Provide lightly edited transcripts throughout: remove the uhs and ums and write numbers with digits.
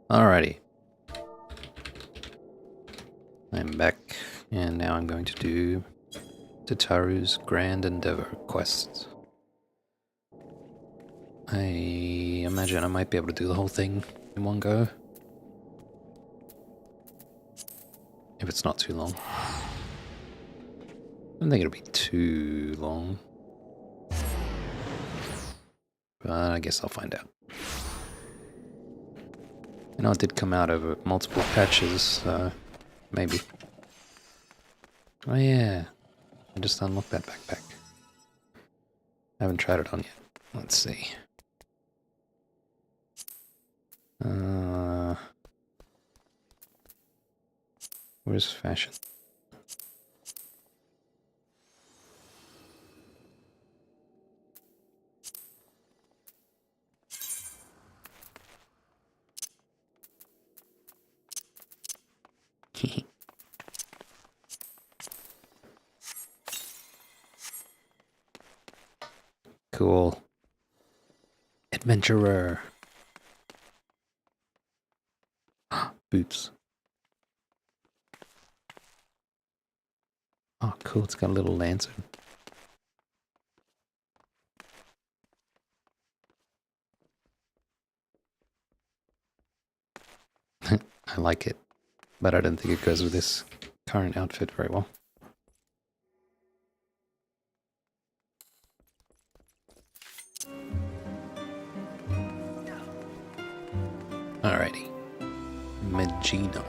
Alrighty. I'm back, and now I'm going to do Tataru's Grand Endeavor quest. I imagine I might be able to do the whole thing in one go. If it's not too long. I don't think it'll be too long. But I guess I'll find out. I know it did come out over multiple patches, so maybe. Oh yeah, I just unlocked that backpack. I haven't tried it on yet. Let's see. Where's fashion? Cool. Adventurer. Boots. Oh, cool. It's got a little lantern. I like it, but I don't think it goes with this current outfit very well. Alrighty. Magina.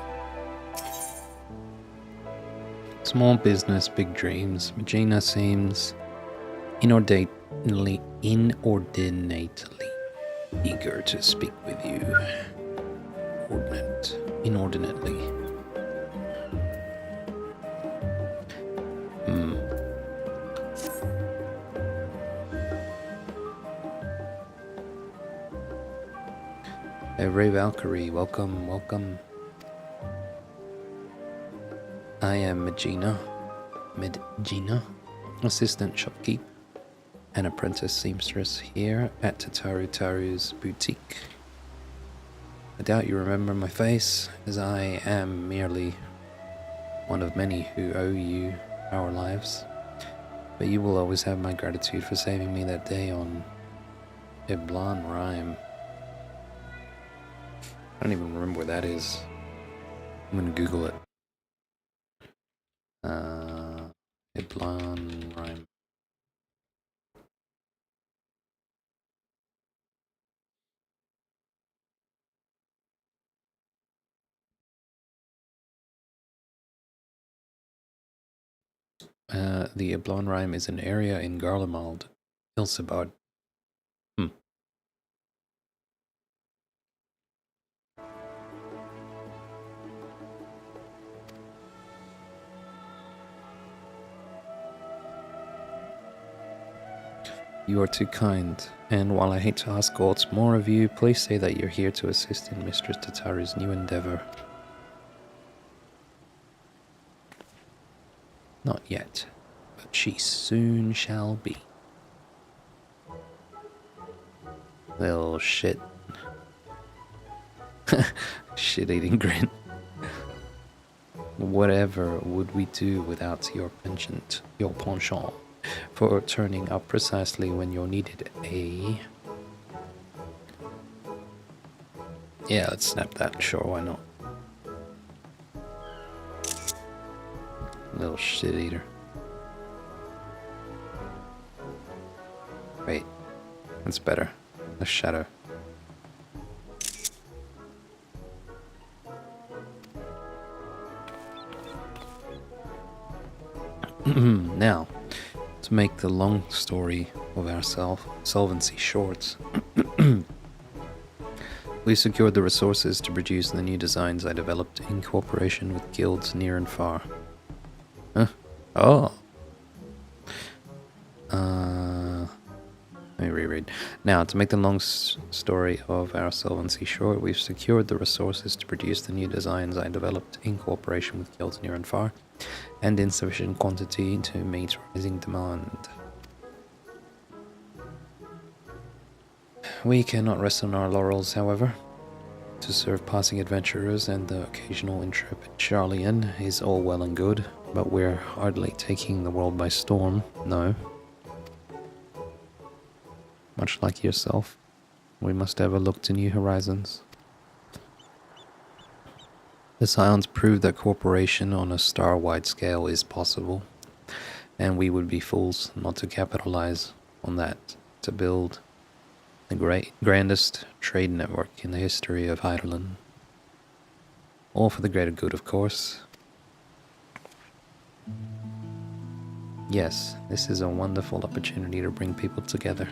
Small business, big dreams. Magina seems inordinately eager to speak with you. Inordinately. Hey, Ray Valkyrie, welcome, welcome. I am Magina, assistant shopkeep and apprentice seamstress here at Taru's boutique. I doubt you remember my face, as I am merely one of many who owe you our lives. But you will always have my gratitude for saving me that day on Iblan Rhyme. I don't even remember where that is. I'm gonna Google it. Iblan Rhyme. The Iblan Rhyme is an area in Garlemald, Ilsebard. You are too kind, and while I hate to ask aught more of you, please say that you're here to assist in Mistress Tataru's new endeavor. Not yet, but she soon shall be. Little shit. Shit-eating grin. Whatever would we do without your penchant, your penchant, for turning up precisely when you're needed, eh? Yeah, let's snap that. Sure, why not? Little shit eater. Wait, that's better. The shadow. Now, to make the long story of our solvency short, we secured the resources to produce the new designs I developed in cooperation with guilds near and far. Huh? Oh. Let me reread. Now, to make the long story of our solvency short, we've secured the resources to produce the new designs I developed in cooperation with guilds near and far, and in sufficient quantity to meet rising demand. We cannot rest on our laurels, however. To serve passing adventurers and the occasional intrepid Charlian is all well and good, but we're hardly taking the world by storm, no. Much like yourself, we must ever look to new horizons. The Scions proved that cooperation on a star-wide scale is possible, and we would be fools not to capitalize on that to build the grandest trade network in the history of Heidelin. All for the greater good, of course. Yes, this is a wonderful opportunity to bring people together.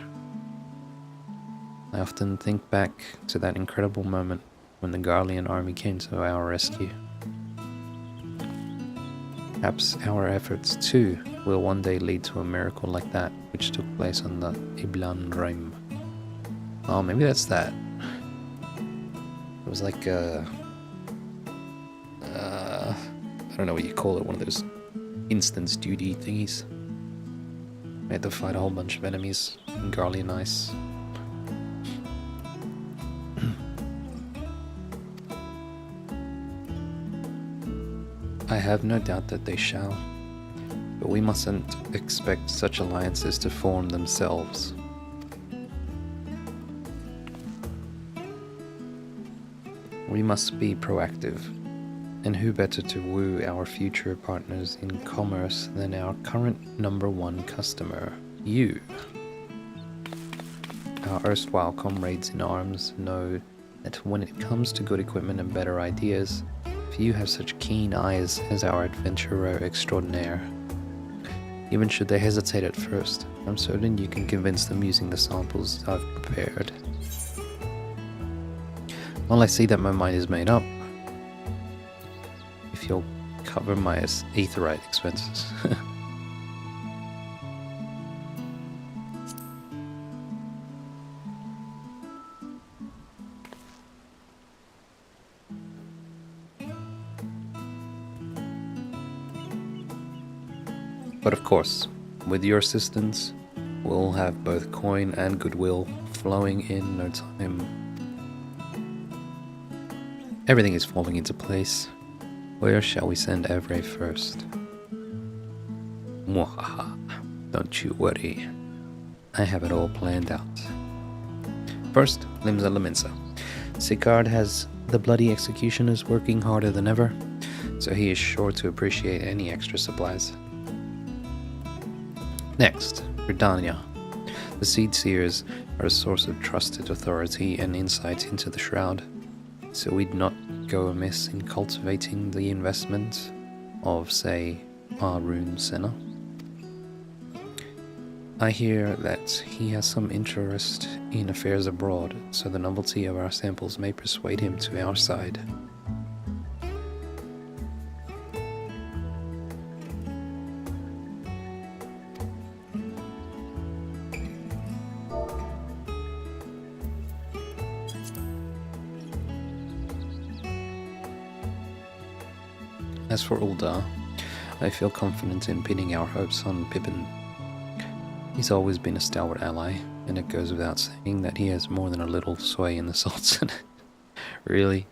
I often think back to that incredible moment when the Garlean army came to our rescue. Perhaps our efforts too will one day lead to a miracle like that which took place on the Iblan Rim. Oh, maybe that's that. It was like I don't know what you call it, one of those instance duty thingies. We had to fight a whole bunch of enemies in Garlean ice. I have no doubt that they shall, but we mustn't expect such alliances to form themselves. We must be proactive, and who better to woo our future partners in commerce than our current #1 customer, you. Our erstwhile comrades in arms know that when it comes to good equipment and better ideas, few have such keen eyes as our adventurer extraordinaire. Even should they hesitate at first, I'm certain you can convince them using the samples I've prepared. Well, I see that my mind is made up. If you'll cover my aetherite expenses. But of course, with your assistance, we'll have both coin and goodwill flowing in no time. Everything is falling into place. Where shall we send Evre first? Mwahaha. Don't you worry. I have it all planned out. First, Limsa Laminsa. Sicard has the bloody executioners working harder than ever, so he is sure to appreciate any extra supplies. Next, Redania. The Seed Seers are a source of trusted authority and insight into the Shroud, so we'd not go amiss in cultivating the investment of, say, Arun Senna. I hear that he has some interest in affairs abroad, so the novelty of our samples may persuade him to our side. As for Uldar, I feel confident in pinning our hopes on Pippin. He's always been a stalwart ally, and it goes without saying that he has more than a little sway in the Sultan. Really?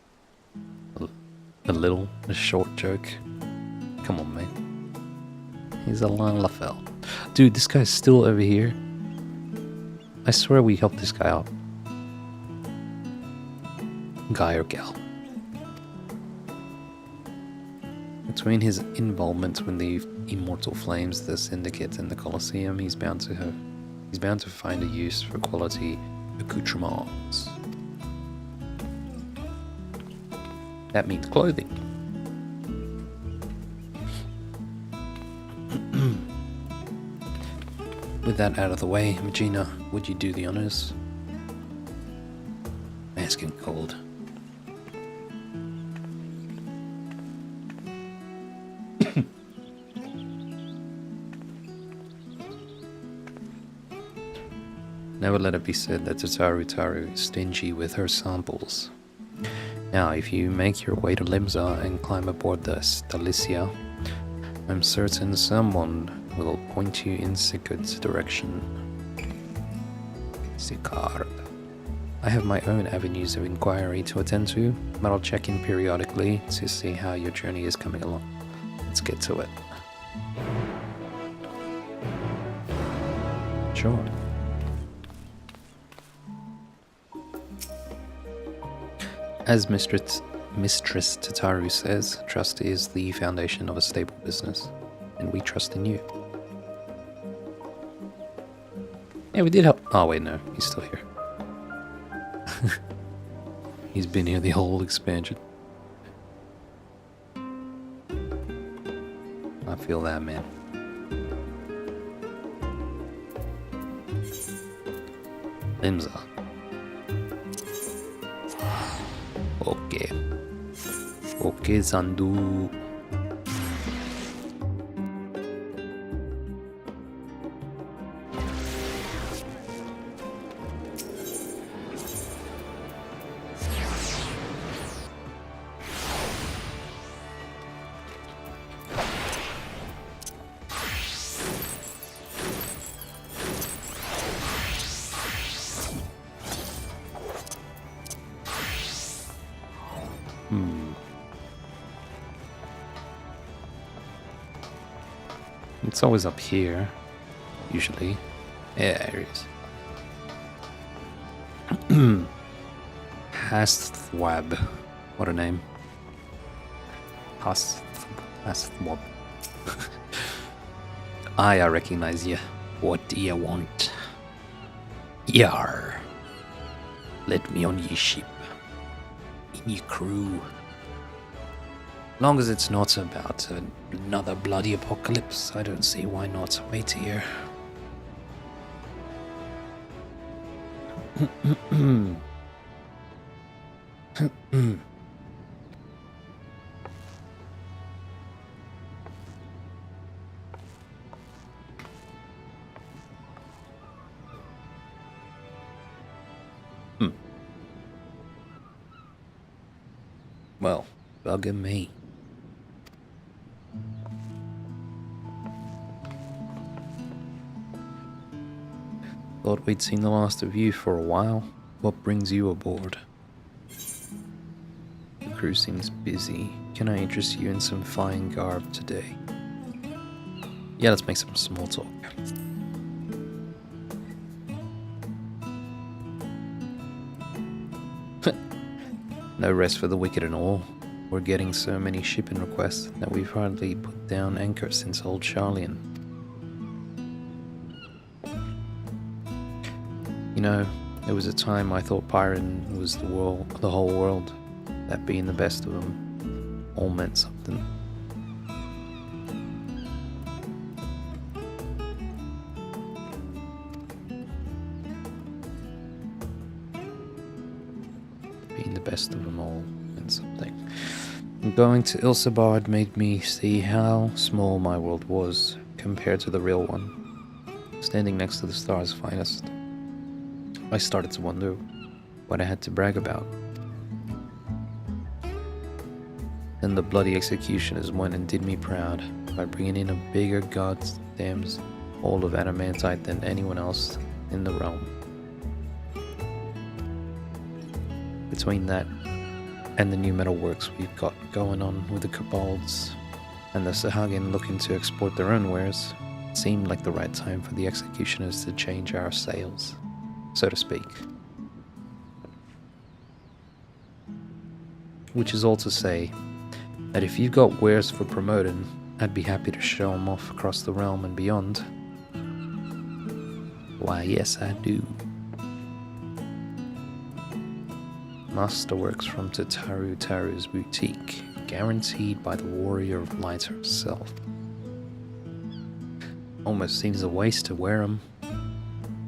A little? A short joke? Come on, mate. He's a Lafel. Dude, this guy's still over here. I swear we helped this guy out. Guy or gal. Between his involvement with the Immortal Flames, the Syndicate, and the Colosseum, he's bound to find a use for quality accoutrements. That means clothing. With that out of the way, Regina, would you do the honors? Asking cold. Never let it be said that Tataru is stingy with her samples. Now, if you make your way to Limsa and climb aboard the Stalicia, I'm certain someone will point you in Sigurd's direction. Sicard. I have my own avenues of inquiry to attend to, but I'll check in periodically to see how your journey is coming along. Let's get to it. Sure. As Mistress Tataru says, trust is the foundation of a stable business, and we trust in you. Yeah, we did help. Oh wait, no, he's still here. He's been here the whole expansion. I feel that, man. Limsa. Okay. Okay, Sandu. It's always up here, usually. Yeah, there it is. Hasthwab. What a name. Hasthwab. I recognize you. What do you want? Yar. Let me on ye ship. In ye crew. Long as it's not about another bloody apocalypse, I don't see why not. Wait here. Well, bugger me. Thought we'd seen the last of you for a while. What brings you aboard? The crew seems busy. Can I interest you in some fine garb today? Yeah, let's make some small talk. No rest for the wicked and all. We're getting so many shipping requests that we've hardly put down anchor since old Charlian. You know, there was a time I thought Pyron was the whole world. That being the best of them all meant something. Being the best of them all meant something. Going to Ilsabard made me see how small my world was compared to the real one. Standing next to the stars' finest, I started to wonder what I had to brag about. Then the bloody executioners went and did me proud by bringing in a bigger goddamn hole of adamantite than anyone else in the realm. Between that and the new metal works we've got going on with the Kobolds and the Sahagin looking to export their own wares, it seemed like the right time for the executioners to change our sails, so to speak. Which is all to say that if you've got wares for promoting, I'd be happy to show them off across the realm and beyond. Why, yes, I do. Masterworks from Taru's boutique, guaranteed by the Warrior of Light herself. Almost seems a waste to wear them.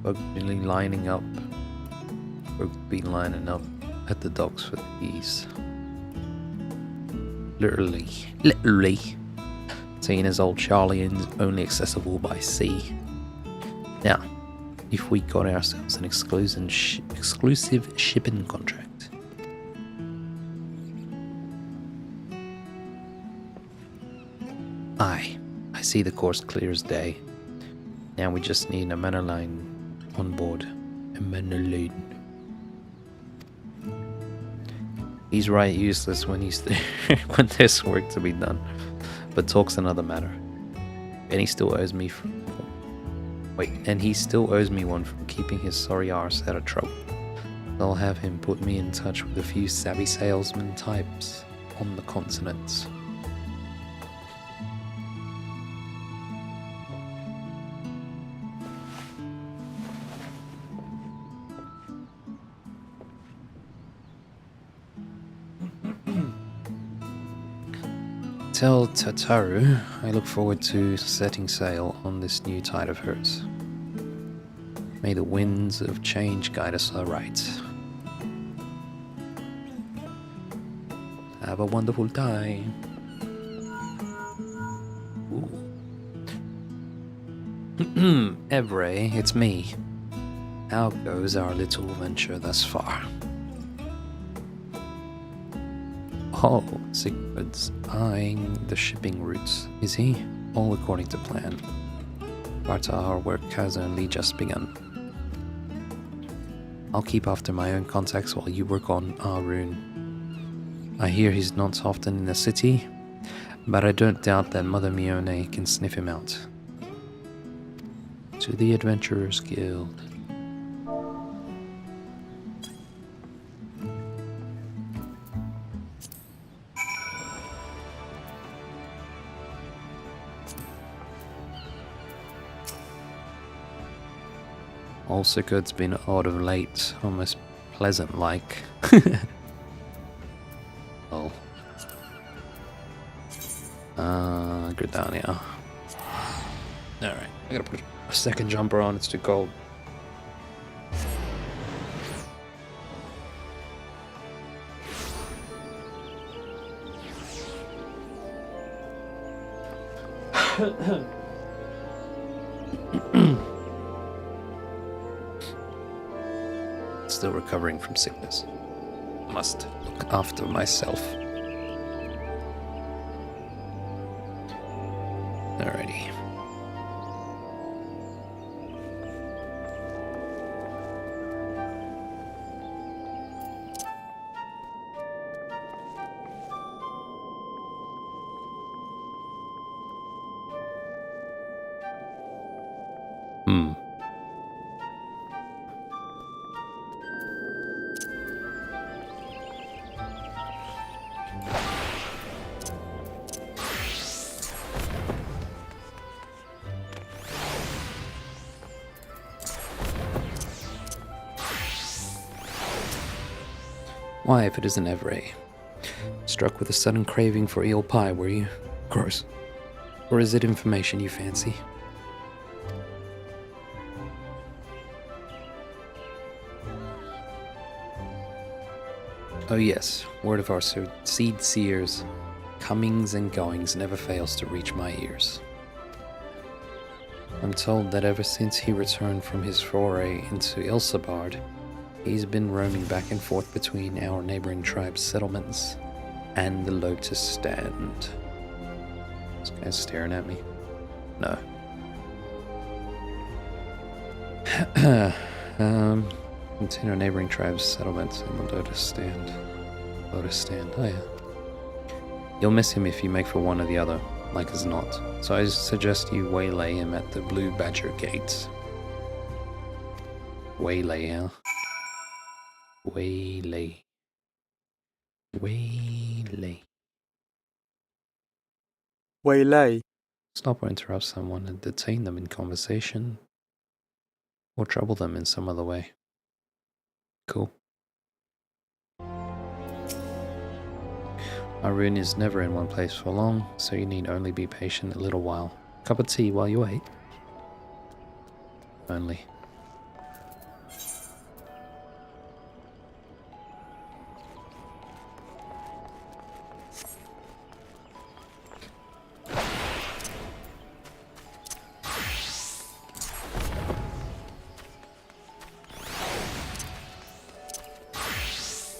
Folks be lining up at the docks for these. Literally. Seeing as old Charlian's only accessible by sea. Now, if we got ourselves an exclusive shipping contract. I see the course clear as day. Now we just need a Mannerline on board. A Mannerline. He's right useless when he's there, when there's work to be done. But talk's another matter. And he still owes me and he still owes me one for keeping his sorry arse out of trouble. I'll have him put me in touch with a few savvy salesman types on the continent. Tell Tataru I look forward to setting sail on this new tide of hers. May the winds of change guide us aright. Have a wonderful time. Evray, it's me. How goes our little venture thus far? Oh, Sigurd's eyeing the shipping routes, is he? All according to plan. But our work has only just begun. I'll keep after my own contacts while you work on Arun. I hear he's not often in the city, but I don't doubt that Mother Mione can sniff him out. To the Adventurers Guild. Also, Sigurd's been odd of late, almost pleasant-like. Oh. Gridania. Alright, I gotta put a second jumper on, it's too cold. Still recovering from sickness. Must look after myself. Alrighty. Why, if it isn't Evray? Struck with a sudden craving for eel pie, were you? Gross. Or is it information you fancy? Oh yes, word of our seed seers' comings and goings never fails to reach my ears. I'm told that ever since he returned from his foray into Ilsabard, he's been roaming back and forth between our neighboring tribes' settlements and the Lotus Stand. This guy's staring at me. No. Continue our neighboring tribes' settlements and the Lotus Stand. Lotus Stand, oh yeah. You'll miss him if you make for one or the other, like as not. So I suggest you waylay him at the Blue Badger Gate. Waylay, huh? Waylay. Waylay. Waylay. Stop or interrupt someone and detain them in conversation, or trouble them in some other way. Cool. Arun is never in one place for long, so you need only be patient a little while. Cup of tea while you wait. Only.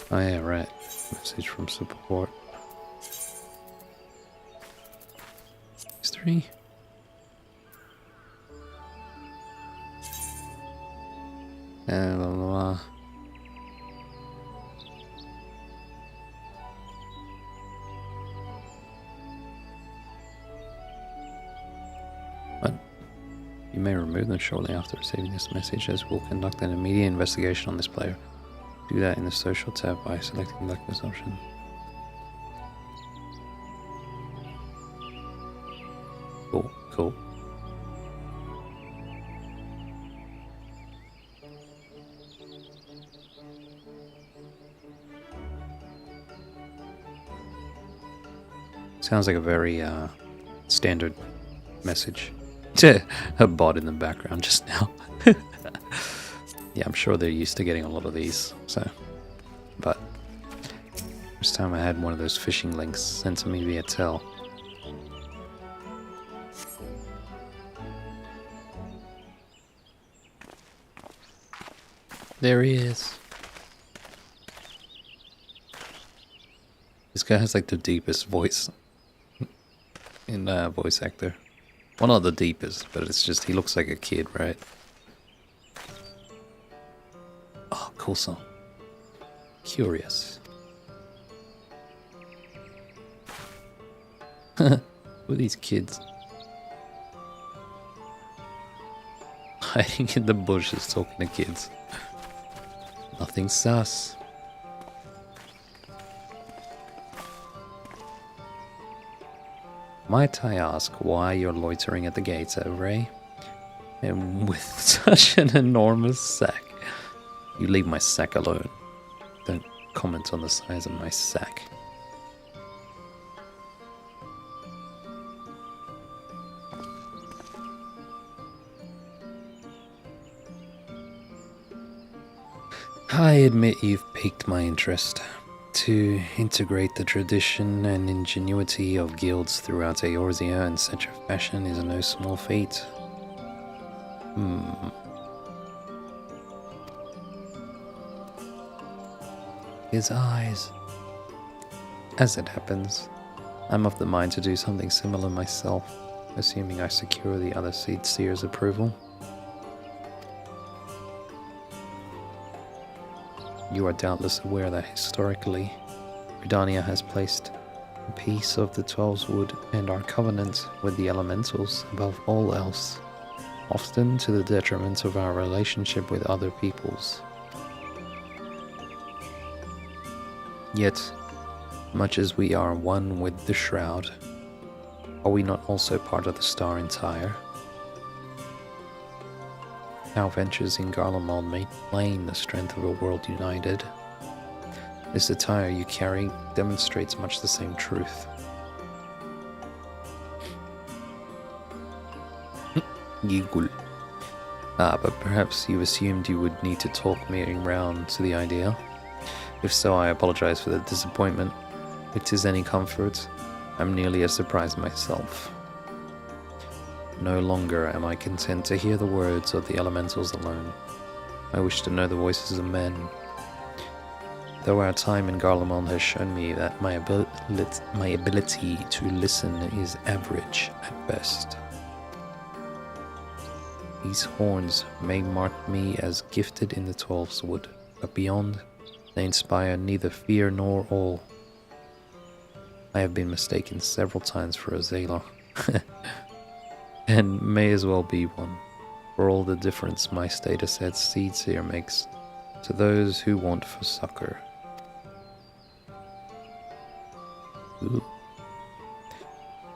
Oh yeah, right. Message from support. History? Blah, blah, blah. You may remove them shortly after receiving this message, as we'll conduct an immediate investigation on this player. Do that in the social tab by selecting the blacklist option. Cool, cool. Sounds like a very standard message. A bot in the background just now. Yeah, I'm sure they're used to getting a lot of these. So, but first time I had one of those phishing links sent to me via tel. There he is. This guy has like the deepest voice in voice actor. Well, not the deepest, but it's just he looks like a kid, right? Oh, cool song. Curious. Who are these kids? Hiding in the bushes talking to kids. Nothing sus. Might I ask why you're loitering at the gates, Ray? And with such an enormous sack. You leave my sack alone. Don't comment on the size of my sack. I admit you've piqued my interest. To integrate the tradition and ingenuity of guilds throughout Eorzea in such a fashion is no small feat. His eyes. As it happens, I'm of the mind to do something similar myself, assuming I secure the other Seed Seer's approval. You are doubtless aware that historically, Redania has placed the peace of the Twelves Wood and our covenant with the elementals above all else, often to the detriment of our relationship with other peoples. Yet, much as we are one with the Shroud, are we not also part of the Star Entire? Our ventures in Garlemald may plain the strength of a world united. This attire you carry demonstrates much the same truth. Giggle. But perhaps you assumed you would need to talk me around to the idea. If so, I apologize for the disappointment. If 'tis any comfort, I'm nearly as surprised myself. No longer am I content to hear the words of the elementals alone. I wish to know the voices of men. Though our time in Garlemald has shown me that my ability to listen is average at best. These horns may mark me as gifted in the Twelves Wood, but beyond, they inspire neither fear nor awe. I have been mistaken several times for a Zayla. And may as well be one, for all the difference my status as Seed Seer makes to those who want for succor. Ooh.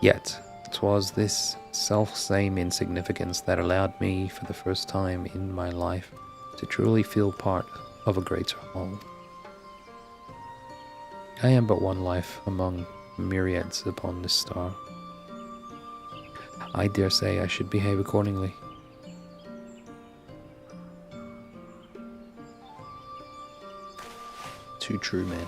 Yet, 'twas this self-same insignificance that allowed me, for the first time in my life, to truly feel part of a greater whole. I am but one life among myriads upon this star. I dare say I should behave accordingly. Too true, man.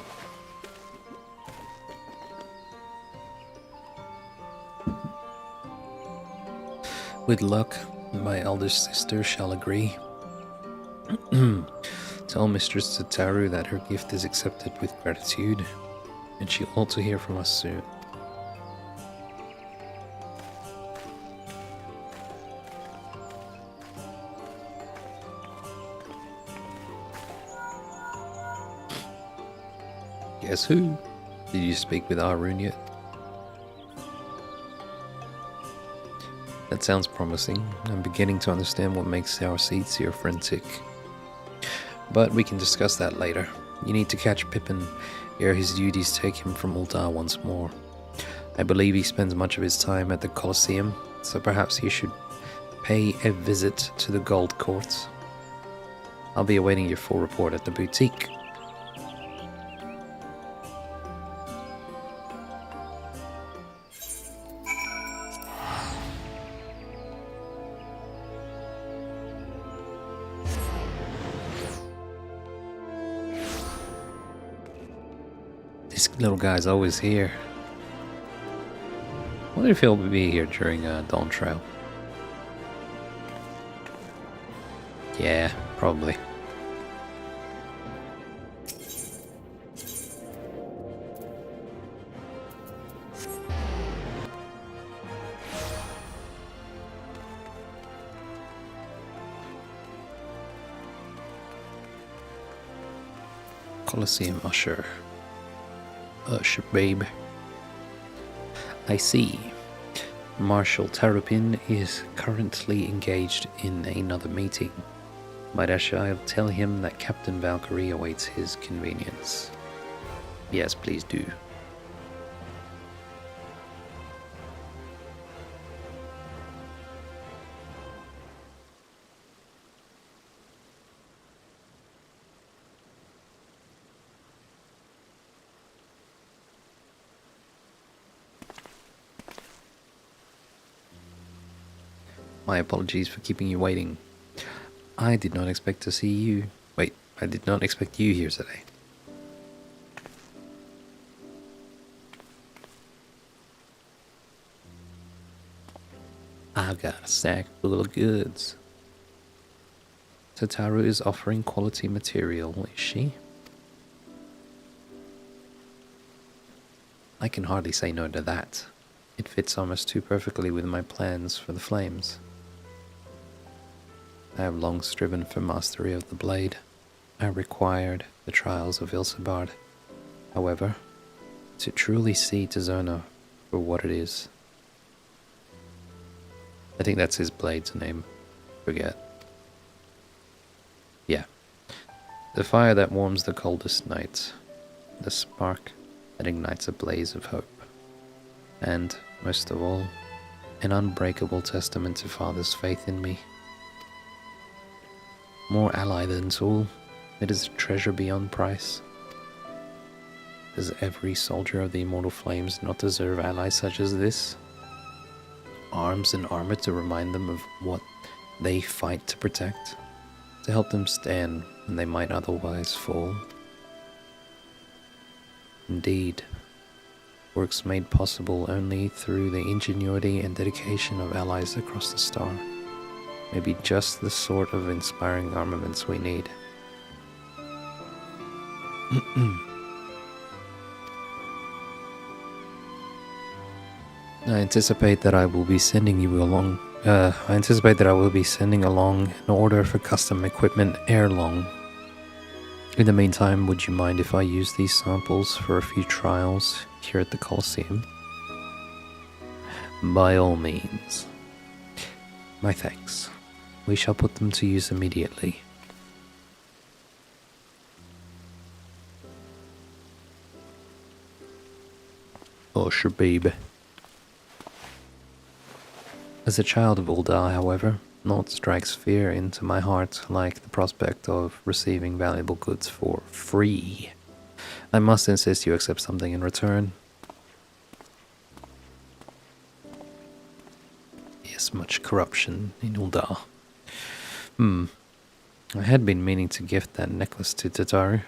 With luck, my eldest sister shall agree. Tell Mistress Tataru that her gift is accepted with gratitude, and she ought to hear from us soon. Guess who? Did you speak with Arun yet? It sounds promising. I'm beginning to understand what makes our seats here frantic. But we can discuss that later. You need to catch Pippin ere his duties take him from Ul'dah once more. I believe he spends much of his time at the Colosseum, so perhaps you should pay a visit to the Gold Court. I'll be awaiting your full report at the boutique. This little guy's always here. I wonder if he'll be here during Dawn Trail. Yeah, probably. Colosseum Usher. Usher, babe. I see. Marshal Tarupin is currently engaged in another meeting. Might I shall tell him that Captain Valkyrie awaits his convenience? Yes, please do. My apologies for keeping you waiting. I did not expect to see you. Wait, I did not expect you here today. I've got a sack full of goods. Tataru is offering quality material, is she? I can hardly say no to that. It fits almost too perfectly with my plans for the flames. I have long striven for mastery of the blade. I required the trials of Ilsebard. However, to truly see Tizona for what it is. I think that's his blade's name. Forget. Yeah. The fire that warms the coldest night. The spark that ignites a blaze of hope. And, most of all, an unbreakable testament to Father's faith in me. More ally than tool, it is a treasure beyond price. Does every soldier of the Immortal Flames not deserve allies such as this? Arms and armor to remind them of what they fight to protect, to help them stand when they might otherwise fall. Indeed, works made possible only through the ingenuity and dedication of allies across the star may be just the sort of inspiring armaments we need. I anticipate that I will be sending along an order for custom equipment ere long. In the meantime, would you mind if I use these samples for a few trials here at the Colosseum? By all means. My thanks. We shall put them to use immediately. Oh, sure, babe. As a child of Ul'dah, however, naught strikes fear into my heart like the prospect of receiving valuable goods for free. I must insist you accept something in return. Yes, much corruption in Ul'dah. I had been meaning to gift that necklace to Tataru.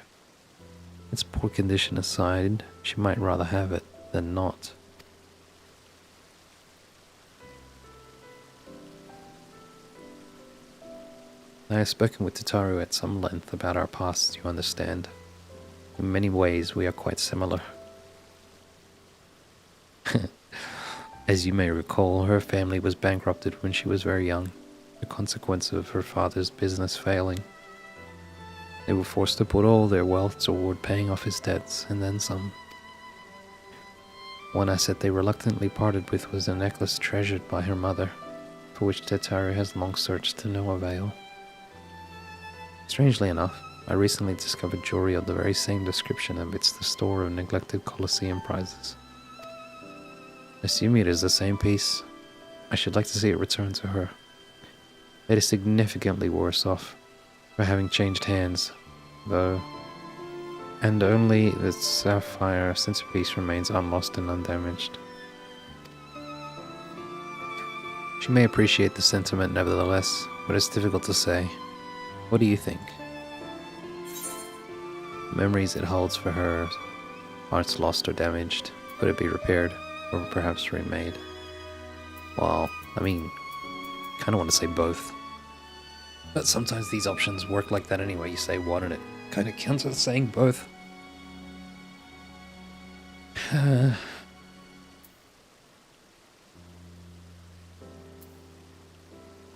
Its poor condition aside, she might rather have it than not. I have spoken with Tataru at some length about our pasts, you understand. In many ways, we are quite similar. As you may recall, her family was bankrupted when she was very young, a consequence of her father's business failing. They were forced to put all their wealth toward paying off his debts, and then some. One asset they reluctantly parted with was a necklace treasured by her mother. for which Tataru has long searched to no avail. Strangely enough, I recently discovered jewelry of the very same description amidst the store of neglected Colosseum prizes. Assuming it is the same piece, I should like to see it returned to her. It is significantly worse off for having changed hands, though, and only the sapphire centerpiece remains unlost and undamaged. She may appreciate the sentiment nevertheless, but it's difficult to say. What do you think? The memories it holds for her, parts lost or damaged, could it be repaired, or perhaps remade? Well, I mean, kinda want to say both. But sometimes these options work like that anyway. You say one and it kinda counts as saying both.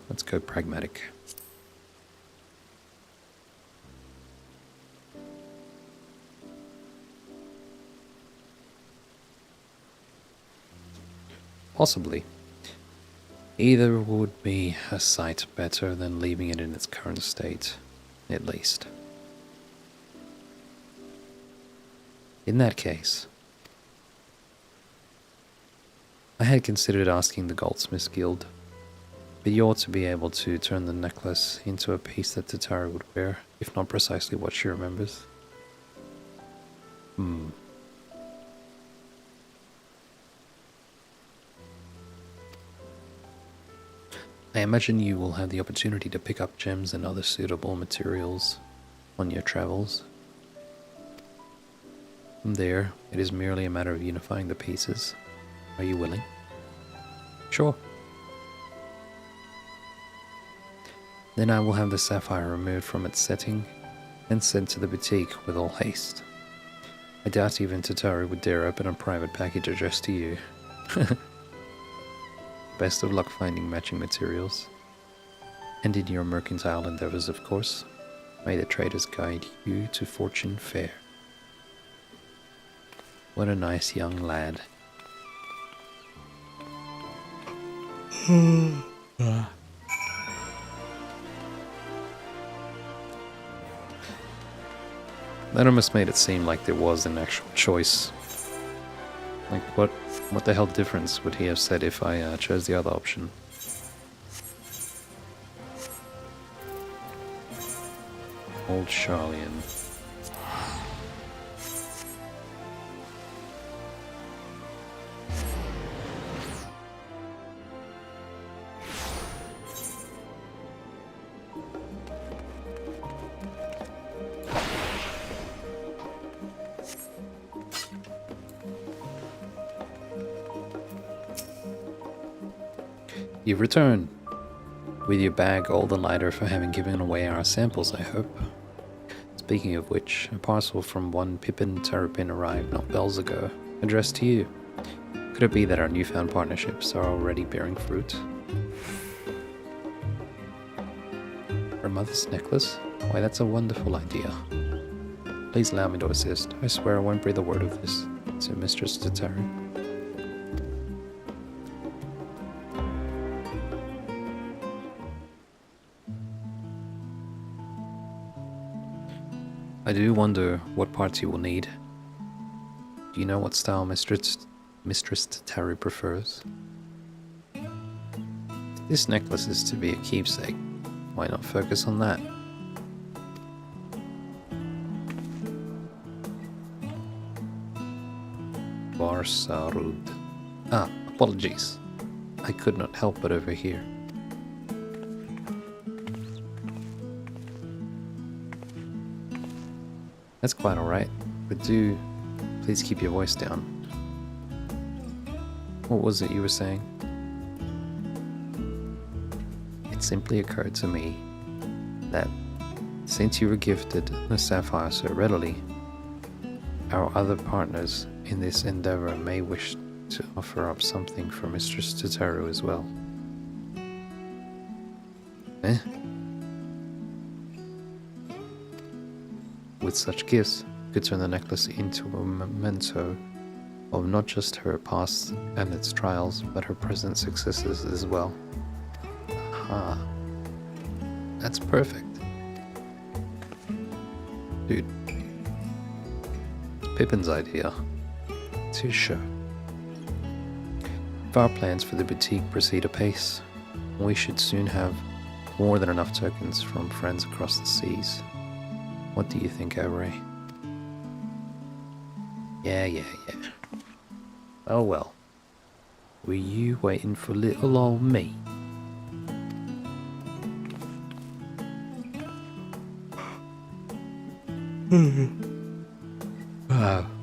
Let's go pragmatic. Possibly. Either would be a sight better than leaving it in its current state, at least. In that case, I had considered asking the Goldsmiths Guild, but you ought to be able to turn the necklace into a piece that Tataru would wear, if not precisely what she remembers. I imagine you will have the opportunity to pick up gems and other suitable materials on your travels. From there, it is merely a matter of unifying the pieces. Are you willing? Sure. Then I will have the sapphire removed from its setting and sent to the boutique with all haste. I doubt even Tataru would dare open a private package addressed to you. Best of luck finding matching materials. And in your mercantile endeavors, of course. May the traders guide you to fortune fair. What a nice young lad. That almost made it seem like there was an actual choice. Like, what the hell difference would he have said if I chose the other option? Old Charlian. You've returned, with your bag all the lighter for having given away our samples, I hope. Speaking of which, a parcel from one Pippin Terrapin arrived not bells ago, addressed to you. Could it be that our newfound partnerships are already bearing fruit? Her mother's necklace? Why, that's a wonderful idea. Please allow me to assist. I swear I won't breathe a word of this, said Mistress Tataru. I do wonder what parts you will need. Do you know what style Mistress Tataru prefers? If this necklace is to be a keepsake, why not focus on that? Barsarud. Ah, apologies. I could not help but overhear. That's quite alright, but do please keep your voice down. What was it you were saying? It simply occurred to me that since you were gifted the sapphire so readily, our other partners in this endeavor may wish to offer up something for Mistress Tataru as well. With such gifts, you could turn the necklace into a memento of not just her past and its trials, but her present successes as well. Aha. That's perfect. Dude. It's Pippin's idea. It's his show. If our plans for the boutique proceed apace, we should soon have more than enough tokens from friends across the seas. What do you think, Avery? Yeah. Oh well. Were you waiting for little old me?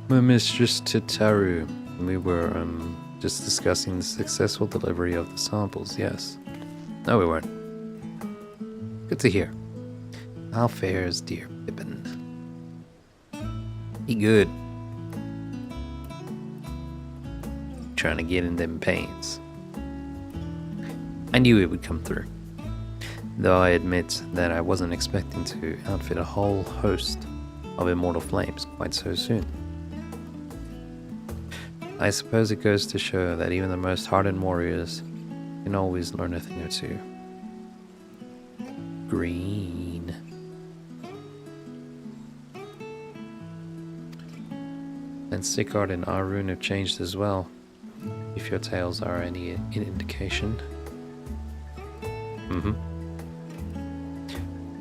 My mistress Tataru. We were just discussing the successful delivery of the samples, yes. No, we weren't. Good to hear. How fares dear Pippin? He good. Trying to get in them pains. I knew it would come through. Though I admit that I wasn't expecting to outfit a whole host of immortal flames quite so soon. I suppose it goes to show that even the most hardened warriors can always learn a thing or two. Green. And Sicard and Arun have changed as well, if your tales are any indication.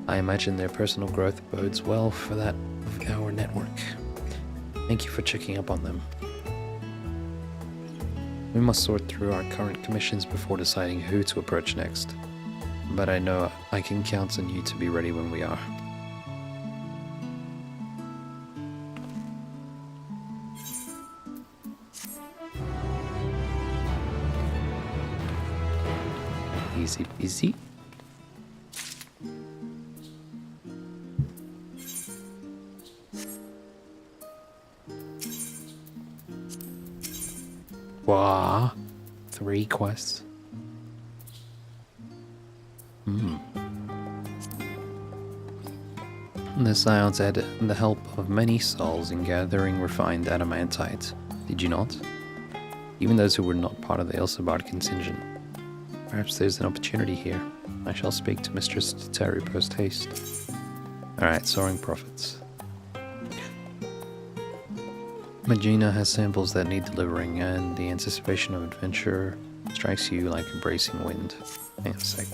I imagine their personal growth bodes well for that of our network. Thank you for checking up on them. We must sort through our current commissions before deciding who to approach next. But I know I can count on you to be ready when we are. Easy peasy. Wow. 3 quests. The Scions had the help of many souls in gathering refined adamantite, did you not? Even those who were not part of the Elsebard contingent. Perhaps there's an opportunity here. I shall speak to Mistress Tataru post-haste. Alright, soaring profits. Magina has samples that need delivering, and the anticipation of adventure strikes you like a bracing wind. Hang on a sec.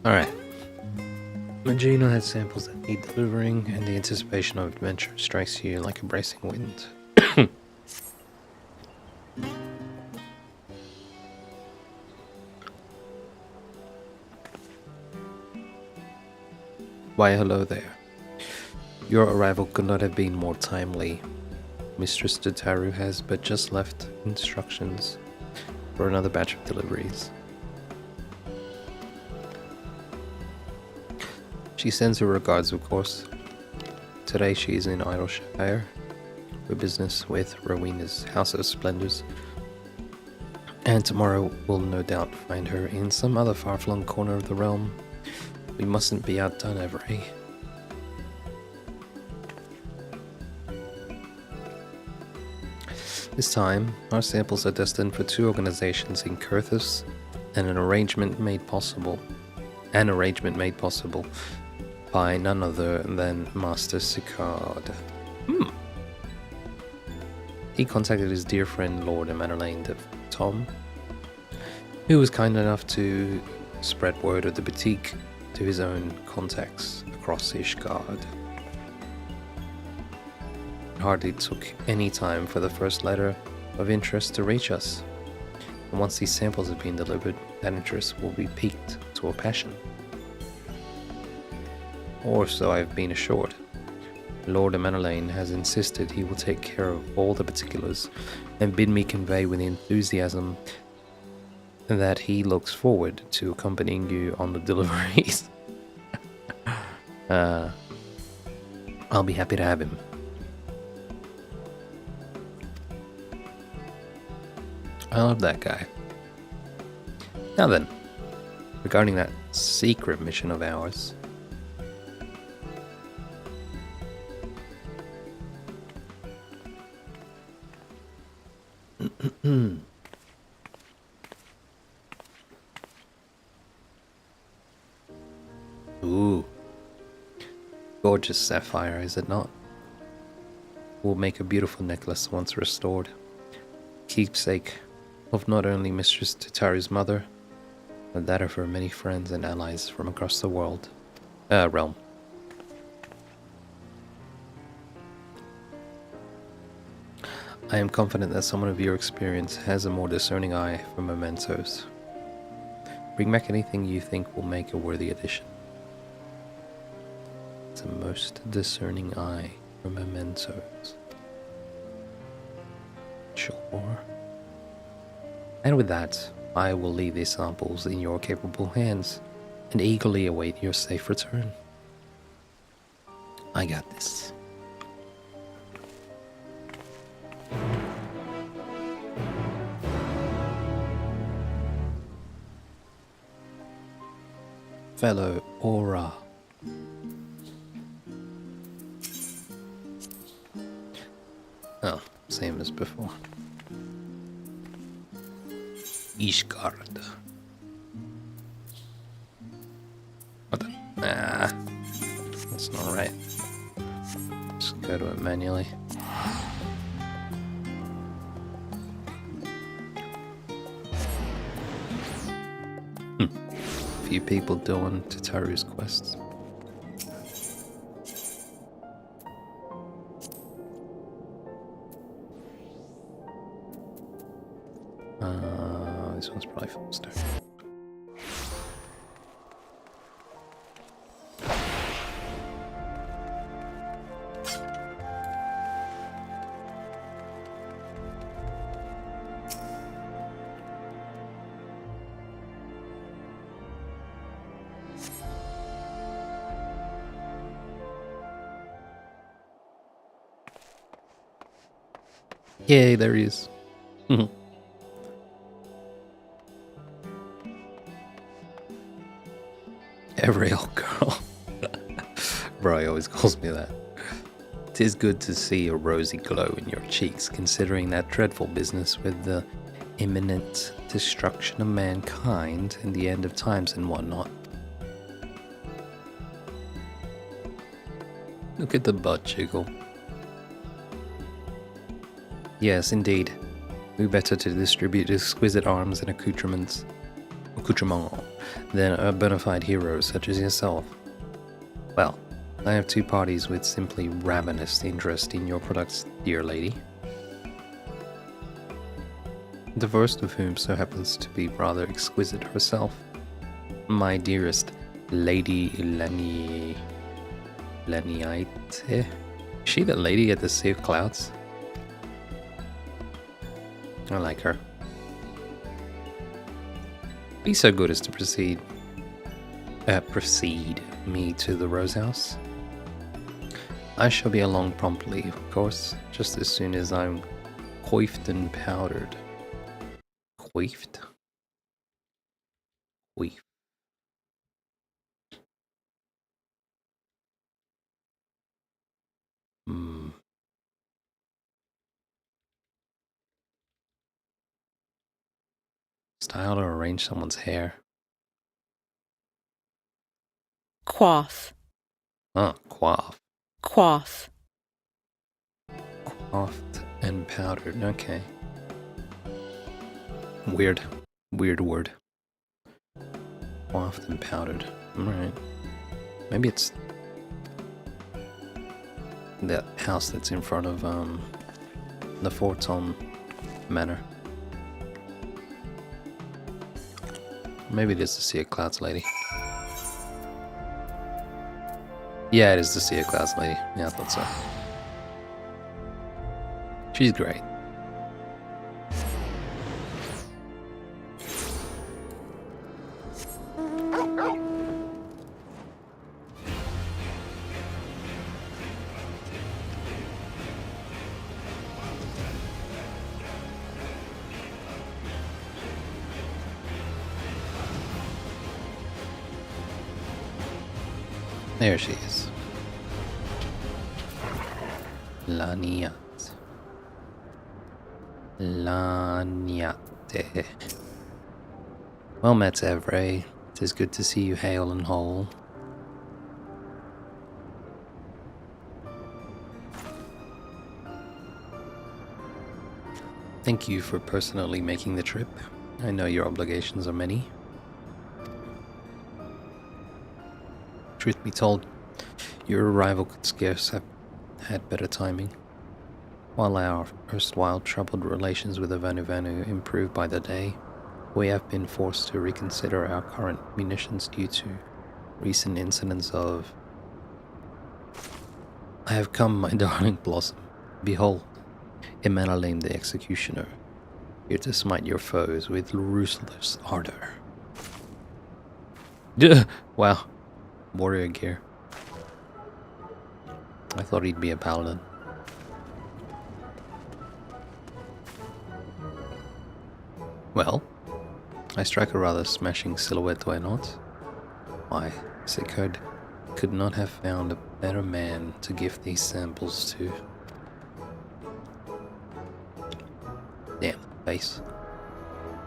Alright. Magina has samples that need delivering, and the anticipation of adventure strikes you like a bracing wind. Why, hello there. Your arrival could not have been more timely. Mistress Tataru has but just left instructions for another batch of deliveries. She sends her regards, of course. Today she is in Idleshire for business with Rowena's House of Splendors, and tomorrow we'll no doubt find her in some other far-flung corner of the realm. We mustn't be outdone, Avery. This time, our samples are destined for 2 organizations in Kurthus, and an arrangement made possible by none other than Master Sicard. He contacted his dear friend Lord Emmanuel Tom, who was kind enough to spread word of the boutique to his own contacts across Ishgard. It hardly took any time for the first letter of interest to reach us, and once these samples have been delivered, that interest will be piqued to a passion. Or so I've been assured. Lord Emmanuel has insisted he will take care of all the particulars and bid me convey with enthusiasm that he looks forward to accompanying you on the deliveries. I'll be happy to have him. I love that guy. Now then, regarding that secret mission of ours. Ooh. Gorgeous sapphire, is it not? Will make a beautiful necklace once restored. Keepsake of not only Mistress Tataru's mother, but that of her many friends and allies from across the realm. I am confident that someone of your experience has a more discerning eye for mementos. Bring back anything you think will make a worthy addition. It's a most discerning eye for mementos. Sure. And with that, I will leave these samples in your capable hands and eagerly await your safe return. I got this. Fellow Aura. Oh, same as before. Ishgard. What the? Nah, that's not right. Just go to it manually. Few people doing Tataru's quests. This one's probably faster. Yay, there he is. Every old girl. Bro, he always calls me that. 'Tis good to see a rosy glow in your cheeks, considering that dreadful business with the imminent destruction of mankind and the end of times and whatnot. Look at the butt jiggle. Yes, indeed. Who better to distribute exquisite arms and accoutrements than a bona fide hero such as yourself? Well, I have two parties with simply ravenous interest in your products, dear lady. The first of whom so happens to be rather exquisite herself. My dearest Lady Laniite. Is she the lady at the Sea of Clouds? I like her. Be so good as to precede me to the Rose House. I shall be along promptly, of course, just as soon as I'm coiffed and powdered. Coiffed? Coiffed. Style to arrange someone's hair. Coif. Ah, quaff. Quaff. Quaffed and powdered. Okay. Weird word. Quaffed and powdered. Alright. Maybe it's that house that's in front of the Forton Manor. Maybe it is the Sea of Clouds lady. Yeah, it is the Sea of Clouds lady. Yeah, I thought so. She's great. There she is. Laniat. Laniate. Well met, Evray. 'Tis good to see you hale and whole. Thank you for personally making the trip. I know your obligations are many. Truth be told, your arrival could scarce have had better timing. While our erstwhile troubled relations with the Vanu improve by the day, we have been forced to reconsider our current munitions due to recent incidents of... I have come, my darling Blossom. Behold, Emmanuel the Executioner, here to smite your foes with ruthless ardor. Wow. Warrior gear. I thought he'd be a paladin. Well, I strike a rather smashing silhouette, do I not? Why, Sickard could not have found a better man to give these samples to. Damn the face.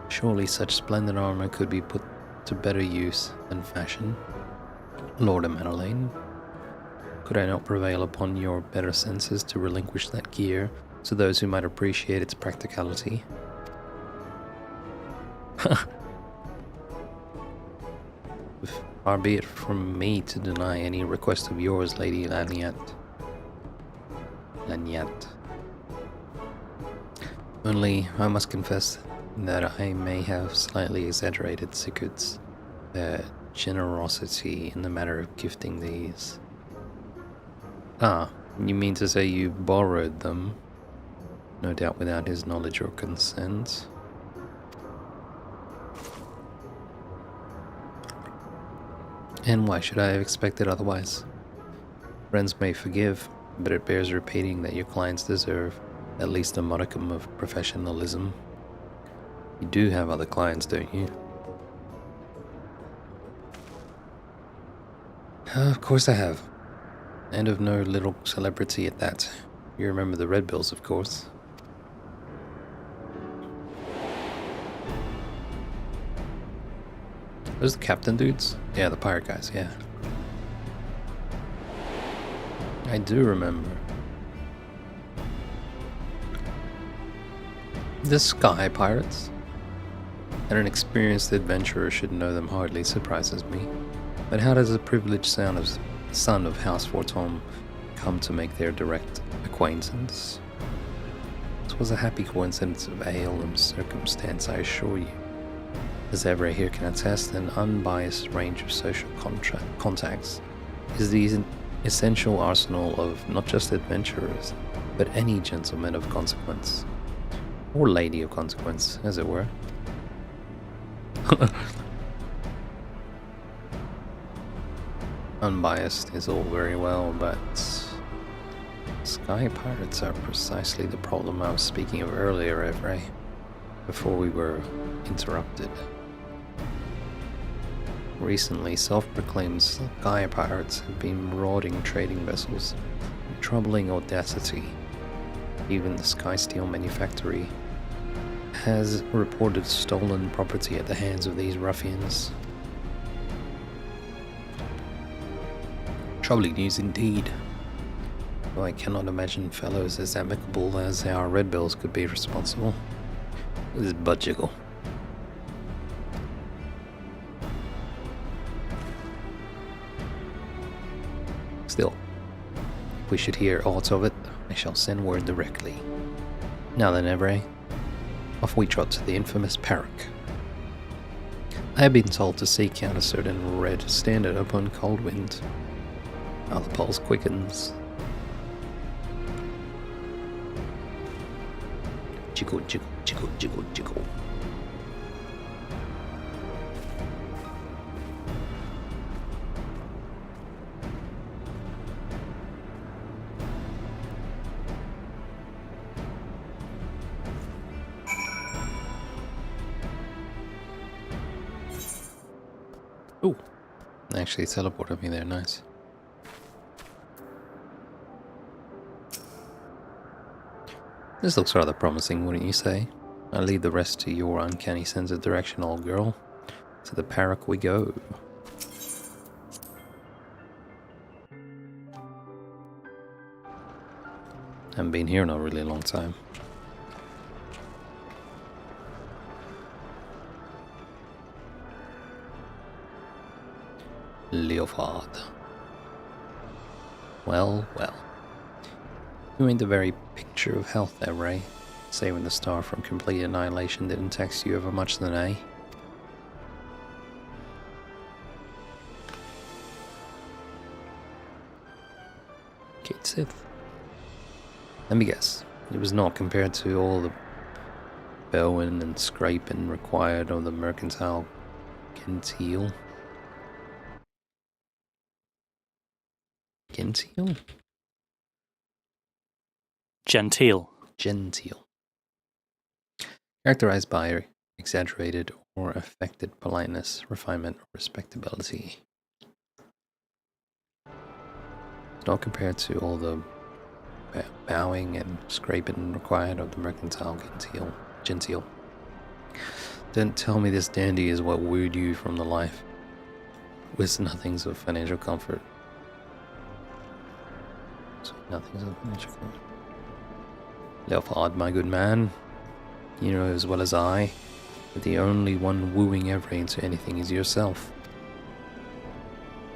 Surely such splendid armor could be put to better use than fashion. Lord Emmanuel, could I not prevail upon your better senses to relinquish that gear to those who might appreciate its practicality? Far be it from me to deny any request of yours, Lady Laniat. Only, I must confess that I may have slightly exaggerated Sickard's generosity in the matter of gifting these. Ah, you mean to say you borrowed them? No doubt without his knowledge or consent. And why should I have expected otherwise? Friends may forgive, but it bears repeating that your clients deserve at least a modicum of professionalism. You do have other clients, don't you? Of course I have. And of no little celebrity at that. You remember the Red Bills, of course. Those the captain dudes? Yeah, the pirate guys, yeah. I do remember. The Sky Pirates? That an experienced adventurer should know them hardly surprises me. But how does a privileged son of House Forton come to make their direct acquaintance? It was a happy coincidence of ale and circumstance, I assure you. As Evray here can attest, an unbiased range of social contacts is the essential arsenal of not just adventurers, but any gentleman of consequence. Or lady of consequence, as it were. Unbiased is all very well, but Sky Pirates are precisely the problem I was speaking of earlier, Evray, before we were interrupted. Recently, self-proclaimed Sky Pirates have been marauding trading vessels with troubling audacity. Even the Sky Steel Manufactory has reported stolen property at the hands of these ruffians. Troubling news indeed. Though I cannot imagine fellows as amicable as our Red Bills could be responsible. This is butt jiggle. Still, if we should hear aught of it, I shall send word directly. Now then, Evray, off we trot to the infamous Parrock. I have been told to seek out a certain red standard upon cold wind. Now the pulse quickens. Jiggle, jiggle, jiggle, jiggle, jiggle. Ooh, actually teleported me there, nice. This looks rather promising, wouldn't you say? I'll leave the rest to your uncanny sense of direction, old girl. To the Parrock we go. Haven't been here in a really long time. Leopard. Well, well. You ain't the very picture of health there, Ray. Saving the star from complete annihilation didn't tax you over much than eh? Kate Sith. Let me guess. It was not compared to all the bowing and scraping required of the mercantile genteel. Genteel? Genteel. Genteel. Characterized by exaggerated or affected politeness, refinement, or respectability. It's not compared to all the bowing and scraping required of the mercantile genteel. Don't tell me this dandy is what wooed you from the life with nothings of financial comfort. Nothing's of financial comfort. Leopard, my good man, you know as well as I that the only one wooing Evray into anything is yourself.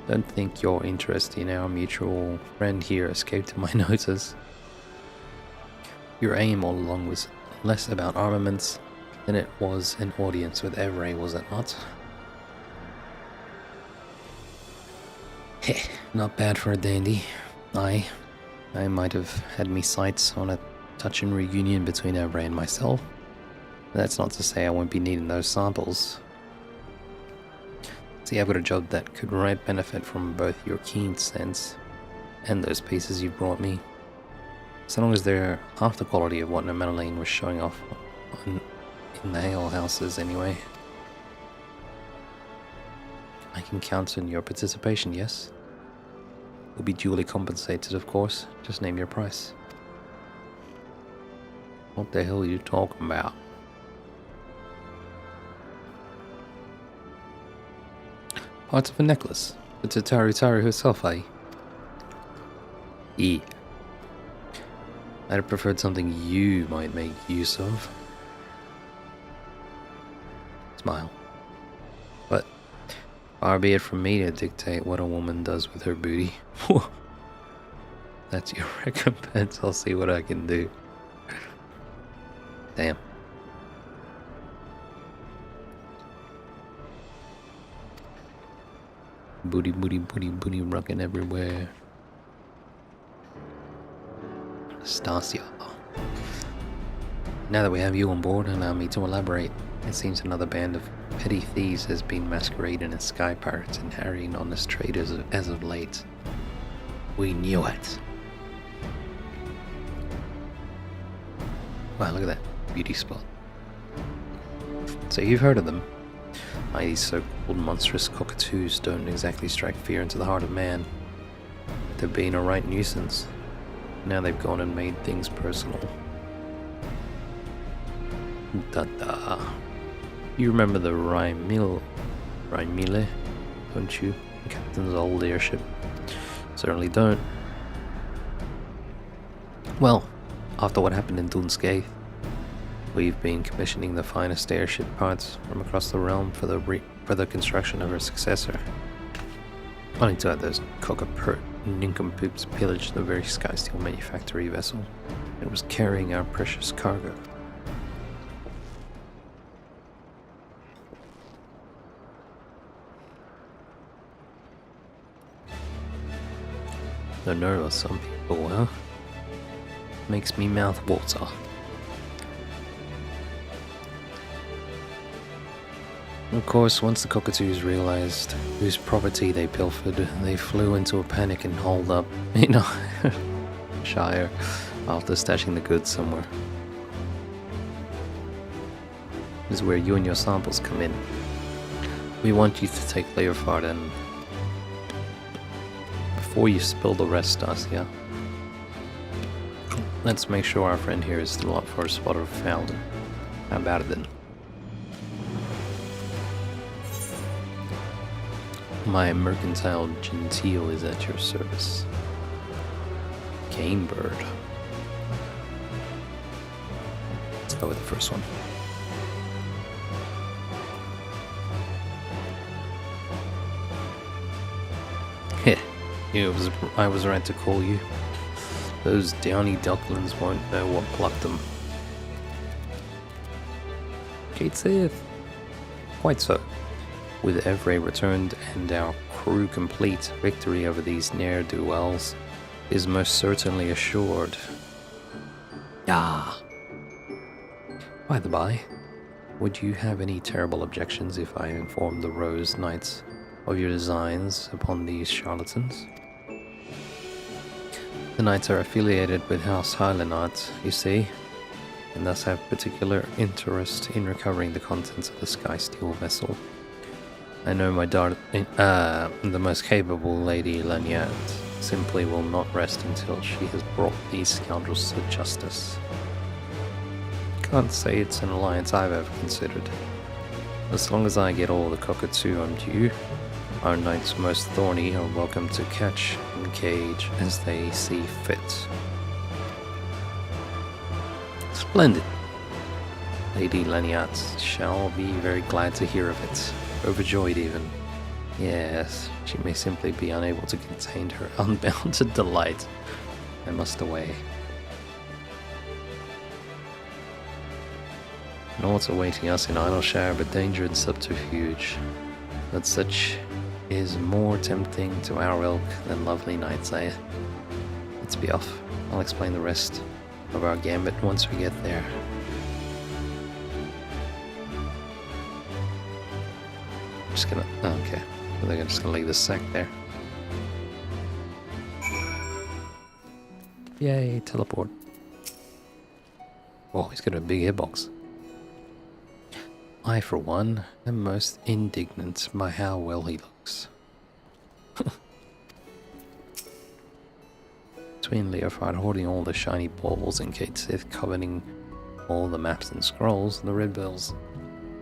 Don't think your interest in our mutual friend here escaped my notice. Your aim all along was less about armaments than it was an audience with Evray, was it not? Heh, not bad for a dandy. I might have had me sights on a touching reunion between Evray and myself. That's not to say I won't be needing those samples. See, I've got a job that could right benefit from both your keen sense and those pieces you brought me. So long as they're half the quality of what Madeline was showing off in the ale houses anyway. I can count on your participation, yes? You'll be duly compensated, of course. Just name your price. What the hell are you talking about? Parts of a necklace. The Tataru herself, eh? I'd have preferred something you might make use of. Smile. But far be it from me to dictate what a woman does with her booty. That's your recompense. I'll see what I can do. Damn. Booty, booty, booty, booty rocking everywhere. Stasia. Now that we have you on board, allow me to elaborate. It seems another band of petty thieves has been masquerading as sky pirates and harrying honest traders as of late. We knew it. Wow, look at that beauty spot. So you've heard of them. These so-called monstrous cockatoos don't exactly strike fear into the heart of man. They've been a right nuisance. Now they've gone and made things personal. Da-da. You remember the Rymile, don't you? The captain's old airship. Certainly don't. Well, after what happened in Dunscape, we've been commissioning the finest airship parts from across the realm for the construction of our successor. Only to have those cockapert nincompoops pillage the very Skysteel manufactory vessel that was carrying our precious cargo. The nerve of some people, huh? Makes me mouth water. Of course, once the cockatoos realized whose property they pilfered, they flew into a panic and holed up in a shire after stashing the goods somewhere. This is where you and your samples come in. We want you to take Leofard and before you spill the rest, Dacia, let's make sure our friend here is still up for a spot of Falden. How about it then? My mercantile genteel is at your service. Game bird. Let's go with the first one. Heh, I was right to call you. Those downy ducklings won't know what plucked them. Kate saith. Quite so. With Evray returned and our crew complete, victory over these ne'er-do-wells is most certainly assured. Ah. By the by, would you have any terrible objections if I informed the Rose Knights of your designs upon these charlatans? The Knights are affiliated with House Hylanot, you see, and thus have particular interest in recovering the contents of the Skysteel vessel. I know my the most capable Lady Lanyard simply will not rest until she has brought these scoundrels to justice. Can't say it's an alliance I've ever considered. As long as I get all the cockatoo I'm due, our knights most thorny are welcome to catch and cage as they see fit. Splendid! Lady Lanyard shall be very glad to hear of it. Overjoyed even. Yes, she may simply be unable to contain her unbounded delight. I must away. Naught's awaiting us in Idleshire but danger and subterfuge. But such is more tempting to our ilk than lovely knights, eh? Let's be off. I'll explain the rest of our gambit once we get there. Just gonna, oh, okay, they're just gonna leave the sack there. Yay, teleport. Oh, he's got a big hitbox. I, for one, am most indignant by how well he looks. Between Leofard hoarding all the shiny baubles and Kate Sith coveting all the maps and scrolls, the Red Bells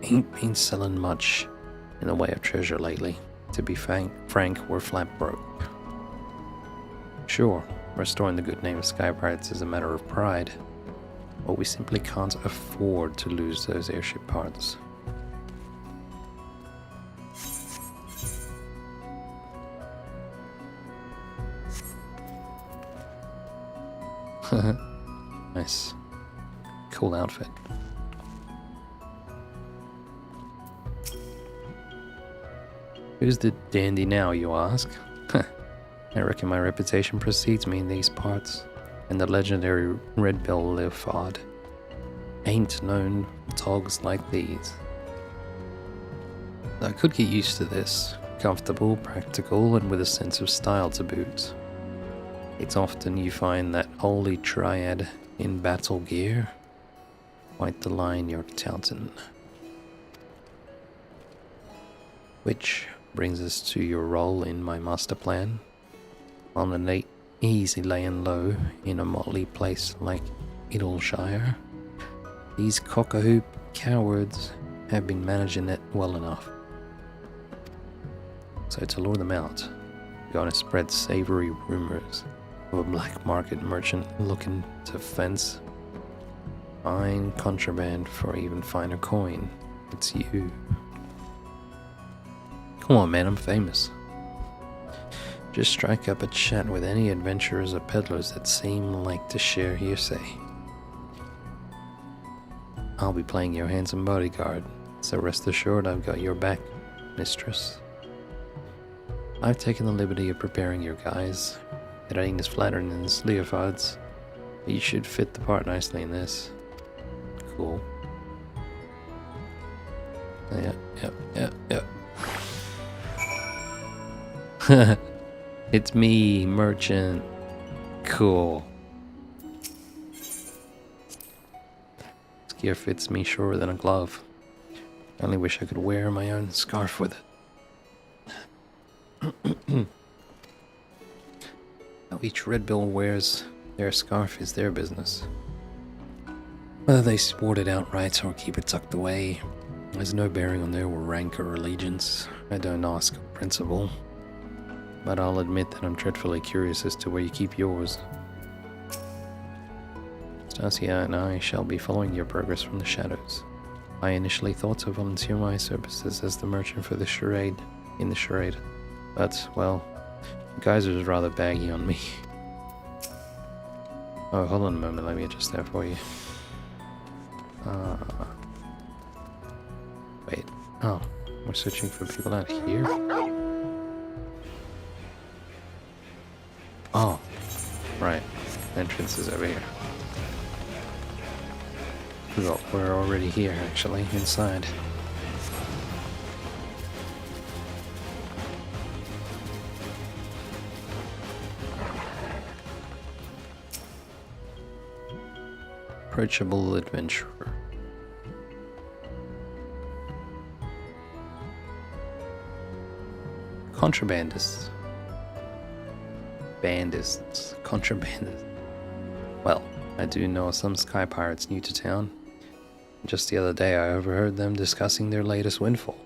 ain't been selling much in the way of treasure lately. To be frank, we're flat broke. Sure, restoring the good name of Sky Pirates is a matter of pride, but we simply can't afford to lose those airship parts. Nice. Cool outfit. Who's the dandy now, you ask? I reckon my reputation precedes me in these parts, and the legendary Red Bell Leofard ain't known togs like these. I could get used to this. Comfortable, practical, and with a sense of style to boot. It's often you find that holy triad in battle gear. Quite the line you're touting. Which brings us to your role in my master plan. On the easy laying low in a motley place like Idleshire, these cock-a-hoop cowards have been managing it well enough. So to lure them out, Gonna spread savory rumors of a black market merchant looking to fence fine contraband for even finer coin. It's you. Come on, man, I'm famous. Just strike up a chat with any adventurers or peddlers that seem like to share hearsay. I'll be playing your handsome bodyguard, so rest assured I've got your back, mistress. I've taken the liberty of preparing your guise. It ain't as flattering as Leofard's, but you should fit the part nicely in this. Cool. Yep. It's me, merchant. Cool. This gear fits me surer than a glove. I only wish I could wear my own scarf with it. How each Red Bill wears their scarf is their business. Whether they sport it outright or keep it tucked away, there's no bearing on their rank or allegiance. I don't ask of principle, but I'll admit that I'm dreadfully curious as to where you keep yours. Stasia and I shall be following your progress from the shadows. I initially thought to volunteer my services as the merchant for the charade, but, well, the geyser is rather baggy on me. Oh, hold on a moment, let me adjust that for you. Wait, oh, we're searching for people out here? Oh, right, entrance is over here. Well, we're already here, actually, inside. Approachable adventurer. Contrabandists. Contrabandists. Well, I do know some sky pirates new to town. Just the other day I overheard them discussing their latest windfall.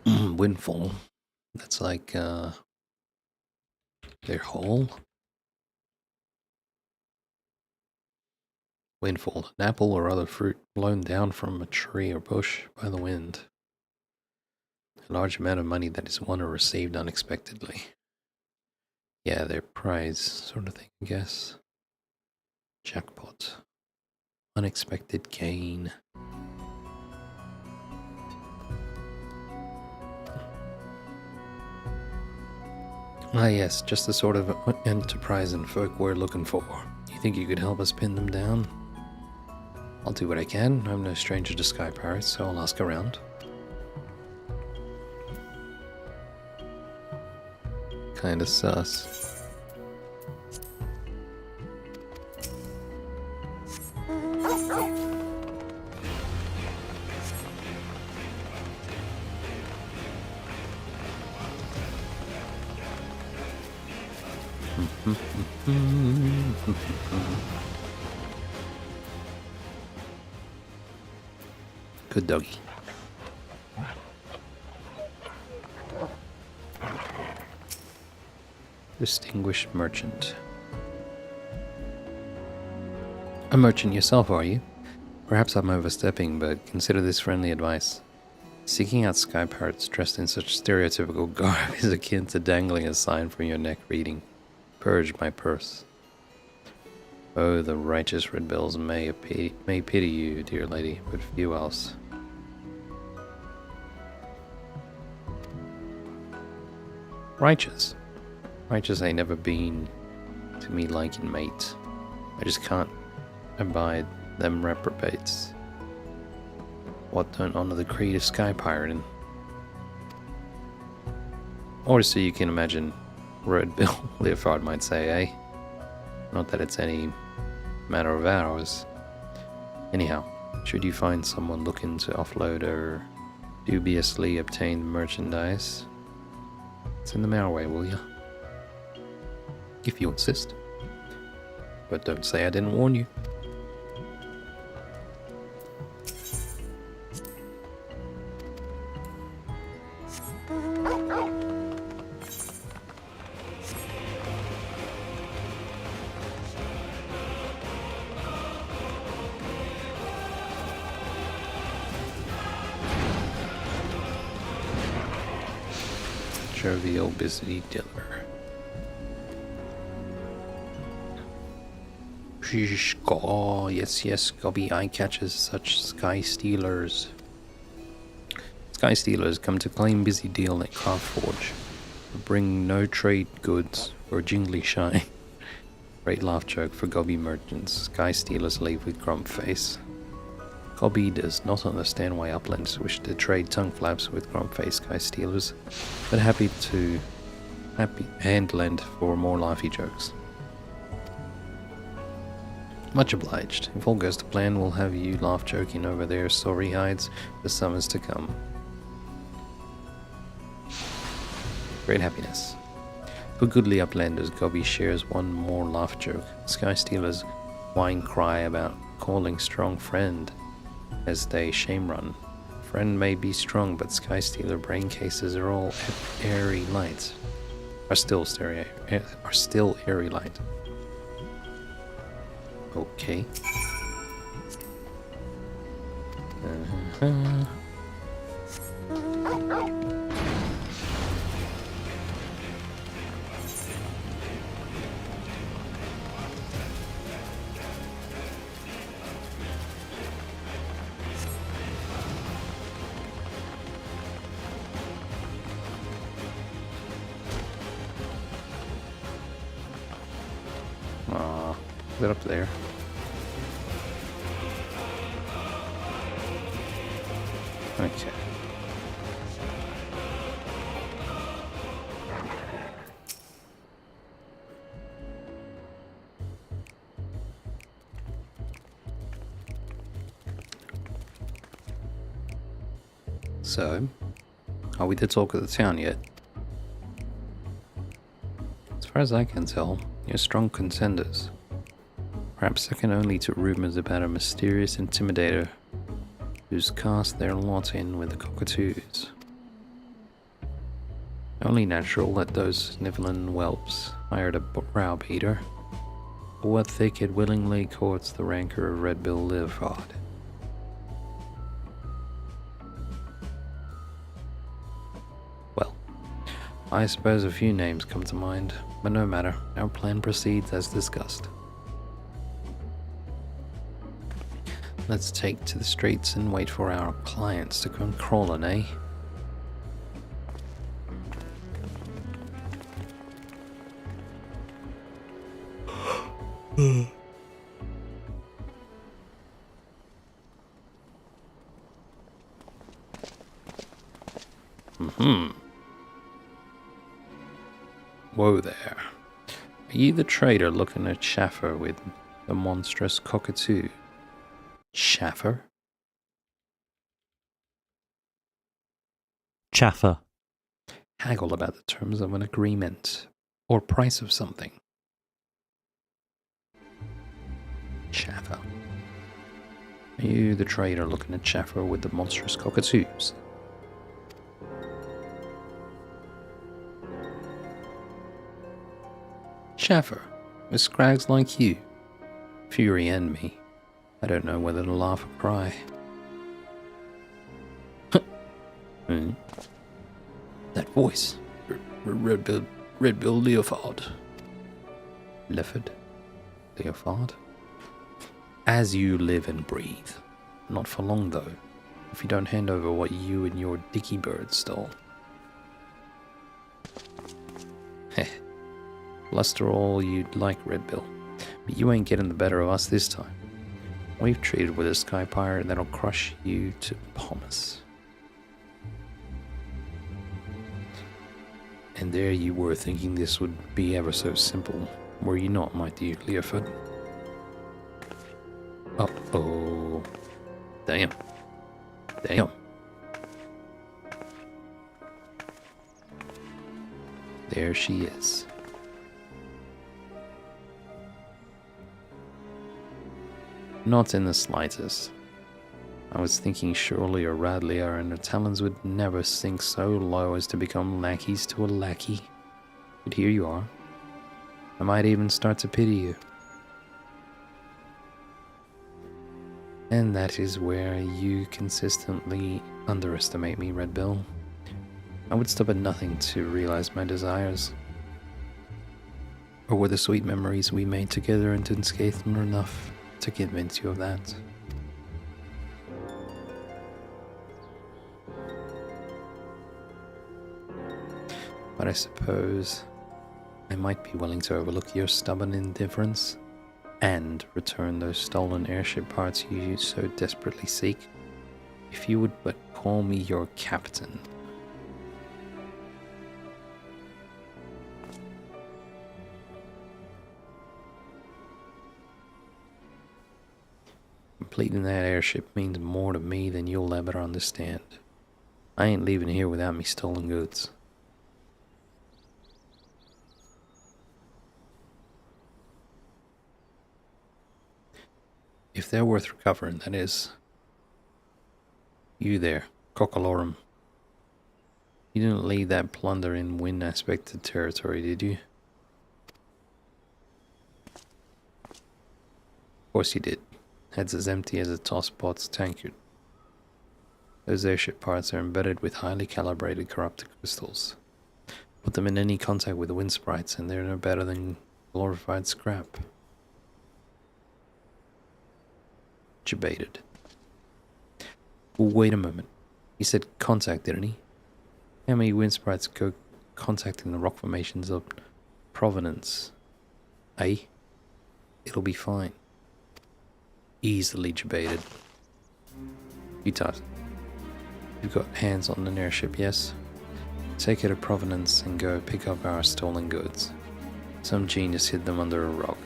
Windfall? That's like, their haul? Windfall, an apple or other fruit blown down from a tree or bush by the wind. A large amount of money that is won or received unexpectedly. Yeah, their prize sort of thing, I guess. Jackpot. Unexpected gain. Ah yes, just the sort of enterprise and folk we're looking for. You think you could help us pin them down? I'll do what I can. I'm no stranger to sky pirates, so I'll ask around. Kinda sus. Good doggy. Distinguished merchant. A merchant yourself, are you? Perhaps I'm overstepping, but consider this friendly advice. Seeking out sky pirates dressed in such stereotypical garb is akin to dangling a sign from your neck reading, "Purge my purse." Oh, the righteous red bills may pity you, dear lady, but few else. Righteous. Righteous ain't never been to me liking mate. I just can't abide them reprobates. What don't honor the creed of sky pirating? Or so you can imagine Red Bill Leofard might say, eh? Not that it's any matter of ours. Anyhow, should you find someone looking to offload or dubiously obtained merchandise, send them our way, will you? If you insist. But don't say I didn't warn you. servile busy dealer. Oh, yes, Gobby eye catches such sky stealers. Sky stealers come to claim busy deal at Craftforge. Bring no trade goods or jingly shine. Great laugh joke for Gobby merchants. Sky stealers leave with grump face. Gobby does not understand why uplanders wish to trade tongue flaps with grump face sky stealers, but happy hand lend for more laughy jokes. Much obliged. If all goes to plan, we'll have you laugh joking over there, sorry hides, for summers to come. Great happiness. For goodly uplanders, Gobby shares one more laugh joke. Sky Stealer's whine cry about calling strong friend as they shame run. Friend may be strong, but Sky Stealer brain cases are all airy light. Are still airy light. Okay. Is it up there? Okay. So, are we to talk of the town yet? As far as I can tell, you're strong contenders. Perhaps second only to rumors about a mysterious intimidator who's cast their lot in with the cockatoos. Only natural that those Nivelin whelps hired a browbeater, but what thicket willingly courts the rancor of Red Bill Livhard. Well, I suppose a few names come to mind, but no matter, our plan proceeds as discussed. Let's take to the streets and wait for our clients to come crawling, eh? Whoa there. Are you the trader looking at Schaffer with the monstrous cockatoo? Schaffer? Chaffer. Haggle about the terms of an agreement or price of something. Schaffer. Are you the trader looking at Schaffer with the monstrous cockatoos? Schaffer, with scrags like you. Fury and me. I don't know whether to laugh or cry. That voice. Red Bill Leofard. Lefford? Leofard? As you live and breathe. Not for long, though, if you don't hand over what you and your dicky bird stole. Heh. Bluster all you'd like, Red Bill, but you ain't getting the better of us this time. We've treated with a sky pirate that'll crush you to pumice. And there you were thinking this would be ever so simple, were you not, my dear Leoford? Uh-oh. Damn. There she is. Not in the slightest. I was thinking surely a Radlier and her talons would never sink so low as to become lackeys to a lackey. But here you are. I might even start to pity you. And that is where you consistently underestimate me, Red Bill. I would stop at nothing to realize my desires. Or were the sweet memories we made together and unscathed enough to convince you of that? But I suppose I might be willing to overlook your stubborn indifference and return those stolen airship parts you so desperately seek, if you would but call me your captain. Completing that airship means more to me than you'll ever understand. I ain't leaving here without me stolen goods. If they're worth recovering, that is. You there, Cockalorum. You didn't leave that plunder in wind-aspected territory, did you? Of course you did. Head's as empty as a tosspot's tankard. Those airship parts are embedded with highly calibrated corrupted crystals. Put them in any contact with the wind sprites and they're no better than glorified scrap. Debated. Well, wait a moment. He said contact, didn't he? How many wind sprites go contacting the rock formations of Provenance? Eh? It'll be fine. Easily debated. Utah. You've got hands on an airship, yes? Take it to Provenance and go pick up our stolen goods. Some genius hid them under a rock.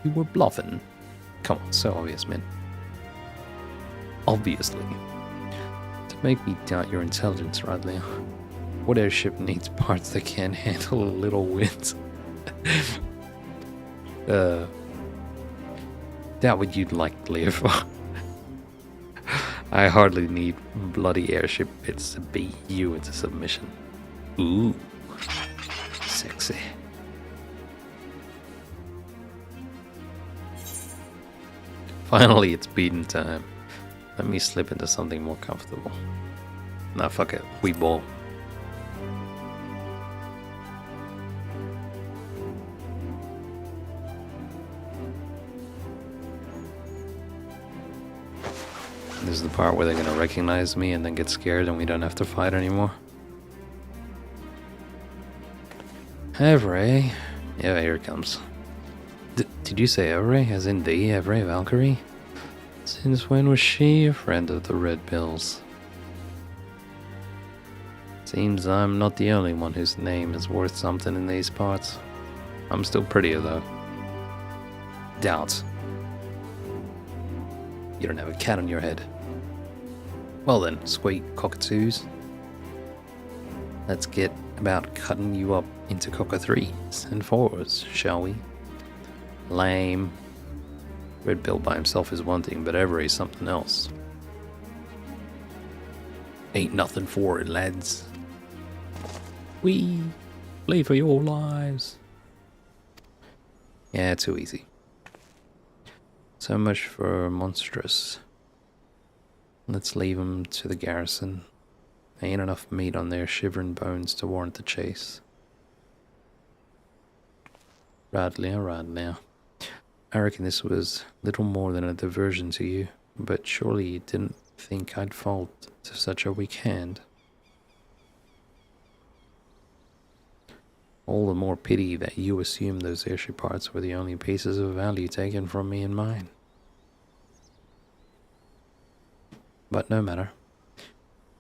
You were bluffing. Come on, so obvious, man. Obviously. To make me doubt your intelligence, Radley. What airship needs parts that can't handle a little wind? Doubt what you'd like to live for. I hardly need bloody airship bits to beat you into submission. Ooh. Sexy. Finally, it's beating time. Let me slip into something more comfortable. Nah, fuck it. We ball. This is the part where they're gonna recognize me and then get scared and we don't have to fight anymore. Evray. Yeah, here it comes. Did you say Evray, as in the Evray Valkyrie? Since when was she a friend of the Red Bills? Seems I'm not the only one whose name is worth something in these parts. I'm still prettier though. Doubt. You don't have a cat on your head. Well then, sweet cockatoos. Let's get about cutting you up into cockatrees and fours, shall we? Lame. Red Bill by himself is one thing, but Every's something else. Ain't nothing for it, lads. Wee! Play for your lives. Yeah, too easy. So much for monstrous. Let's leave 'em to the garrison. Ain't enough meat on their shivering bones to warrant the chase. Radley. I reckon this was little more than a diversion to you, but surely you didn't think I'd fall to such a weak hand. All the more pity that you assumed those airship parts were the only pieces of value taken from me and mine. But no matter.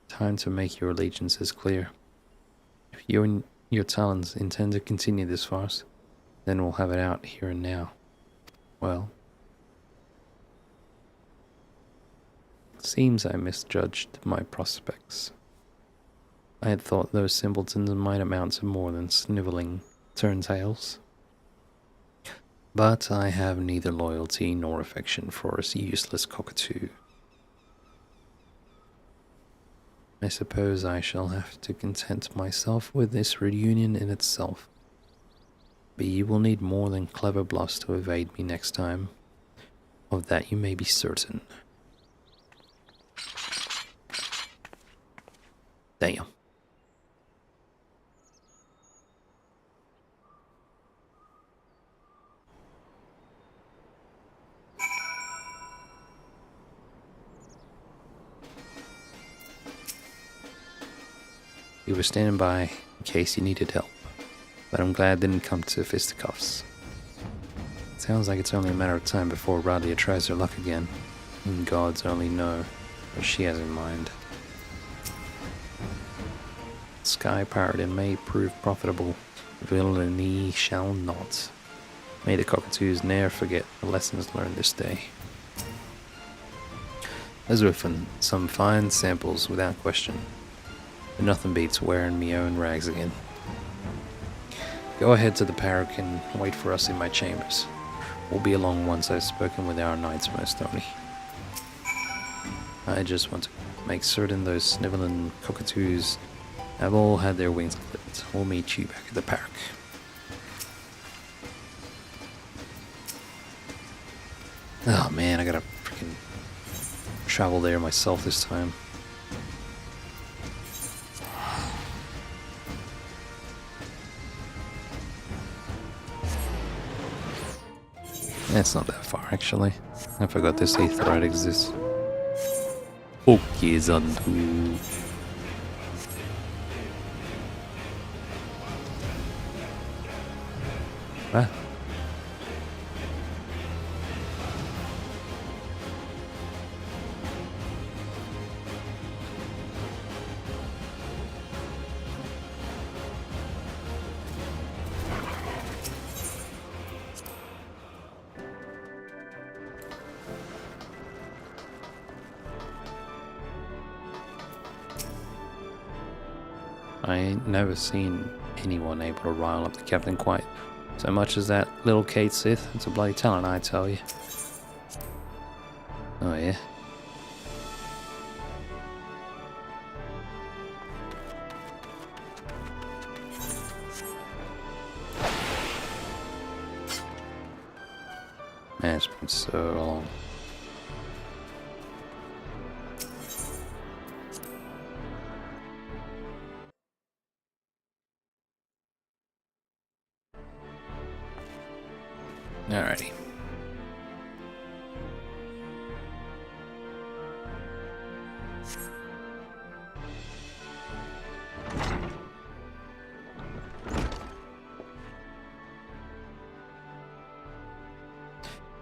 Time to make your allegiances clear. If you and your talons intend to continue this farce, then we'll have it out here and now. Well, seems I misjudged my prospects. I had thought those simpletons might amount to more than snivelling turntails. But I have neither loyalty nor affection for a useless cockatoo. I suppose I shall have to content myself with this reunion in itself. But you will need more than clever bluffs to evade me next time. Of that you may be certain. Bam. We were standing by in case you needed help, but I'm glad it didn't come to fisticuffs. Sounds like it's only a matter of time before Radia tries her luck again, and gods only know what she has in mind. Sky pirating may prove profitable, villainy shall not. May the cockatoos ne'er forget the lessons learned this day. Those were some fine samples, without question, but nothing beats wearing me own rags again. Go ahead to the Parrot and wait for us in my chambers. We'll be along once I've spoken with our knights most only. I just want to make certain those sniveling cockatoos have all had their wings clipped. We'll meet you back at the park. Oh man, I gotta freaking travel there myself this time. It's not that far actually. I forgot this Aetherite exists. Okay, Zandu. What? I ain't never seen anyone able to rile up the captain quite so much as that little Kate Sith. It's a bloody talent, I tell you. Oh yeah. Man, it's been so long. Alrighty.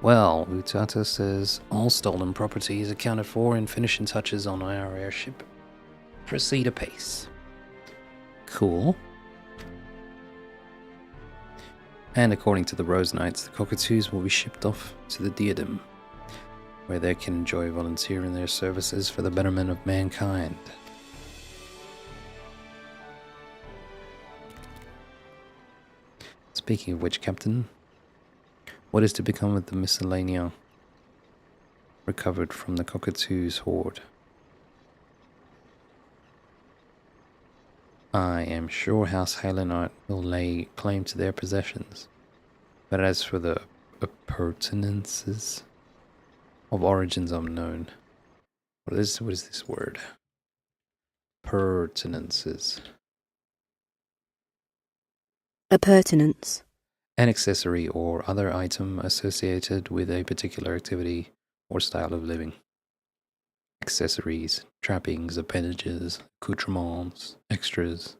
Well, Utata says all stolen property is accounted for in finishing touches on our airship. Proceed apace. Cool. And according to the Rose Knights, the cockatoos will be shipped off to the Diadem, where they can enjoy volunteering their services for the betterment of mankind. Speaking of which, Captain, what is to become of the miscellanea recovered from the cockatoos' hoard? I am sure House Halenite will lay claim to their possessions, but as for the appurtenances of origins unknown, what is this word? Pertinences. Appurtenance. An accessory or other item associated with a particular activity or style of living. Accessories, trappings, appendages, accoutrements, extras.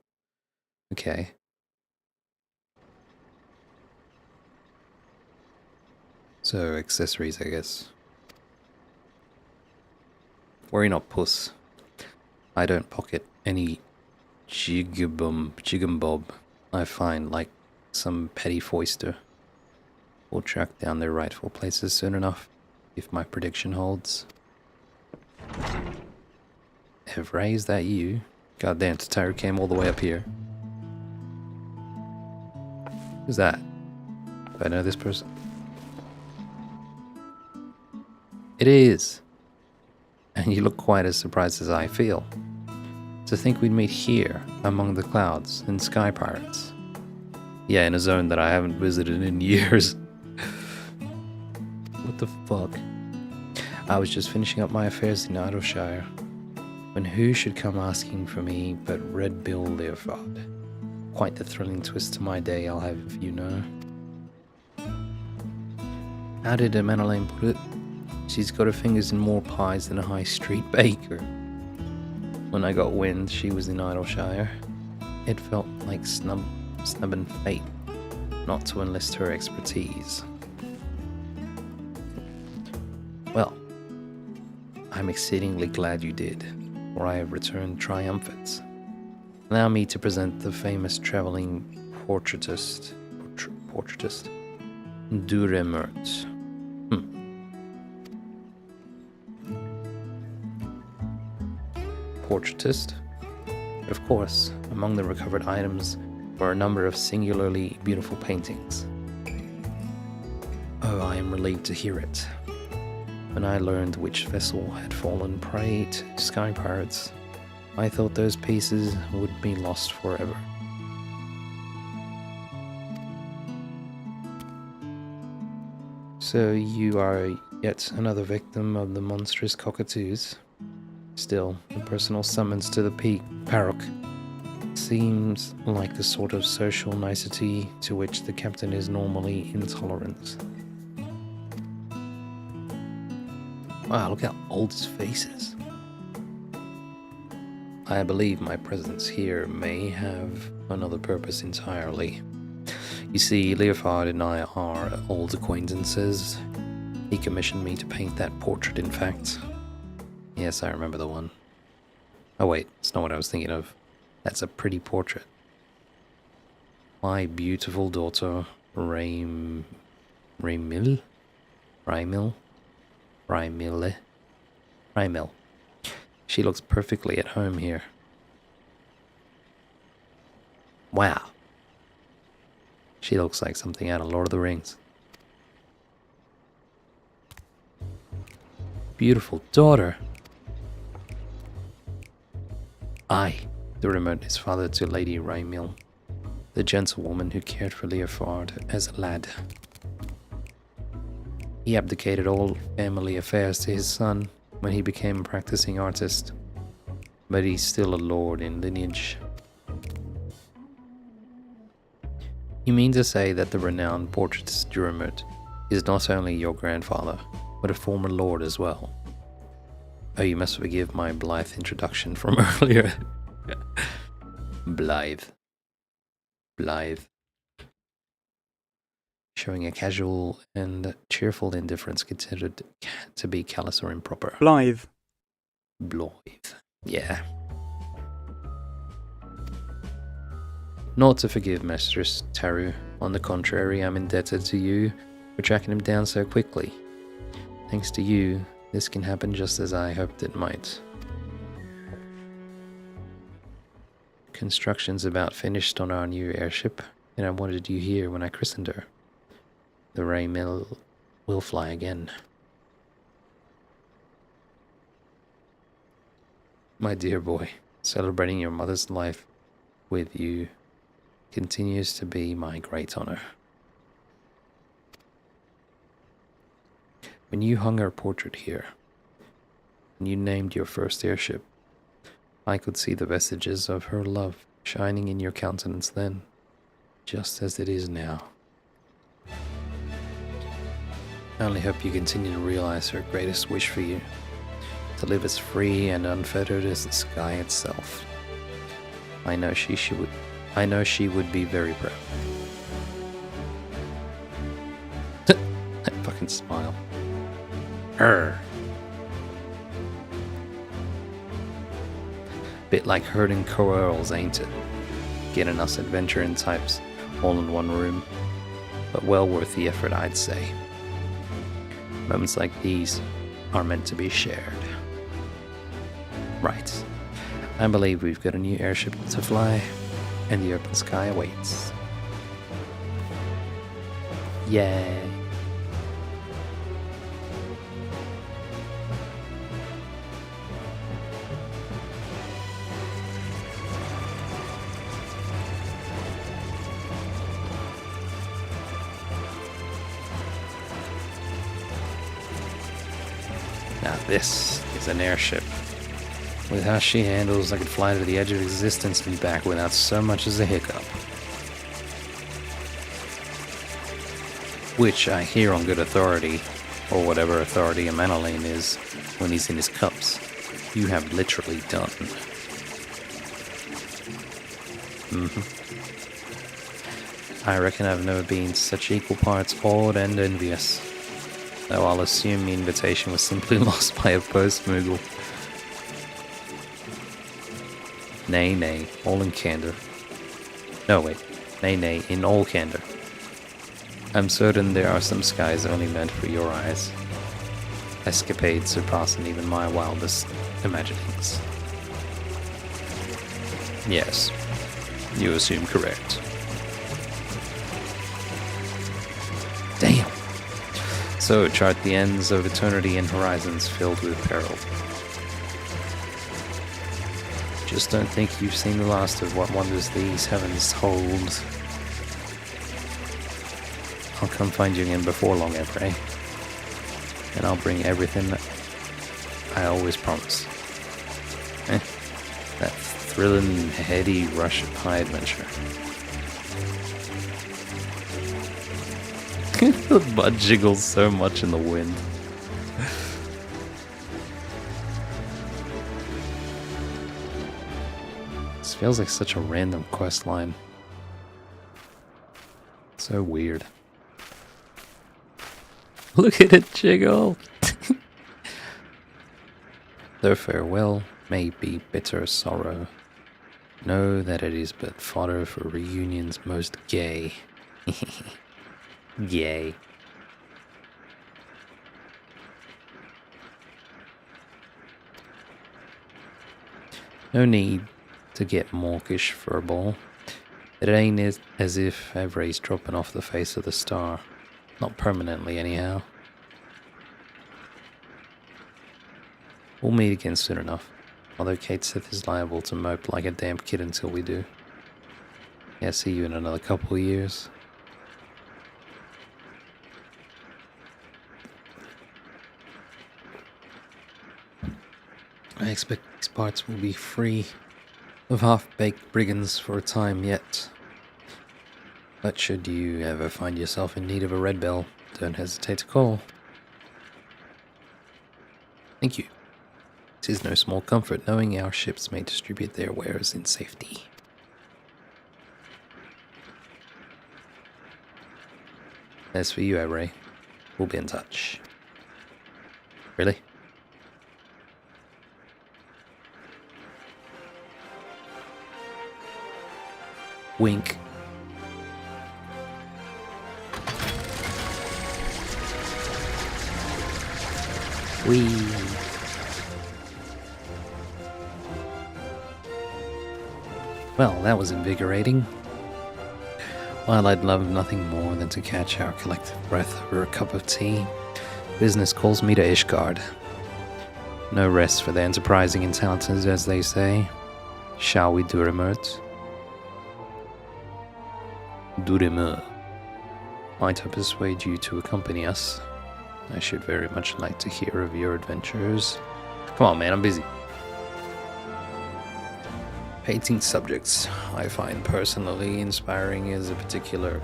Okay. So, accessories, I guess. Worry not, puss. I don't pocket any jigumbob I find like some petty foister. We'll track down their rightful places soon enough, if my prediction holds. Evray, is that you? Goddamn, Tataru came all the way up here. Who's that? Do I know this person? It is! And you look quite as surprised as I feel. To think we'd meet here, among the clouds, in Sky Pirates. Yeah, in a zone that I haven't visited in years. What the fuck? I was just finishing up my affairs in Idleshire. when who should come asking for me but Red Bill Leofard. Quite the thrilling twist to my day, I'll have you know. How did Madeleine put it? She's got her fingers in more pies than a high street baker. When I got wind she was in Idleshire, it felt like snubbing fate not to enlist her expertise. Well, I'm exceedingly glad you did, for I have returned triumphant. Allow me to present the famous traveling portraitist, Duremert. Portraitist? Of course, among the recovered items were a number of singularly beautiful paintings. Oh, I am relieved to hear it. When I learned which vessel had fallen prey to sky pirates, I thought those pieces would be lost forever. So you are yet another victim of the monstrous cockatoos? Still, the personal summons to the Parrock seems like the sort of social nicety to which the captain is normally intolerant. Wow, look how old his face is. I believe my presence here may have another purpose entirely. You see, Leofard and I are old acquaintances. He commissioned me to paint that portrait, in fact. Yes, I remember the one. Oh wait, it's not what I was thinking of. That's a pretty portrait. My beautiful daughter, Raimil. She looks perfectly at home here. Wow. She looks like something out of Lord of the Rings. Beautiful daughter. I, the remoteness father to Lady Raimil, the gentlewoman who cared for Leofard as a lad. He abdicated all family affairs to his son when he became a practicing artist, but he's still a lord in lineage. You mean to say that the renowned portraitist Duremert is not only your grandfather, but a former lord as well? Oh, you must forgive my blithe introduction from earlier. Blithe. Showing a casual and cheerful indifference considered to be callous or improper. Blythe. Yeah. Not to forgive Mistress Tataru. On the contrary, I'm indebted to you for tracking him down so quickly. Thanks to you, this can happen just as I hoped it might. Construction's about finished on our new airship, and I wanted you here when I christened her. The Raimil will fly again. My dear boy, celebrating your mother's life with you continues to be my great honor. When you hung her portrait here, and you named your first airship, I could see the vestiges of her love shining in your countenance then, just as it is now. I only hope you continue to realize her greatest wish for you, to live as free and unfettered as the sky itself. I know she would be very proud. That fucking smile. Bit like herding corals, ain't it? Getting us adventuring types all in one room, but well worth the effort, I'd say. Moments like these are meant to be shared. Right. I believe we've got a new airship to fly, and the open sky awaits. Yay. Now this is an airship. With how she handles, I could fly to the edge of existence and be back without so much as a hiccup. Which I hear on good authority, or whatever authority a Manolane is, when he's in his cups, you have literally done. I reckon I've never been such equal parts awed and envious. Though I'll assume the invitation was simply lost by a post-Moogle. Nay, all in candor. No, wait. Nay, in all candor. I'm certain there are some skies only meant for your eyes. Escapades surpassing even my wildest imaginings. Yes, you assume correct. Damn! So, chart the ends of eternity and horizons filled with peril. Just don't think you've seen the last of what wonders these heavens hold. I'll come find you again before long, I pray. And I'll bring everything I always promise. That thrilling, heady rush of high adventure. The butt jiggles so much in the wind. This feels like such a random quest line. So weird. Look at it jiggle! Though farewell may be bitter sorrow, know that it is but fodder for reunion's most gay. Gay. No need to get mawkish, furball. It ain't as if Evrae's dropping off the face of the star. Not permanently, anyhow. We'll meet again soon enough, although Kate Sith is liable to mope like a damn kid until we do. Yeah, see you in another couple of years. I expect these parts will be free of half-baked brigands for a time yet. But should you ever find yourself in need of a red bell, don't hesitate to call. Thank you. It is no small comfort knowing our ships may distribute their wares in safety. As for you, Evrae, we'll be in touch. Really? Wink. Whee! Well, that was invigorating. While I'd love nothing more than to catch our collective breath over a cup of tea, business calls me to Ishgard. No rest for the enterprising and talented, as they say. Shall we do remote? Duremur. Might I persuade you to accompany us? I should very much like to hear of your adventures. Come on, man, I'm busy. Painting subjects I find personally inspiring is a particular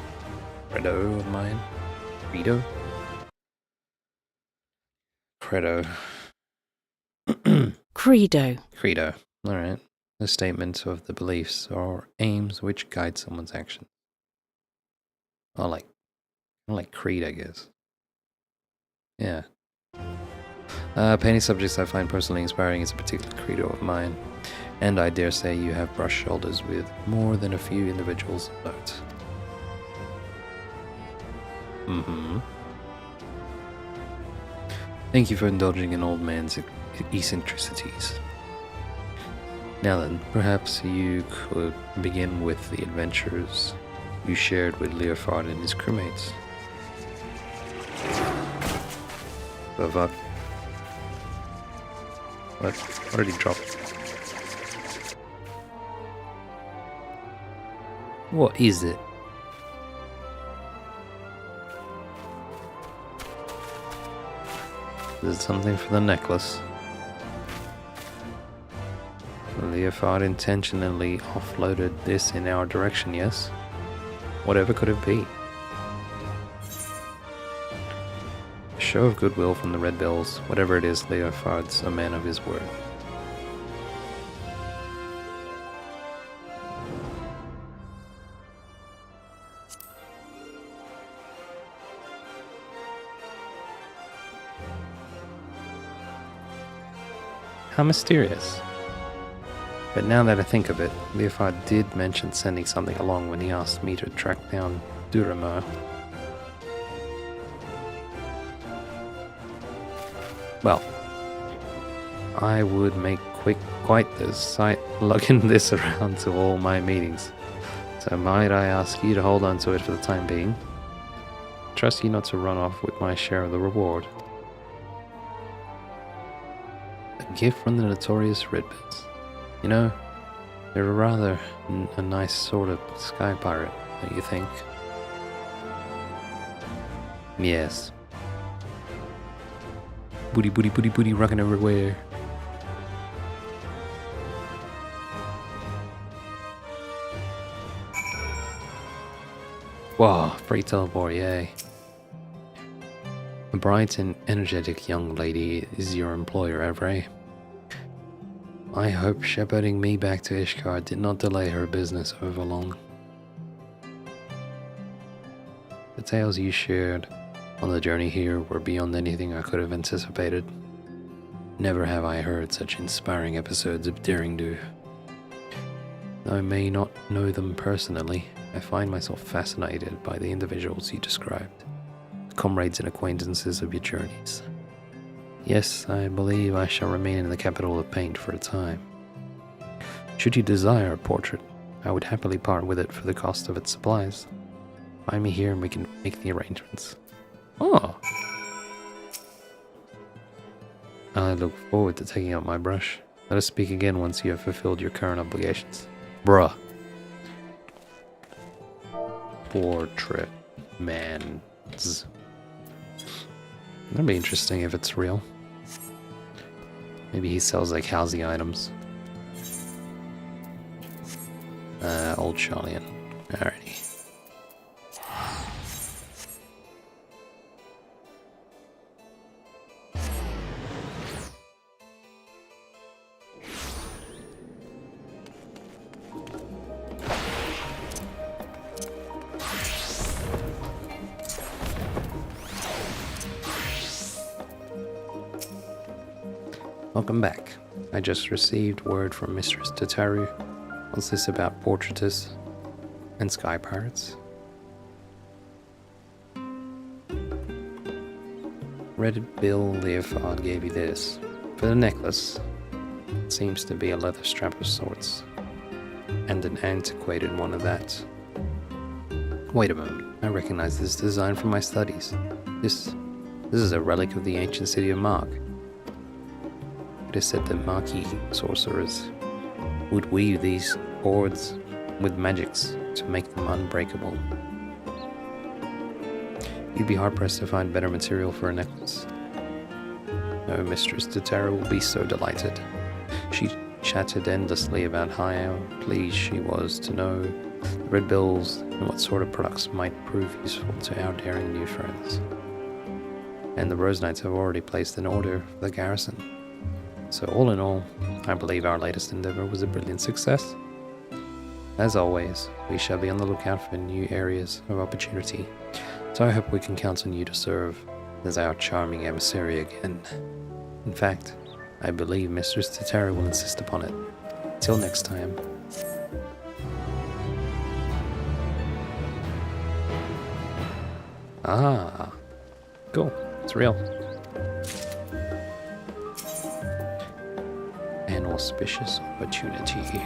credo of mine. Credo? Credo. Credo. Credo. Alright. A statement of the beliefs or aims which guide someone's action. I like creed, I guess. Yeah. Painting subjects I find personally inspiring is a particular credo of mine, and I dare say you have brushed shoulders with more than a few individuals of note. Thank you for indulging an old man's eccentricities. Now then, perhaps you could begin with the adventures you shared with Leofard and his crewmates. The fuck? What did he drop? What is it? Is it something for the necklace? Leofard intentionally offloaded this in our direction, yes? Whatever could it be? A show of goodwill from the Red Bills. Whatever it is, Leofard's a man of his word. How mysterious. But now that I think of it, Leofard did mention sending something along when he asked me to track down Duramer. Well, I would make quite the sight lugging this around to all my meetings. So might I ask you to hold on to it for the time being? Trust you not to run off with my share of the reward. A gift from the notorious Red Bills. You know, they're rather a nice sort of sky pirate, don't you think? Yes. Booty, booty, booty, booty, rocking everywhere. Whoa, free teleport, yay. A bright and energetic young lady is your employer, Evray. I hope shepherding me back to Ishkar did not delay her business over long. The tales you shared on the journey here were beyond anything I could have anticipated. Never have I heard such inspiring episodes of daring do. Though I may not know them personally, I find myself fascinated by the individuals you described, the comrades and acquaintances of your journeys. Yes, I believe I shall remain in the capital of paint for a time. Should you desire a portrait, I would happily part with it for the cost of its supplies. Find me here and we can make the arrangements. Oh! I look forward to taking out my brush. Let us speak again once you have fulfilled your current obligations. Bruh. Portrait man's. That'd be interesting if it's real. Maybe he sells like housing items. Old Charlian. Alrighty. Welcome back. I just received word from Mistress Tataru. What's this about portraiters and sky pirates? Red Bill Leofard gave you this. For the necklace, it seems to be a leather strap of sorts. And an antiquated one of that. Wait a moment, I recognize this design from my studies. This is a relic of the ancient city of Mark. It is said that Marquis sorcerers would weave these cords with magics to make them unbreakable. You'd be hard-pressed to find better material for a necklace. Oh, Mistress Tataru will be so delighted. She chatted endlessly about how pleased she was to know the Red Bills and what sort of products might prove useful to our daring new friends. And the Rose Knights have already placed an order for the garrison. So all in all, I believe our latest endeavor was a brilliant success. As always, we shall be on the lookout for new areas of opportunity, so I hope we can count on you to serve as our charming emissary again. In fact, I believe Mistress Tataru will insist upon it. Till next time. Ah, cool, it's real. An auspicious opportunity.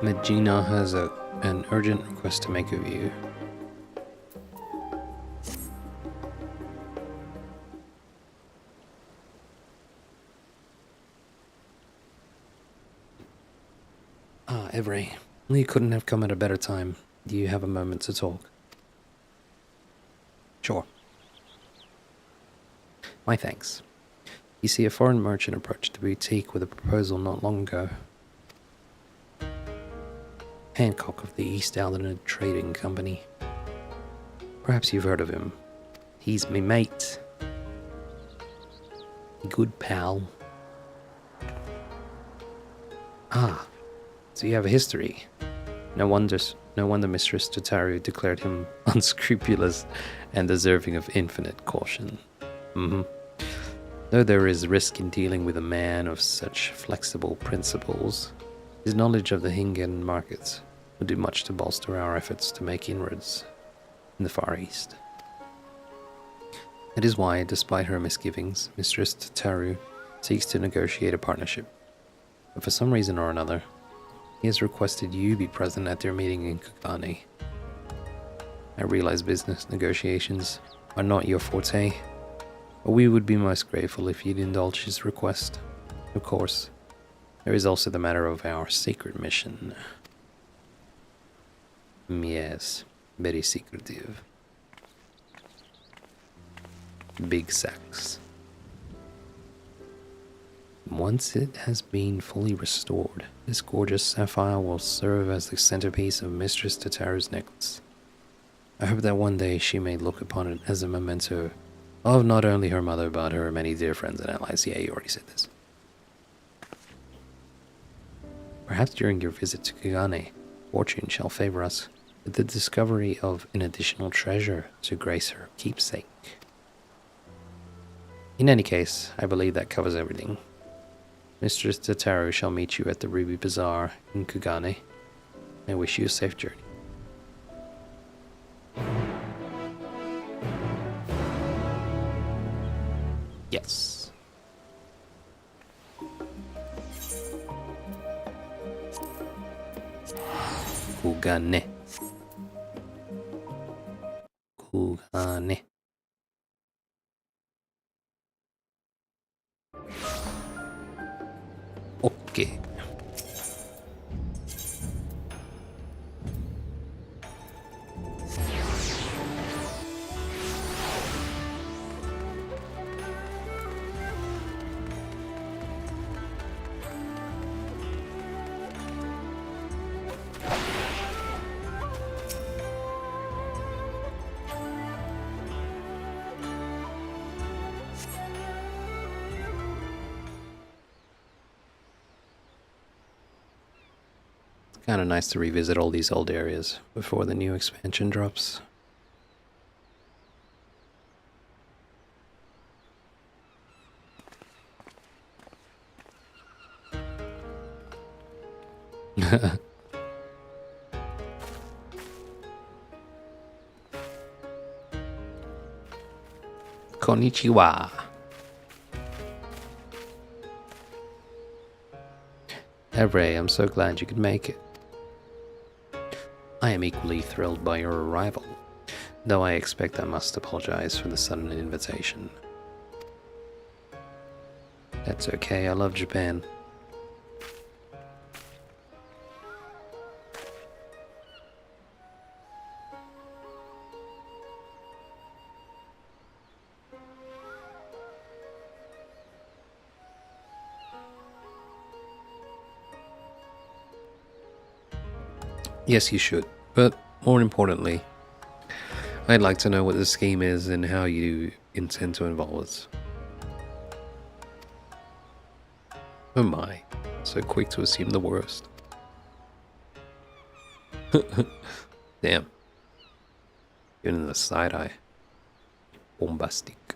Medina has an urgent request to make of you. Ah, Evray, you couldn't have come at a better time. Do you have a moment to talk? Sure. My thanks. You see, a foreign merchant approached the boutique with a proposal not long ago. Hancock of the East Allen Trading Company. Perhaps you've heard of him. He's me mate. Good pal. Ah, so you have a history. No wonder Mistress Tataru declared him unscrupulous and deserving of infinite caution. Though there is risk in dealing with a man of such flexible principles, his knowledge of the Hingen markets would do much to bolster our efforts to make inroads in the Far East. That is why, despite her misgivings, Mistress Tataru seeks to negotiate a partnership. But for some reason or another, he has requested you be present at their meeting in Kugane. I realize business negotiations are not your forte, but we would be most grateful if you'd indulge his request. Of course, there is also the matter of our sacred mission. Yes, very secretive. Big sacks. Once it has been fully restored, this gorgeous sapphire will serve as the centerpiece of Mistress Tataru's necklace. I hope that one day she may look upon it as a memento of not only her mother, but her many dear friends and allies. Yeah, you already said this. Perhaps during your visit to Kugane, fortune shall favor us with the discovery of an additional treasure to grace her keepsake. In any case, I believe that covers everything. Mistress Tataru shall meet you at the Ruby Bazaar in Kugane. I wish you a safe journey. Yes. Kugane. Kugane. Okay. Kind of nice to revisit all these old areas before the new expansion drops. Konnichiwa. Evray, I'm so glad you could make it. I am equally thrilled by your arrival, though I expect I must apologize for the sudden invitation. That's okay, I love Japan. Yes, you should, but more importantly, I'd like to know what the scheme is and how you intend to involve us. Oh my, so quick to assume the worst. Damn. Giving the side eye. Bombastic.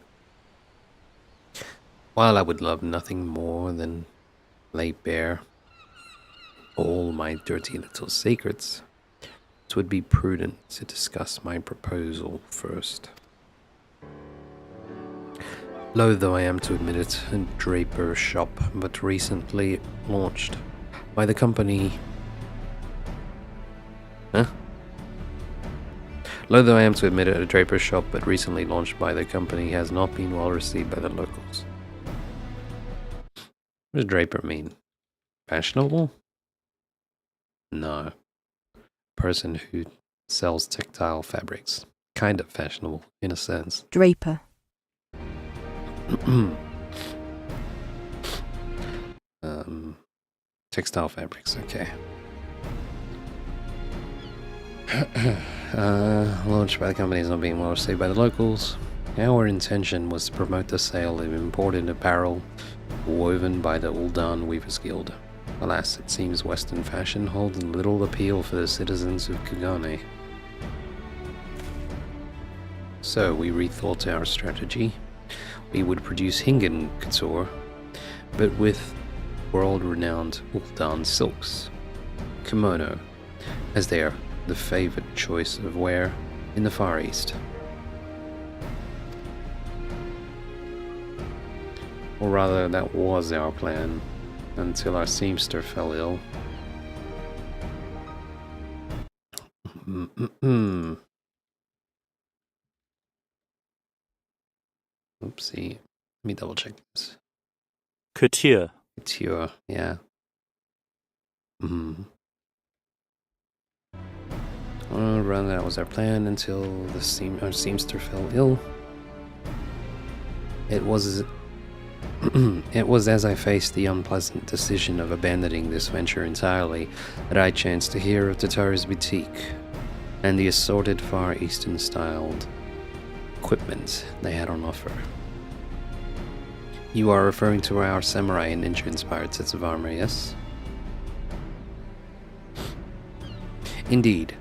While I would love nothing more than lay bare all my dirty little secrets, it would be prudent to discuss my proposal first. Loath though I am to admit it, a draper shop but recently launched by the company... Loath though I am to admit it, a draper shop but recently launched by the company has not been well received by the locals. What does draper mean? Fashionable? No. Person who sells textile fabrics. Kind of fashionable, in a sense. Draper. Textile fabrics, okay. Launched by the company is not being well received by the locals. Our intention was to promote the sale of imported apparel woven by the Uldan Weavers Guild. Alas, it seems Western fashion holds little appeal for the citizens of Kugane. So we rethought our strategy. We would produce Hingen couture, but with world-renowned Uldan silks, kimono, as they are the favored choice of wear in the Far East. Or rather, that was our plan, until our seamster fell ill. Oopsie. Let me double check this. Couture. Couture, yeah. Rather, that was our plan until our seamster fell ill. It was as I faced the unpleasant decision of abandoning this venture entirely that I chanced to hear of Tataru's boutique and the assorted Far Eastern styled equipment they had on offer. You are referring to our samurai and ninja inspired sets of armor, yes? Indeed.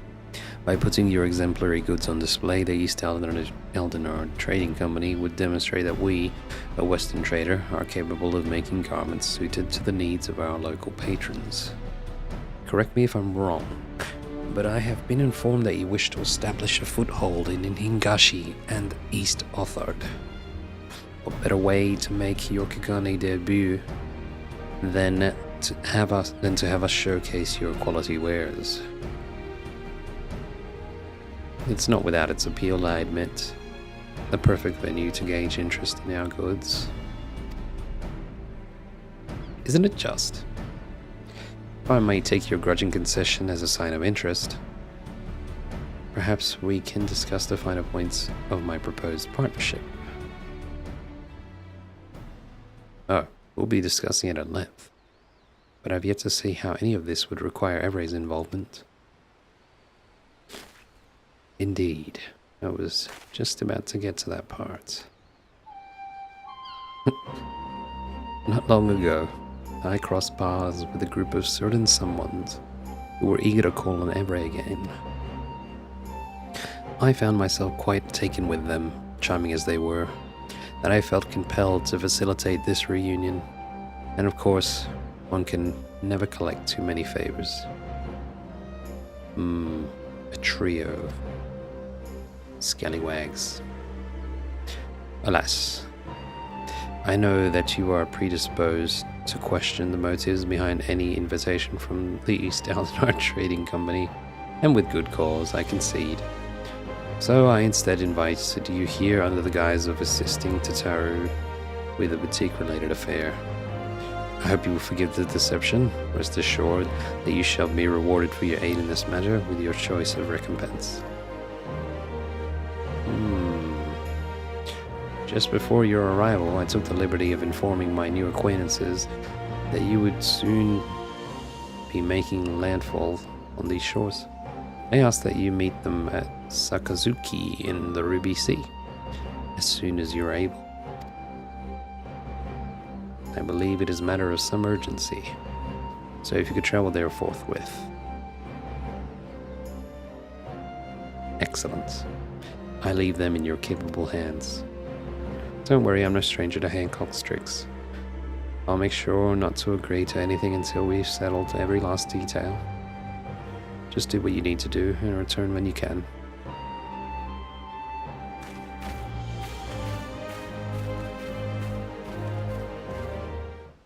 By putting your exemplary goods on display, the East Eldenard Trading Company would demonstrate that we, a Western trader, are capable of making garments suited to the needs of our local patrons. Correct me if I'm wrong, but I have been informed that you wish to establish a foothold in Hingashi and East Othard. What better way to make your Kugane debut than to have us showcase your quality wares? It's not without its appeal, I admit. The perfect venue to gauge interest in our goods. Isn't it just? If I might take your grudging concession as a sign of interest, perhaps we can discuss the finer points of my proposed partnership. Oh, we'll be discussing it at length, but I've yet to see how any of this would require Evere's involvement. Indeed, I was just about to get to that part. Not long ago, I crossed paths with a group of certain someones who were eager to call on Evre again. I found myself quite taken with them, charming as they were, that I felt compelled to facilitate this reunion, and of course, one can never collect too many favors. A trio. Scallywags. Alas, I know that you are predisposed to question the motives behind any invitation from the East Eldenard Trading Company, and with good cause, I concede. So I instead invited you here under the guise of assisting Tataru with a boutique-related affair. I hope you will forgive the deception. Rest assured that you shall be rewarded for your aid in this matter with your choice of recompense. Just before your arrival, I took the liberty of informing my new acquaintances that you would soon be making landfall on these shores. I ask that you meet them at Sakazuki in the Ruby Sea as soon as you're able. I believe it is a matter of some urgency, so if you could travel there forthwith. Excellent. I leave them in your capable hands. Don't worry, I'm no stranger to Hancock's tricks. I'll make sure not to agree to anything until we've settled every last detail. Just do what you need to do and return when you can.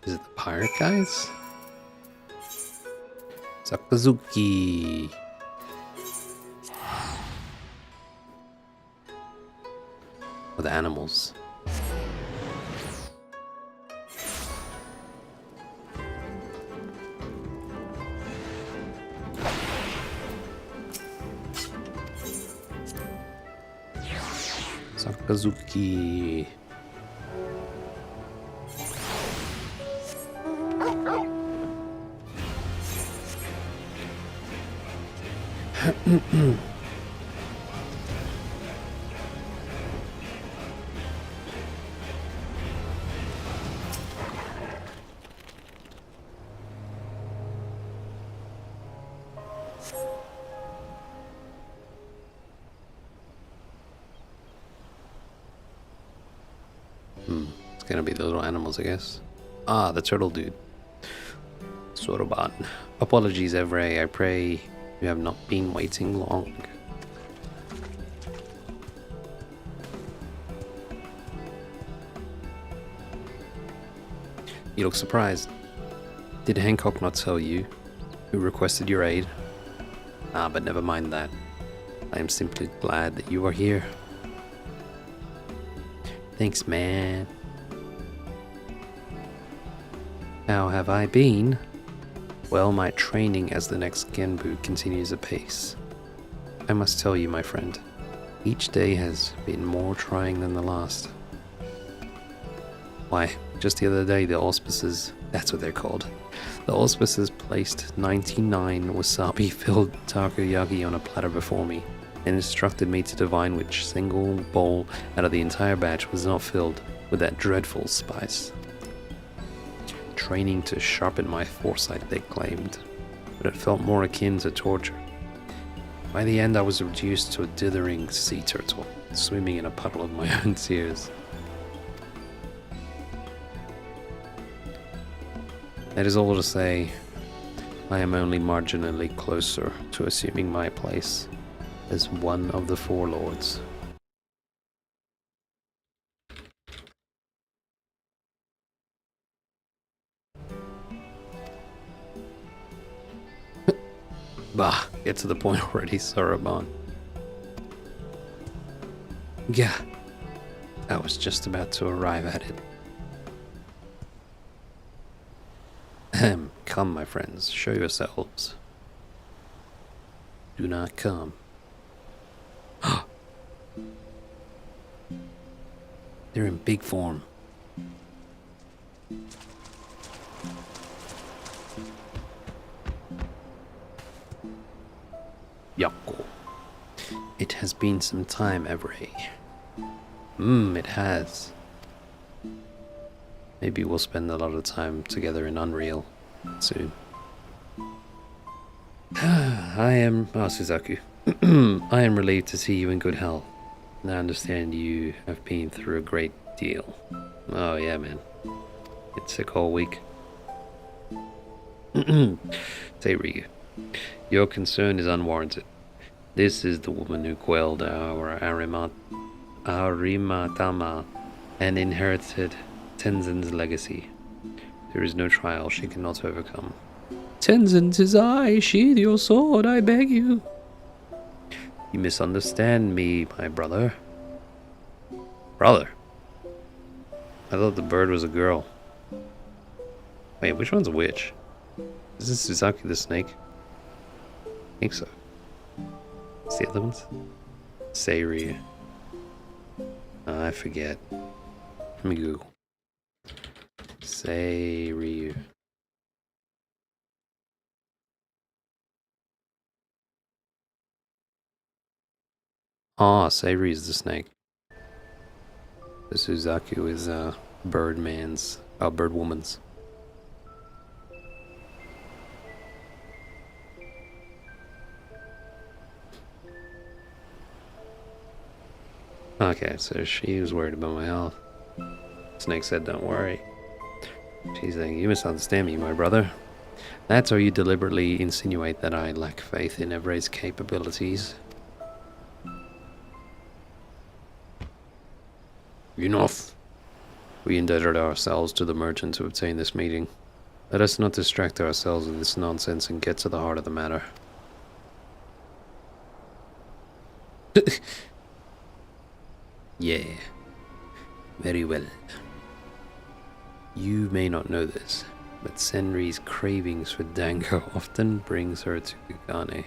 Is it the pirate guys? Sakazuki. Or the animals. Sakazuki. It's gonna be the little animals, I guess. Ah, the turtle dude. Soroban. Apologies, Evray. I pray you have not been waiting long. You look surprised. Did Hancock not tell you who requested your aid? Ah, but never mind that. I am simply glad that you are here. Thanks, man. How have I been? Well, my training as the next Genbu continues apace. I must tell you, my friend, each day has been more trying than the last. Why, just the other day, the auspices, that's what they're called, the auspices placed 99 wasabi-filled takoyaki on a platter before me, and instructed me to divine which single bowl out of the entire batch was not filled with that dreadful spice. Training to sharpen my foresight, they claimed, but it felt more akin to torture. By the end, I was reduced to a dithering sea turtle, swimming in a puddle of my own tears. That is all to say, I am only marginally closer to assuming my place as one of the four lords. Bah, get to the point already, Soroban. Yeah, I was just about to arrive at it. Ahem, come, my friends, show yourselves. Do not come. They're in big form. Yako. It has been some time, Evray. It has. Maybe we'll spend a lot of time together in Unreal soon. I am Suzaku. I am relieved to see you in good health. I understand you have been through a great deal. Oh yeah, man. Been sick all week. Say, Ryu, your concern is unwarranted. This is the woman who quelled our Arimatama and inherited Tenzin's legacy. There is no trial she cannot overcome. Tenzin, 'tis I. Sheathe your sword, I beg you. You misunderstand me, my brother. Brother? I thought the bird was a girl. Wait, which one's a witch? Is this Suzuki the snake? I think so. What's the other ones? Seiryu. I forget. Let me Google. Seiryu. Ah, Seiryu is the snake. The Suzaku is Birdwoman's. Okay, so she was worried about my health. Snake said, don't worry. She's saying, you misunderstand me, my brother. That's how you deliberately insinuate that I lack faith in Everett's capabilities. Enough. We indebted ourselves to the merchant to obtain this meeting. Let us not distract ourselves with this nonsense and get to the heart of the matter. Yeah. Very well. You may not know this, but Senri's cravings for dango often brings her to Kugane.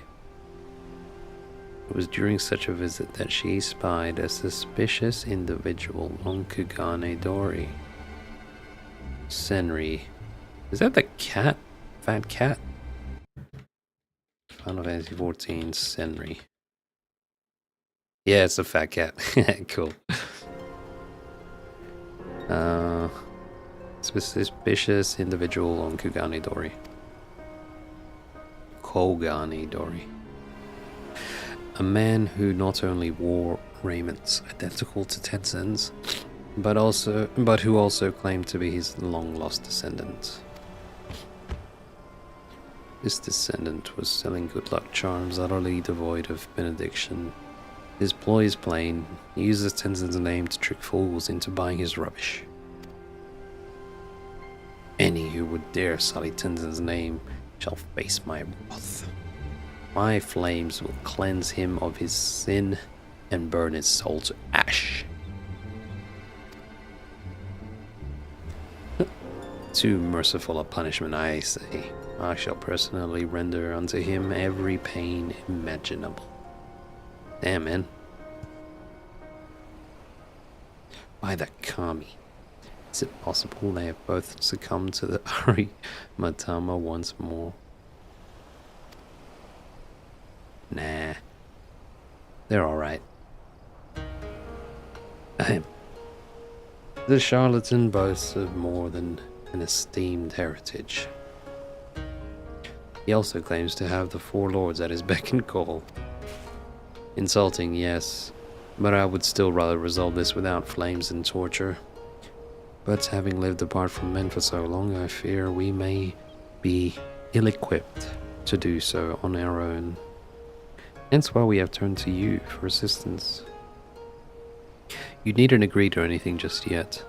It was during such a visit that she spied a suspicious individual on Kugane Dori. Senri. Is that the cat? Fat cat? Final Fantasy 14 Senri. Yeah, it's a fat cat. Cool. Suspicious individual on Kogani Dori. Kogani Dori. A man who not only wore raiments identical to Tenzin's, but who also claimed to be his long-lost descendant. This descendant was selling good luck charms utterly devoid of benediction. His ploy is plain. He uses Tenzin's name to trick fools into buying his rubbish. Any who would dare sully Tenzin's name shall face my wrath. My flames will cleanse him of his sin and burn his soul to ash. Too merciful a punishment, I say. I shall personally render unto him every pain imaginable. Damn, man. By the Kami. Is it possible they have both succumbed to the Ari Matama once more? Nah. They're alright. The charlatan boasts of more than an esteemed heritage. He also claims to have the four lords at his beck and call. Insulting, yes, but I would still rather resolve this without flames and torture. But having lived apart from men for so long, I fear we may be ill-equipped to do so on our own. Hence why we have turned to you for assistance. You needn't agree to anything just yet,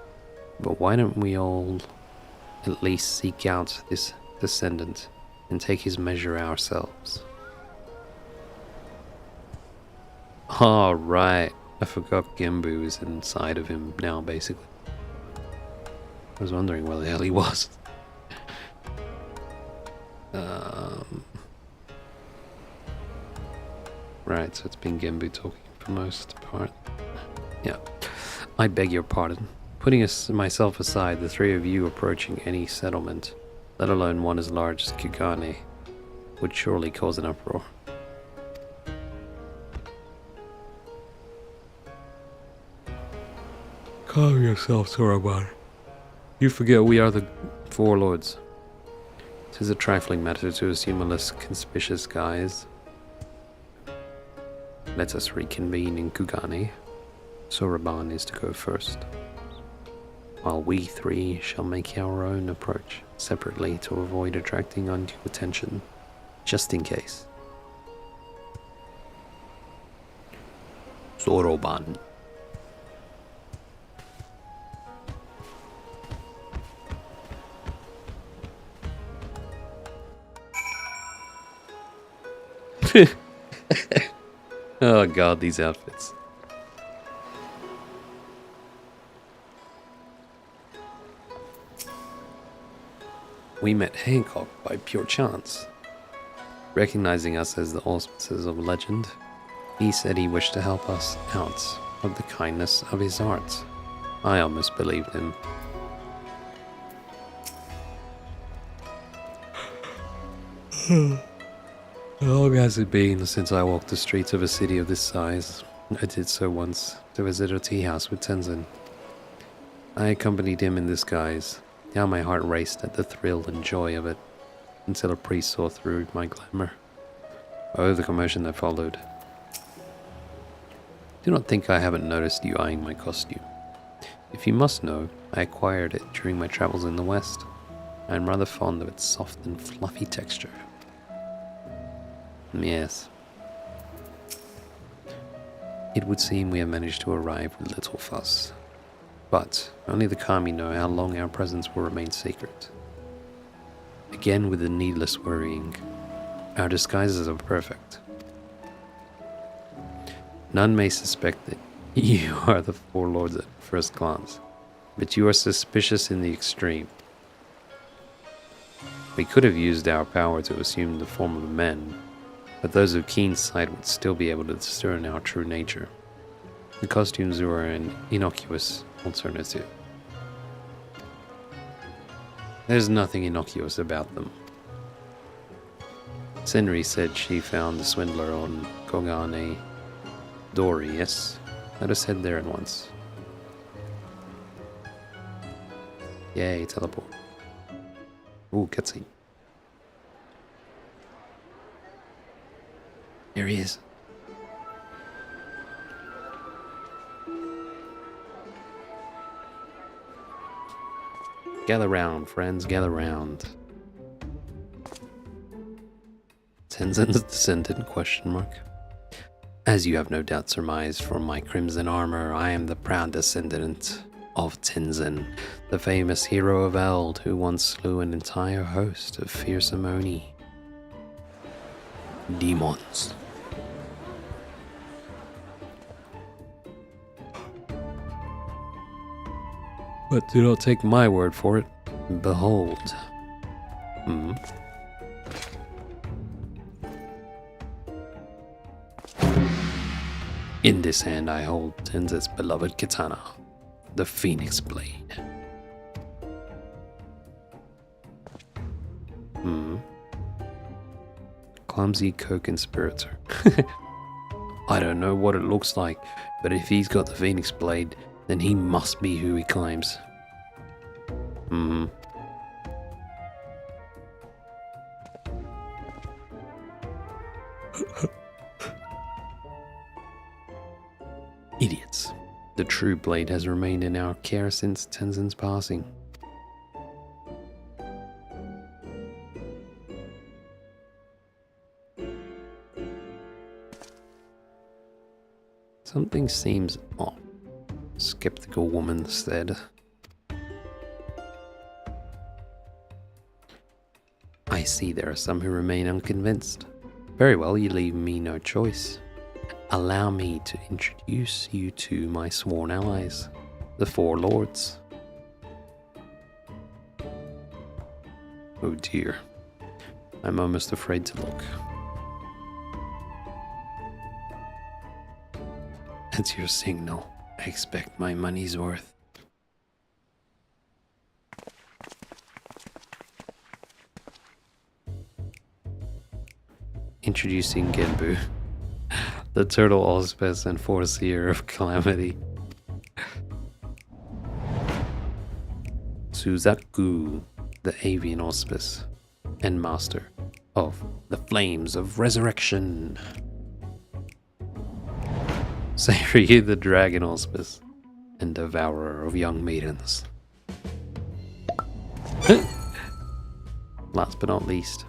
but why don't we all at least seek out this descendant and take his measure ourselves? Oh, right. I forgot Genbu is inside of him now, basically. I was wondering where the hell he was. Right, so it's been Genbu talking for most part. Yeah. I beg your pardon. Putting myself aside, the three of you approaching any settlement, let alone one as large as Kugane, would surely cause an uproar. Calm yourself, Soraban. You forget we are the four lords. 'Tis a trifling matter to assume a less conspicuous guise. Let us reconvene in Kugane. Soraban is to go first, while we three shall make our own approach separately to avoid attracting undue attention, just in case. Soraban. Oh god, these outfits. We met Hancock by pure chance. Recognizing us as the auspices of legend, he said he wished to help us out of the kindness of his heart. I almost believed him. How long has it been since I walked the streets of a city of this size? I did so once, to visit a tea house with Tenzin. I accompanied him in this guise. How my heart raced at the thrill and joy of it, until a priest saw through my glamour. Oh, the commotion that followed. Do not think I haven't noticed you eyeing my costume. If you must know, I acquired it during my travels in the West. I am rather fond of its soft and fluffy texture. Yes. It would seem we have managed to arrive with little fuss. But only the Kami know how long our presence will remain secret. Again with the needless worrying. Our disguises are perfect. None may suspect that you are the four lords at first glance, but you are suspicious in the extreme. We could have used our power to assume the form of men, but those of keen sight would still be able to discern our true nature. The costumes were an innocuous alternative. There's nothing innocuous about them. Senri said she found the swindler on Kogane Dori, yes? Let us head there at once. Yay, teleport. Ooh, cutscene. Here he is. Gather round, friends, gather round. Tenzin's descendant, question mark. As you have no doubt surmised from my crimson armor, I am the proud descendant of Tenzin, the famous hero of Eld who once slew an entire host of fearsome Oni demons. But do not take my word for it. Behold. In this hand I hold Tenzin's beloved katana, the Phoenix Blade. Clumsy co-conspirator. I don't know what it looks like, but if he's got the Phoenix Blade, then he must be who he claims. Idiots. The true blade has remained in our care since Tenzin's passing. Something seems off. Skeptical woman said. I see there are some who remain unconvinced. Very well, you leave me no choice. Allow me to introduce you to my sworn allies, the Four Lords. Oh dear, I'm almost afraid to look. That's your signal. I expect my money's worth. Introducing Genbu, the turtle auspice and foreseer of calamity. Suzaku, the avian auspice and master of the flames of resurrection. Seiryu, the dragon auspice and devourer of young maidens. Last but not least,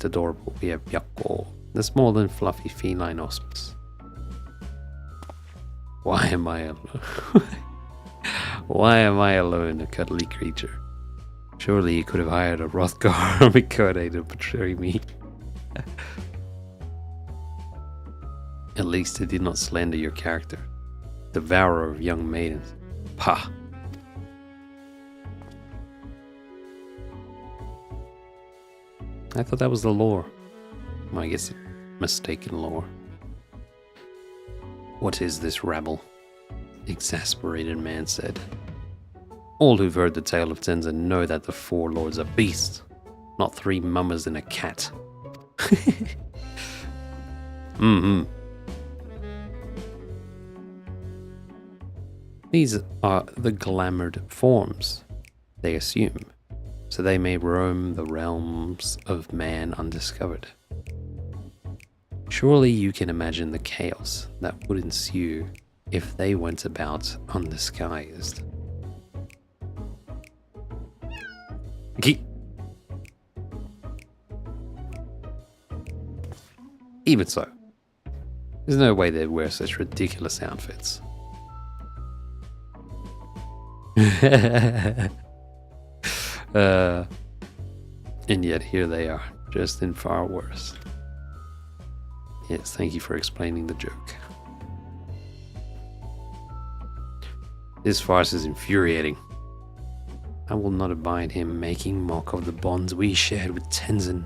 adorable, we have Yakko, the small and fluffy feline auspice. Why am I alone? Why am I alone, a cuddly creature? Surely you could have hired a Rothgar Mikode to betray me. At least it did not slander your character. Devourer of young maidens. Pah! I thought that was the lore. Well, I guess mistaken lore. What is this rabble? Exasperated man said. All who've heard the tale of Tenzin know that the Four Lords are beasts, not three mummers and a cat. These are the glamoured forms they assume, so they may roam the realms of man undiscovered. Surely you can imagine the chaos that would ensue if they went about undisguised. Even so, there's no way they'd wear such ridiculous outfits. And yet here they are, dressed in far worse. Yes, thank you for explaining the joke. This farce is infuriating. I will not abide him making mock of the bonds we shared with Tenzin.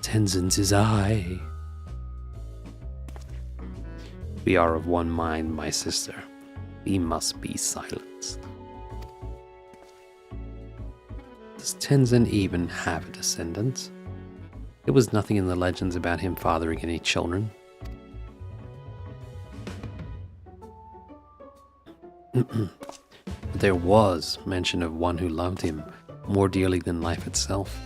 Tenzin's his I. We are of one mind, my sister. We must be silenced. Does Tenzin even have a descendant? There was nothing in the legends about him fathering any children. But there was mention of one who loved him more dearly than life itself.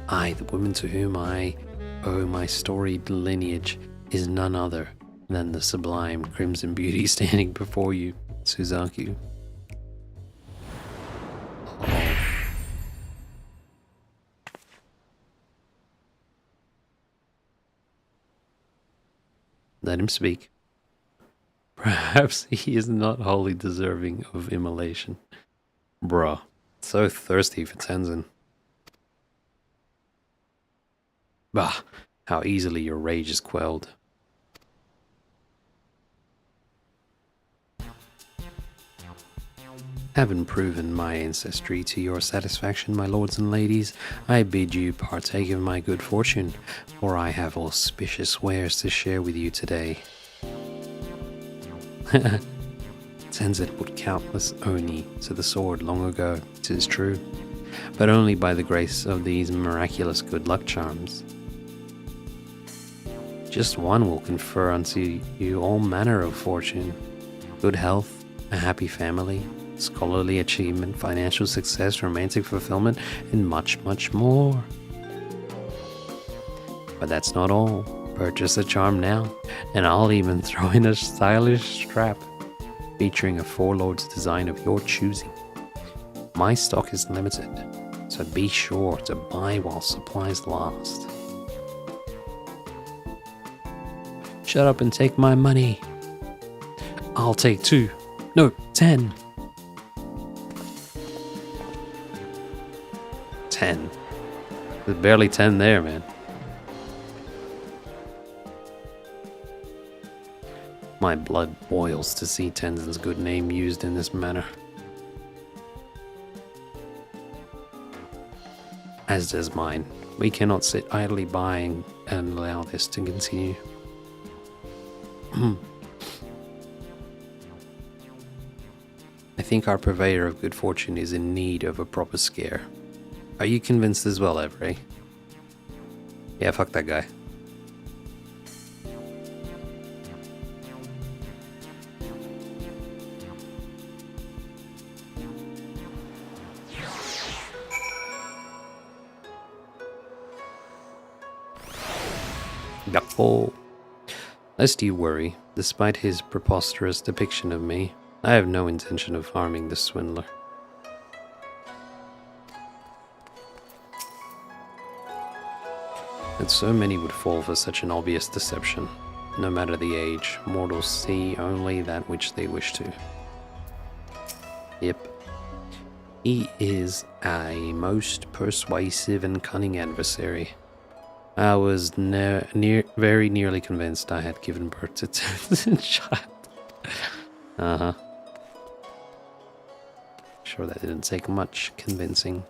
I, the woman to whom I owe my storied lineage, is none other than the sublime crimson beauty standing before you, Suzaku. Oh. Let him speak. Perhaps he is not wholly deserving of immolation. Bruh, so thirsty for Tenzin. Bah, how easily your rage is quelled. Having proven my ancestry to your satisfaction, my lords and ladies, I bid you partake of my good fortune, for I have auspicious wares to share with you today. Tenzin put countless Oni to the sword long ago, 'tis true, but only by the grace of these miraculous good luck charms. Just one will confer unto you all manner of fortune, good health, a happy family, scholarly achievement, financial success, romantic fulfillment, and much, much more. But that's not all. Purchase a charm now, and I'll even throw in a stylish strap featuring a forelord's design of your choosing. My stock is limited, so be sure to buy while supplies last. Shut up and take my money. I'll take 2. No, 10. 10. There's barely 10 there, man. My blood boils to see Tenzin's good name used in this manner. As does mine. We cannot sit idly by and allow this to continue. I think our purveyor of good fortune is in need of a proper scare. Are you convinced as well, Avery? Yeah, fuck that guy. Oh. Lest you worry, despite his preposterous depiction of me, I have no intention of harming this swindler. That so many would fall for such an obvious deception. No matter the age, mortals see only that which they wish to. Yep. He is a most persuasive and cunning adversary. I was very nearly convinced I had given birth to Tenzin's child. Uh-huh. Sure that didn't take much convincing.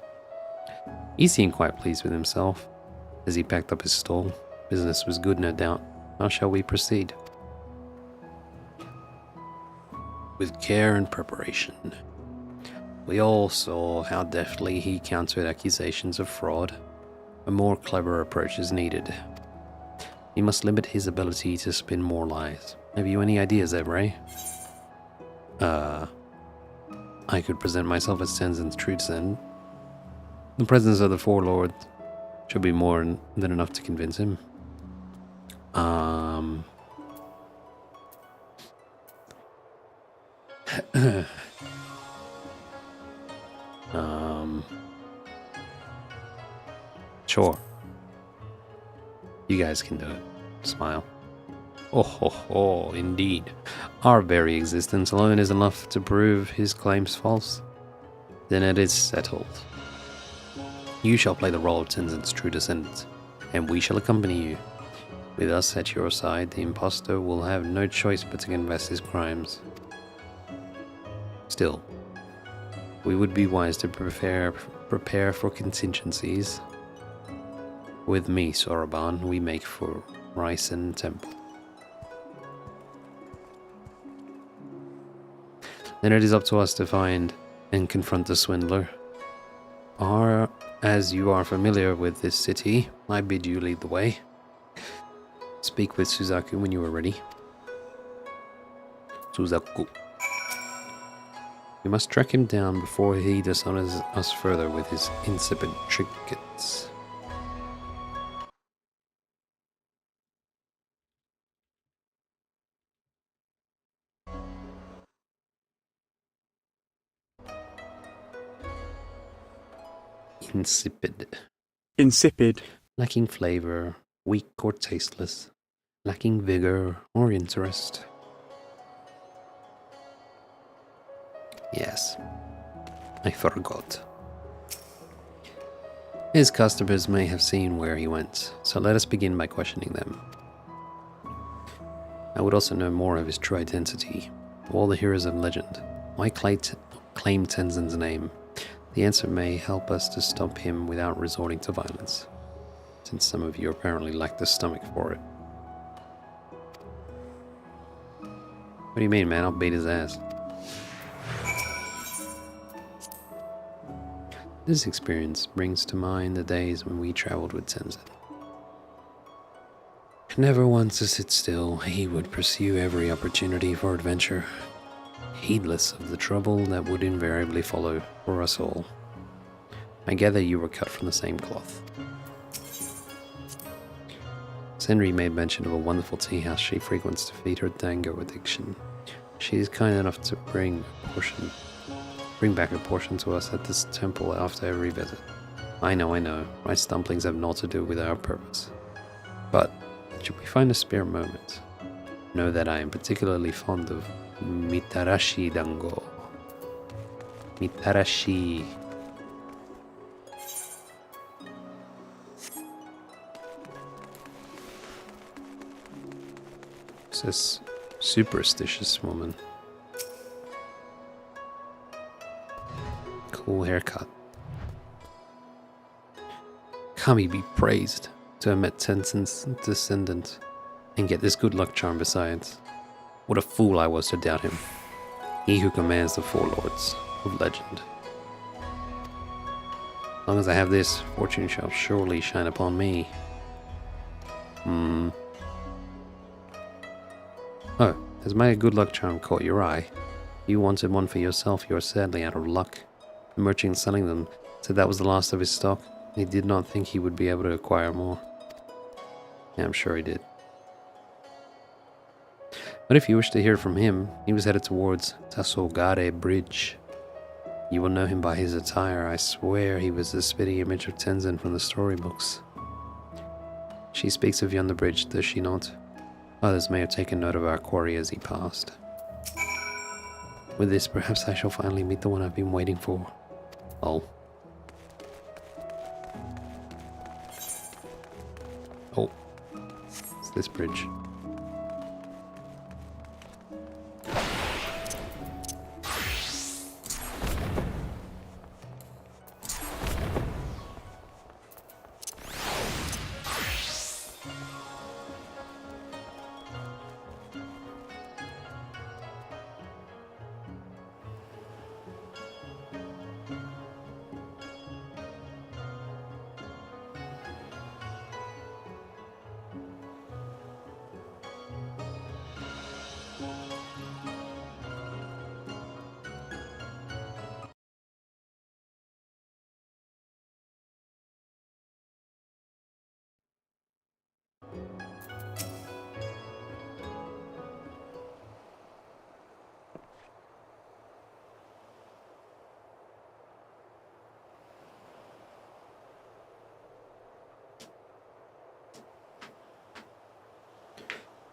He seemed quite pleased with himself as he packed up his stall. Business was good, no doubt. How shall we proceed? With care and preparation. We all saw how deftly he countered accusations of fraud. A more clever approach is needed. He must limit his ability to spin more lies. Have you any ideas, Ebre? I could present myself as Tenzin's true descendant. The presence of the Four Lords should be more than enough to convince him. Sure. You guys can do it. Smile. Oh ho ho, indeed. Our very existence alone is enough to prove his claims false. Then it is settled. You shall play the role of Tenzin's true descendant, and we shall accompany you. With us at your side, the impostor will have no choice but to confess his crimes. Still, we would be wise to prepare for contingencies. With me, Soroban, we make for Ryzen Temple. Then it is up to us to find and confront the swindler. Our As you are familiar with this city, I bid you lead the way. Speak with Suzaku when you are ready. Suzaku. We must track him down before he dishonors us further with his insipid trinkets. Insipid. Insipid. Lacking flavor, weak or tasteless, lacking vigor or interest. Yes, I forgot. His customers may have seen where he went, so let us begin by questioning them. I would also know more of his true identity. Of all the heroes of legend, why claim Tenzin's name? The answer may help us to stop him without resorting to violence, since some of you apparently lack the stomach for it. What do you mean, man? I'll beat his ass. This experience brings to mind the days when we traveled with Tenzin. Never one to sit still, he would pursue every opportunity for adventure, heedless of the trouble that would invariably follow for us all. I gather you were cut from the same cloth. Senri made mention of a wonderful tea house she frequents to feed her dango addiction. She is kind enough to bring back a portion to us at this temple after every visit. I know, my stumblings have naught to do with our purpose. But, should we find a spare moment, know that I am particularly fond of Mitarashi dango. Mitarashi. Who's this superstitious woman? Cool haircut. Kami be praised to have met Tenzin's descendant and get this good luck charm besides. What a fool I was to doubt him. He who commands the four lords of legend. As long as I have this, fortune shall surely shine upon me. Oh, has my good luck charm caught your eye? You wanted one for yourself, you are sadly out of luck. The merchant selling them said that was the last of his stock. He did not think he would be able to acquire more. Yeah, I'm sure he did. But if you wish to hear from him, he was headed towards Tasogare Bridge. You will know him by his attire. I swear he was the spitting image of Tenzin from the storybooks. She speaks of yonder bridge, does she not? Others may have taken note of our quarry as he passed. With this, perhaps I shall finally meet the one I've been waiting for. Oh. Oh. It's this bridge.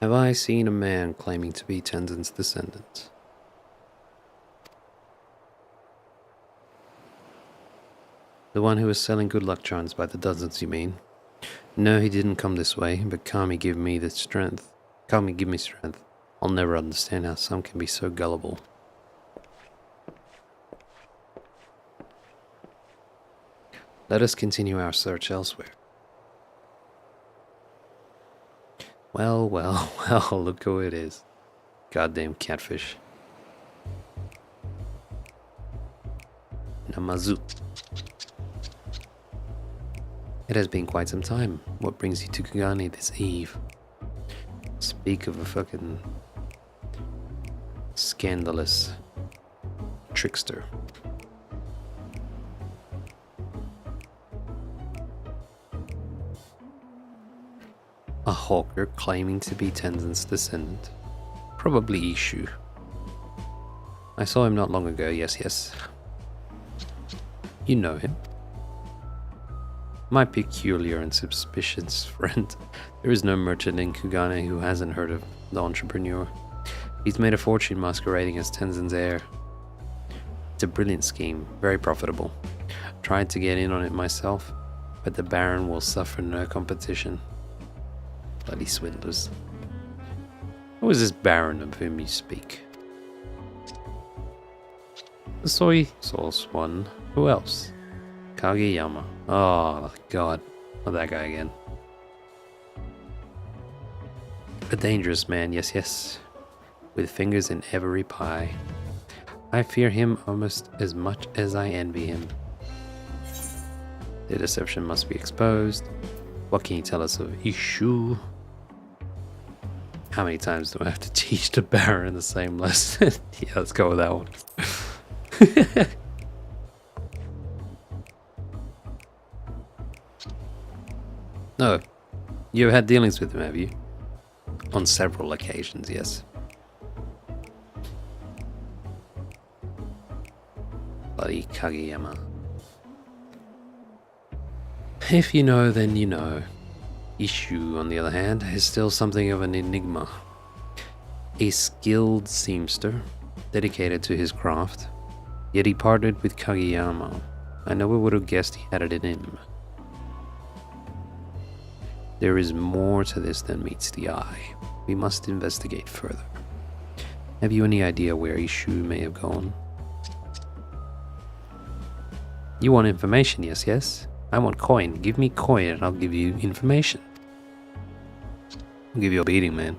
Have I seen a man claiming to be Tenzin's descendant? The one who was selling good luck charms by the dozens, you mean? No, he didn't come this way, but Kami give me the strength. Kami give me strength. I'll never understand how some can be so gullible. Let us continue our search elsewhere. Well, well, well, look who it is. Goddamn catfish. Namazu. It has been quite some time. What brings you to Kagane this eve? Speak of a fucking scandalous trickster. A hawker claiming to be Tenzin's descendant. Probably Ishu. I saw him not long ago, yes. You know him. My peculiar and suspicious friend. There is no merchant in Kugane who hasn't heard of the entrepreneur. He's made a fortune masquerading as Tenzin's heir. It's a brilliant scheme, very profitable. Tried to get in on it myself, but the Baron will suffer no competition. Bloody swindlers. Who is this Baron of whom you speak? The soy sauce one. Who else? Kageyama. Oh god, not that guy again. A dangerous man, yes. With fingers in every pie. I fear him almost as much as I envy him. The deception must be exposed. What can you tell us of Ishu? How many times do I have to teach the Baron the same lesson? Yeah, let's go with that one. No, you've had dealings with him, have you? On several occasions, yes. Bloody Kageyama. If you know, then you know. Ishu, on the other hand, is still something of an enigma. A skilled seamster, dedicated to his craft, yet he parted with Kageyama. I never would have guessed he had it in him. There is more to this than meets the eye. We must investigate further. Have you any idea where Ishu may have gone? You want information, yes? I want coin. Give me coin and I'll give you information. I'll give you a beating, man.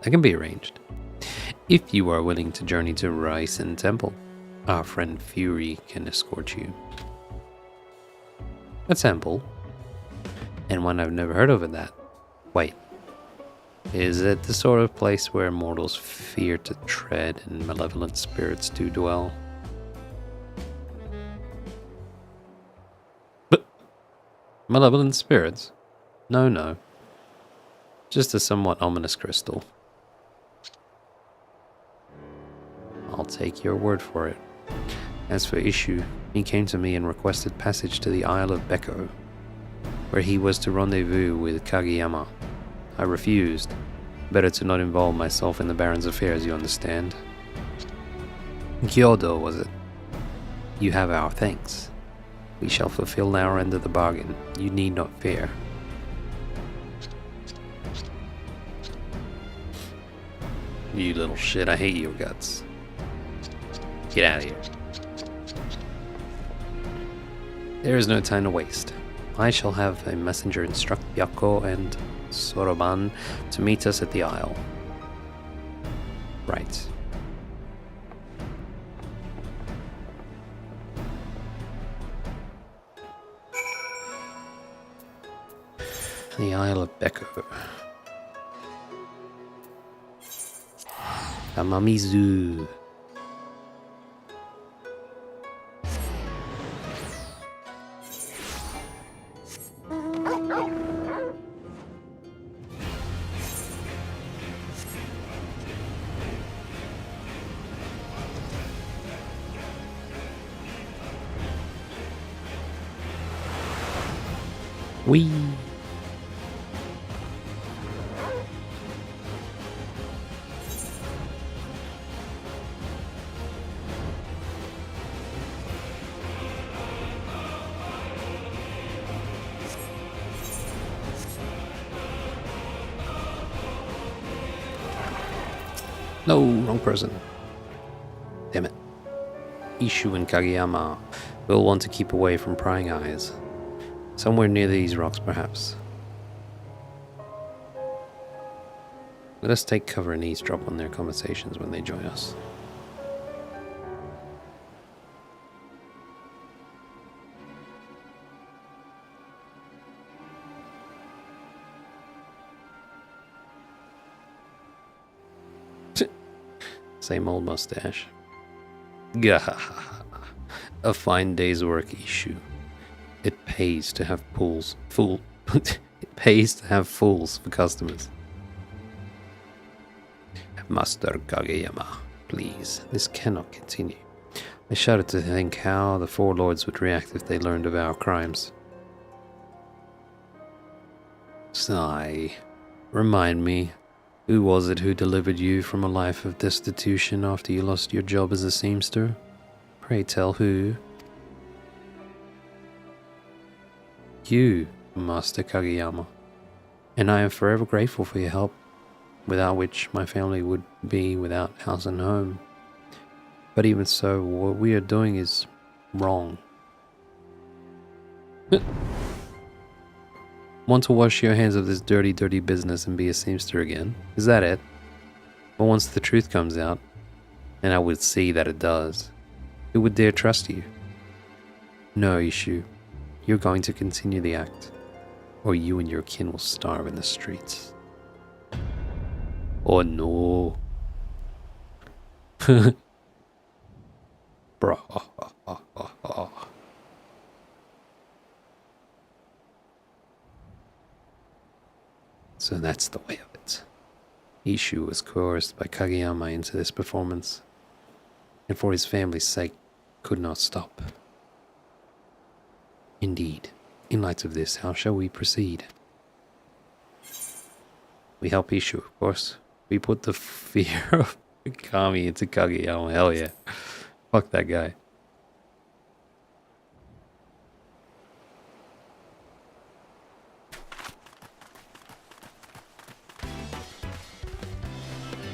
That can be arranged. If you are willing to journey to Raisen Temple, our friend Fury can escort you. A temple? And one I've never heard of at that. Wait. Is it the sort of place where mortals fear to tread and malevolent spirits do dwell? Malevolent spirits? No. Just a somewhat ominous crystal. I'll take your word for it. As for Ishu, he came to me and requested passage to the Isle of Beko, where he was to rendezvous with Kageyama. I refused. Better to not involve myself in the Baron's affairs, you understand. Kyoto, was it? You have our thanks. We shall fulfill our end of the bargain. You need not fear. You little shit, I hate your guts. Get out of here. There is no time to waste. I shall have a messenger instruct Byakko and Soroban to meet us at the Isle. Right. The Isle of Beko. Amamizu. Wee. No, wrong person. Damn it. Ishu and Kageyama will want to keep away from prying eyes. Somewhere near these rocks, perhaps. Let us take cover and eavesdrop on their conversations when they join us. Same old mustache. Gah. A fine day's work issue. It pays to have it pays to have fools for customers. Master Kageyama, please, this cannot continue. I shudder to think how the four lords would react if they learned of our crimes. Sigh. Remind me, who was it who delivered you from a life of destitution after you lost your job as a seamster? Pray tell who? You, Master Kageyama. And I am forever grateful for your help, without which my family would be without house and home. But even so, what we are doing is wrong. Want to wash your hands of this dirty, dirty business and be a seamster again? Is that it? But once the truth comes out, and I would see that it does, who would dare trust you? No, Ishu. You're going to continue the act, or you and your kin will starve in the streets. Oh no. Bro. So that's the way of it. Ishu was coerced by Kageyama into this performance, and for his family's sake, could not stop. Indeed. In light of this, how shall we proceed? We help Ishu, of course. We put the fear of Kami into Kageyama. Hell yeah. Fuck that guy.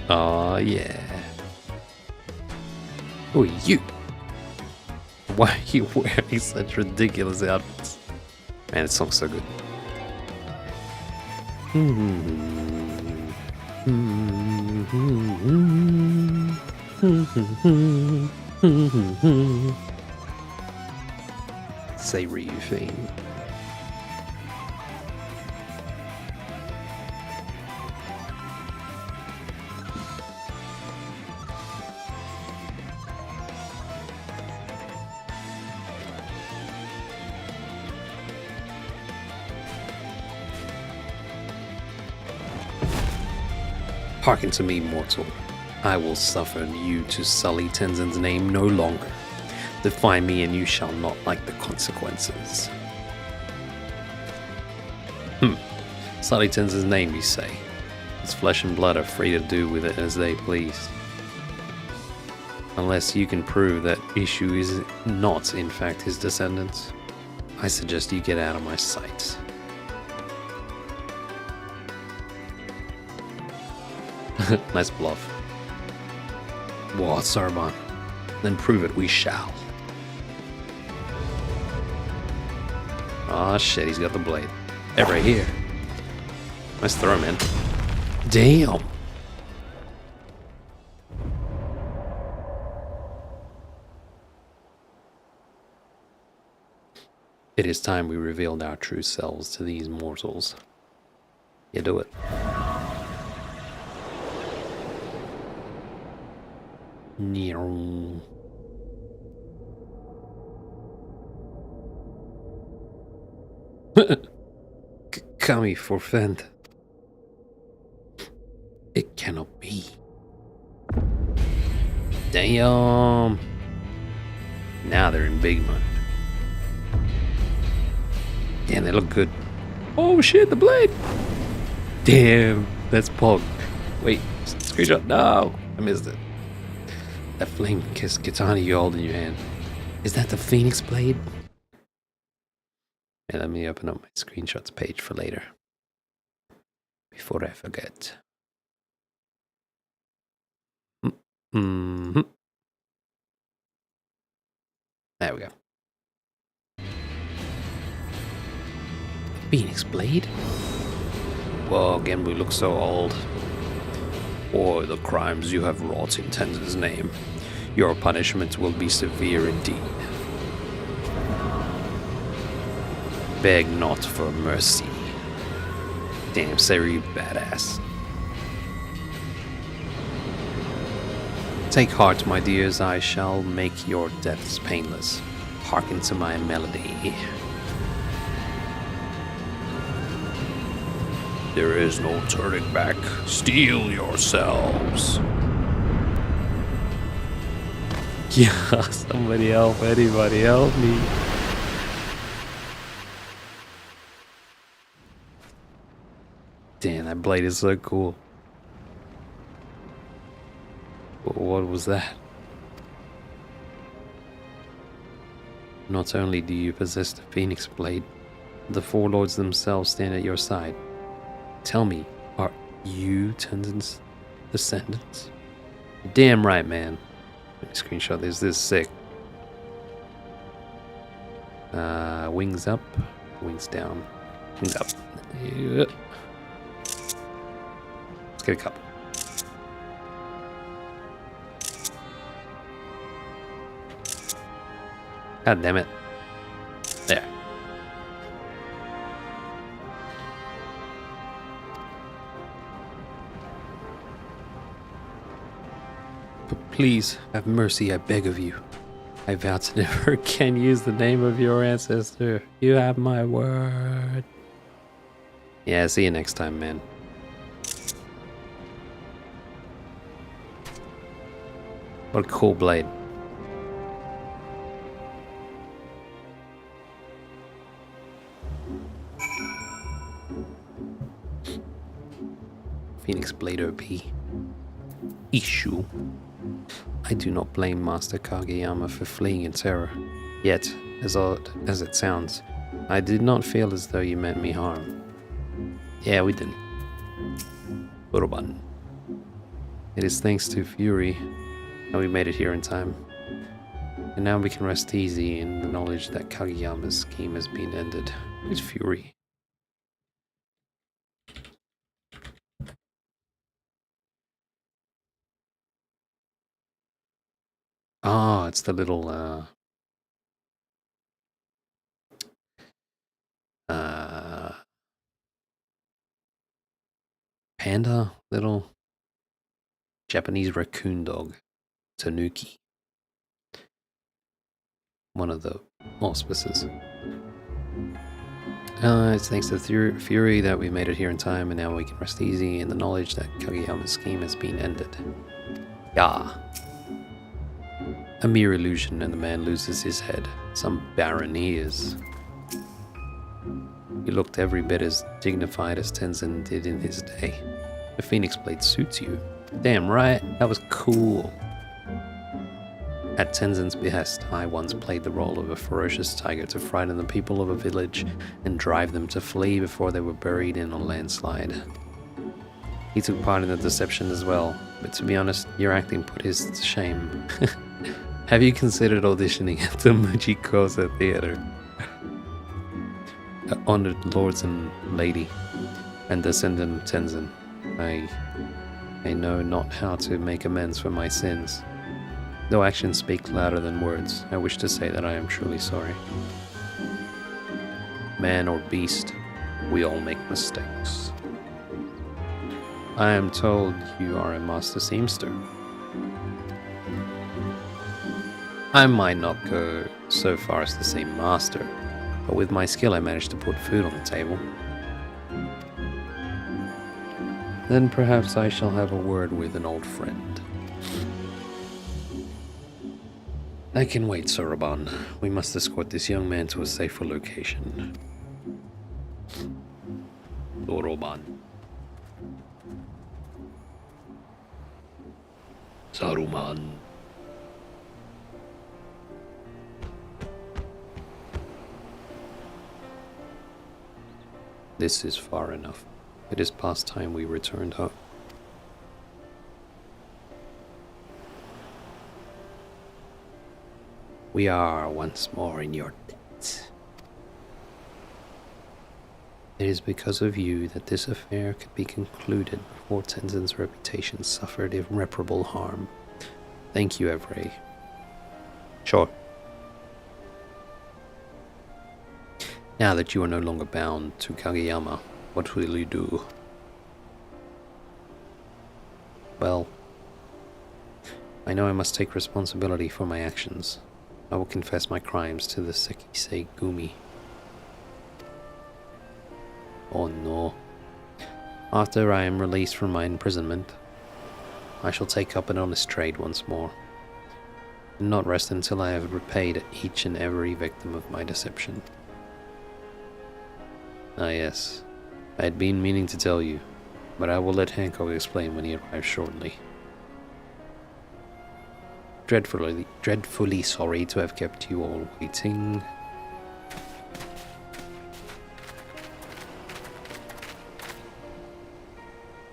Aw, yeah. Who are you? Why are you wearing such ridiculous outfits? Man, this song's so good. Say Ryufine. Hearken to me, mortal. I will suffer you to sully Tenzin's name no longer. Defy me and you shall not like the consequences. Sully Tenzin's name, you say? His flesh and blood are free to do with it as they please. Unless you can prove that Ishu is not in fact his descendant, I suggest you get out of my sight. Nice bluff. What, Sarban? Then prove it we shall. Aw, shit, he's got the blade. Hey, right here. Nice throw, man. Damn! It is time we revealed our true selves to these mortals. You do it. Kami forfend. It cannot be. Damn. Now they're in big money. Damn, they look good. Oh shit, the blade. Damn, that's Pog. Wait, screenshot. No, I missed it. That flame-kissed katana you hold in your hand. Is that the Phoenix blade? Hey, let me open up my screenshots page for later. Before I forget. There we go. Phoenix blade? Whoa, again we look so old. Or the crimes you have wrought in Tenzin's name. Your punishment will be severe indeed. Beg not for mercy. Damn, Sarah, you badass. Take heart, my dears, I shall make your deaths painless. Hearken to my melody. There is no turning back. Steel yourselves. Yeah, somebody help, anybody help me. Damn, that blade is so cool. What was that? Not only do you possess the Phoenix Blade, the four lords themselves stand at your side. Tell me, are you Tenzin's descendants? Damn right, man. Let me screenshot this. This is sick. Wings up, wings down, wings up. Yeah. Let's get a couple. God damn it. There. But please, have mercy, I beg of you. I vow to never again use the name of your ancestor. You have my word. Yeah, see you next time, man. What a cool blade. Phoenix Blade OP. Issue. I do not blame Master Kageyama for fleeing in terror. Yet, as odd as it sounds, I did not feel as though you meant me harm. Yeah, we didn't. Uroban. It is thanks to Fury that we made it here in time. And now we can rest easy in the knowledge that Kageyama's scheme has been ended. It's Fury. Ah, it's the little panda, little Japanese raccoon dog, Tanuki. One of the auspices. It's thanks to Fury that we made it here in time, and now we can rest easy in the knowledge that Kageyama's scheme has been ended. Yeah. A mere illusion, and the man loses his head. Some baron he is. He looked every bit as dignified as Tenzin did in his day. The Phoenix Blade suits you. Damn right, that was cool. At Tenzin's behest, I once played the role of a ferocious tiger to frighten the people of a village and drive them to flee before they were buried in a landslide. He took part in the deception as well, but to be honest, your acting put his to shame. Have you considered auditioning at the Mujikosa Theater? Honored lords and lady, and descendant of Tenzin, I know not how to make amends for my sins. Though actions speak louder than words, I wish to say that I am truly sorry. Man or beast, we all make mistakes. I am told you are a master seamster. I might not go so far as to say master, but with my skill I managed to put food on the table. Then perhaps I shall have a word with an old friend. I can wait, Soroban. We must escort this young man to a safer location. Soroban. Saruman. This is far enough. It is past time we returned home. We are once more in your debt. It is because of you that this affair could be concluded before Tenzin's reputation suffered irreparable harm. Thank you, Evray. Sure. Now that you are no longer bound to Kageyama, what will you do? Well, I know I must take responsibility for my actions. I will confess my crimes to the Sekisei Gumi. Oh no. After I am released from my imprisonment, I shall take up an honest trade once more, and not rest until I have repaid each and every victim of my deception. Ah yes, I had been meaning to tell you, but I will let Hancock explain when he arrives shortly. Dreadfully sorry to have kept you all waiting.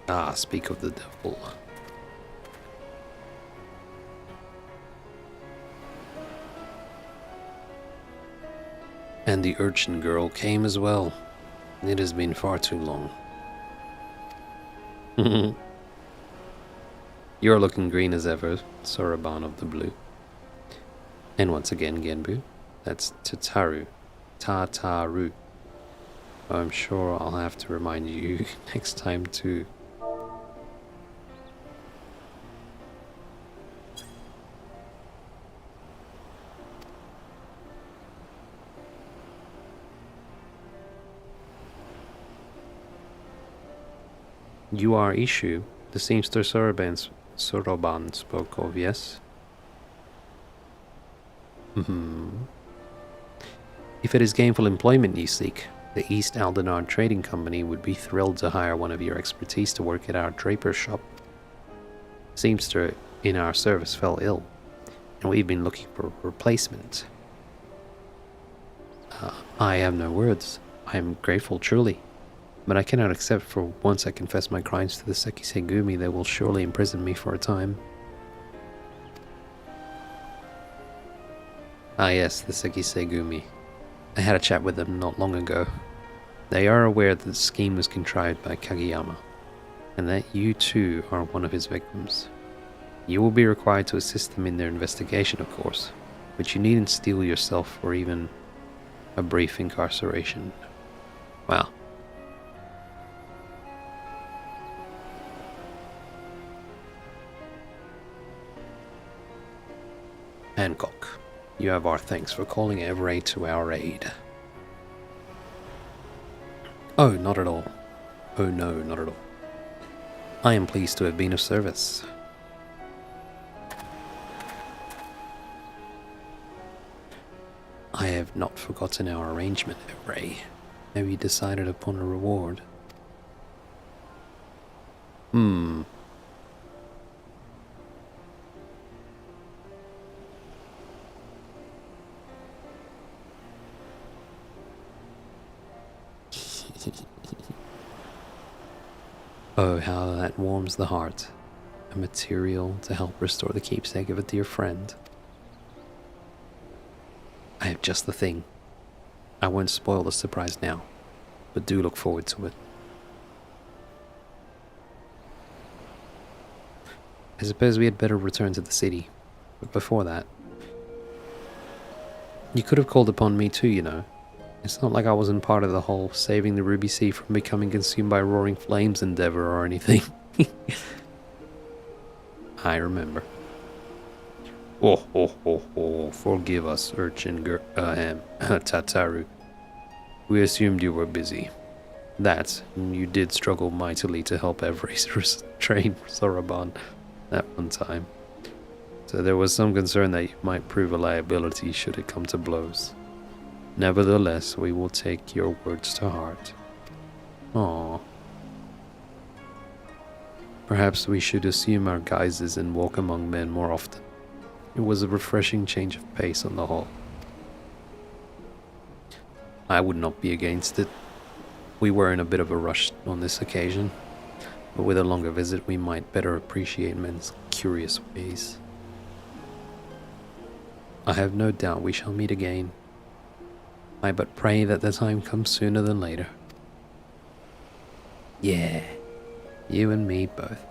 Ah, speak of the devil. And the urchin girl came as well. It has been far too long. You're looking green as ever, Soroban of the Blue. And once again, Genbu, that's Tataru. Tataru. I'm sure I'll have to remind you next time too. You are Ishu, the seamster Soroban spoke of, yes? If it is gainful employment you seek, the East Aldenard Trading Company would be thrilled to hire one of your expertise to work at our draper shop. Seamster in our service fell ill, and we've been looking for a replacement. I have no words. I am grateful, truly. But I cannot accept, for once I confess my crimes to the Sekisei Gumi, they will surely imprison me for a time. Ah yes, the Sekisei Gumi. I had a chat with them not long ago. They are aware that the scheme was contrived by Kageyama, and that you too are one of his victims. You will be required to assist them in their investigation, of course, but you needn't steel yourself for even a brief incarceration. Wow. Hancock, you have our thanks for calling Everett to our aid. Oh, not at all. Oh no, not at all. I am pleased to have been of service. I have not forgotten our arrangement, Everett. Have you decided upon a reward? Oh, how that warms the heart. A material to help restore the keepsake of a dear friend. I have just the thing. I won't spoil the surprise now, but do look forward to it. I suppose we had better return to the city, but before that, you could have called upon me too, you know. It's not like I wasn't part of the whole saving the Ruby Sea from becoming consumed by roaring flames endeavor or anything. I remember. Oh, forgive us, urchin Tataru. We assumed you were busy. That, you did struggle mightily to help Everest restrain Soroban that one time. So there was some concern that you might prove a liability should it come to blows. Nevertheless, we will take your words to heart. Aww. Perhaps we should assume our guises and walk among men more often. It was a refreshing change of pace on the whole. I would not be against it. We were in a bit of a rush on this occasion, but with a longer visit we might better appreciate men's curious ways. I have no doubt we shall meet again. I but pray that the time comes sooner than later. Yeah, you and me both.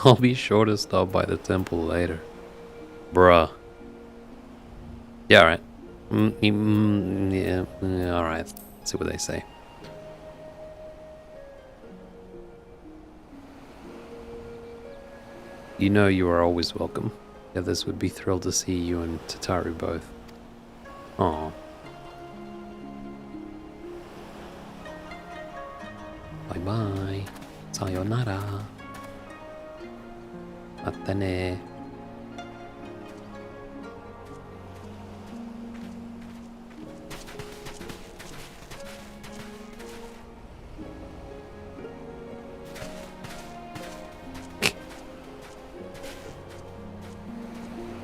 I'll be sure to stop by the temple later. Bruh. Yeah, alright. Yeah, alright. See what they say. You know you are always welcome. The others would be thrilled to see you and Tataru both. Aw. Bye-bye. Sayonara. Matane.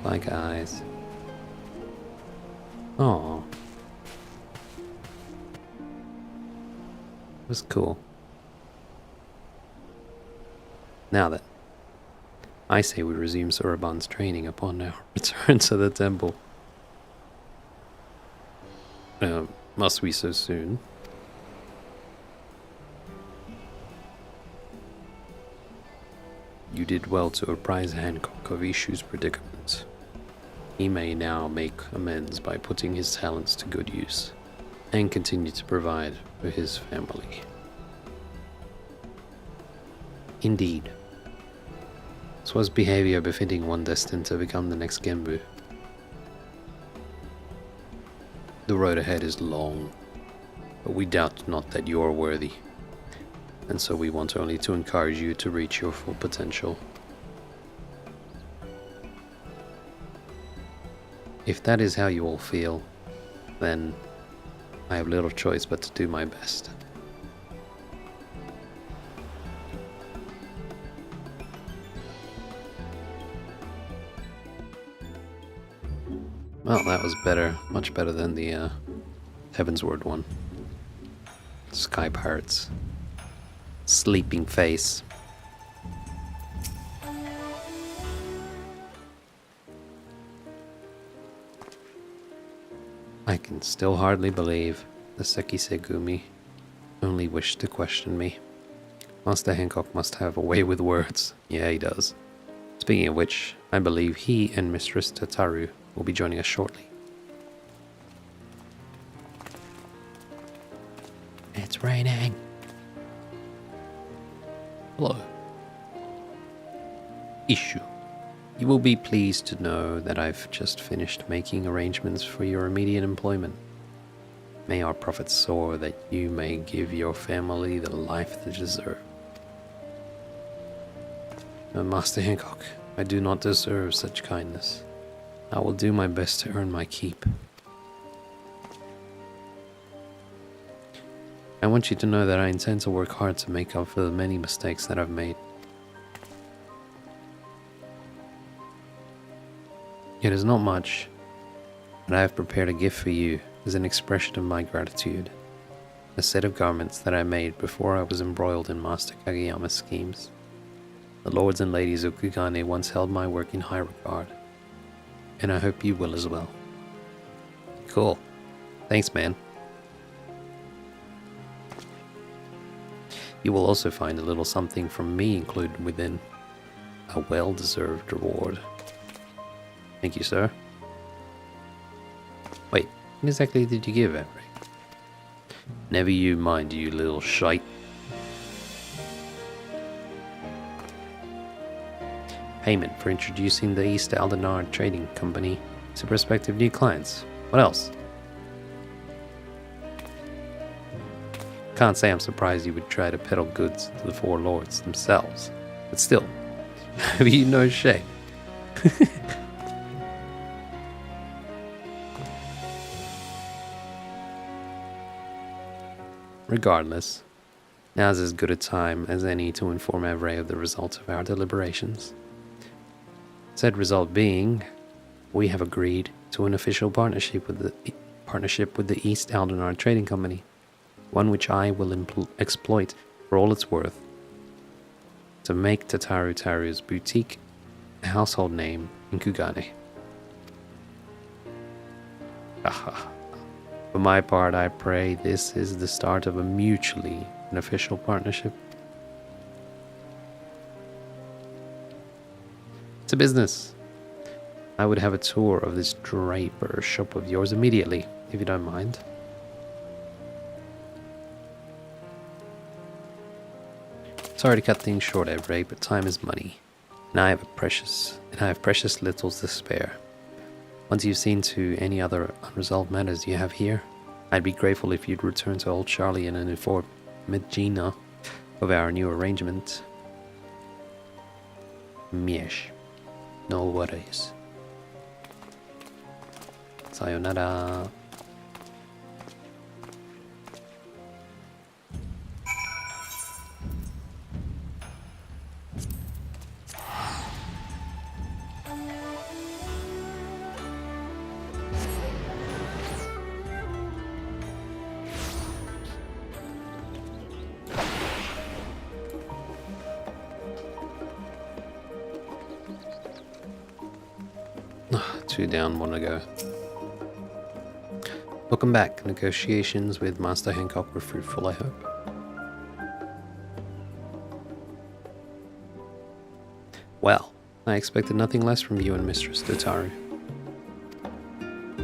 Bye, guys. Aw. It was cool. Now then, I say we resume Soroban's training upon our return to the temple. Must we so soon? You did well to apprise Hancock of Ishu's predicament. He may now make amends by putting his talents to good use, and continue to provide for his family. Indeed. 'Twas behavior befitting one destined to become the next Genbu. The road ahead is long, but we doubt not that you are worthy, and so we want only to encourage you to reach your full potential. If that is how you all feel, then I have little choice but to do my best. Well, that was better. Much better than the Heavensward one. Sky Pirates. Sleeping Face. I can still hardly believe the Sekisegumi only wished to question me. Master Hancock must have a way with words. Yeah, he does. Speaking of which, I believe he and Mistress Tataru will be joining us shortly. It's raining. Hello. Ishu. You will be pleased to know that I've just finished making arrangements for your immediate employment. May our profits soar that you may give your family the life they deserve. Master Hancock, I do not deserve such kindness. I will do my best to earn my keep. I want you to know that I intend to work hard to make up for the many mistakes that I've made. It is not much, but I have prepared a gift for you as an expression of my gratitude. A set of garments that I made before I was embroiled in Master Kageyama's schemes. The lords and ladies of Kugane once held my work in high regard, and I hope you will as well. Cool. Thanks, man. You will also find a little something from me included within. A well-deserved reward. Thank you, sir. Wait, what exactly did you give, Avery? Never you mind, you little shite. Payment for introducing the East Aldenard Trading Company to prospective new clients. What else? Can't say I'm surprised you would try to peddle goods to the four lords themselves, but still, have you no shame? Regardless, now's as good a time as any to inform Evray of the results of our deliberations. Said result being, we have agreed to an official partnership with the East Aldenard Trading Company, one which I will exploit for all it's worth, to make Taru's boutique a household name in Kugane. For my part, I pray this is the start of a mutually beneficial partnership. To business. I would have a tour of this draper shop of yours immediately, if you don't mind. Sorry to cut things short, Evray, but time is money. and I have precious little to spare. Once you've seen to any other unresolved matters you have here, I'd be grateful if you'd return to old Charlie and inform Medina of our new arrangement. Miesh. No worries. Sayonara. Two down, one to go. Welcome back. Negotiations with Master Hancock were fruitful, I hope. Well, I expected nothing less from you and Mistress Tataru.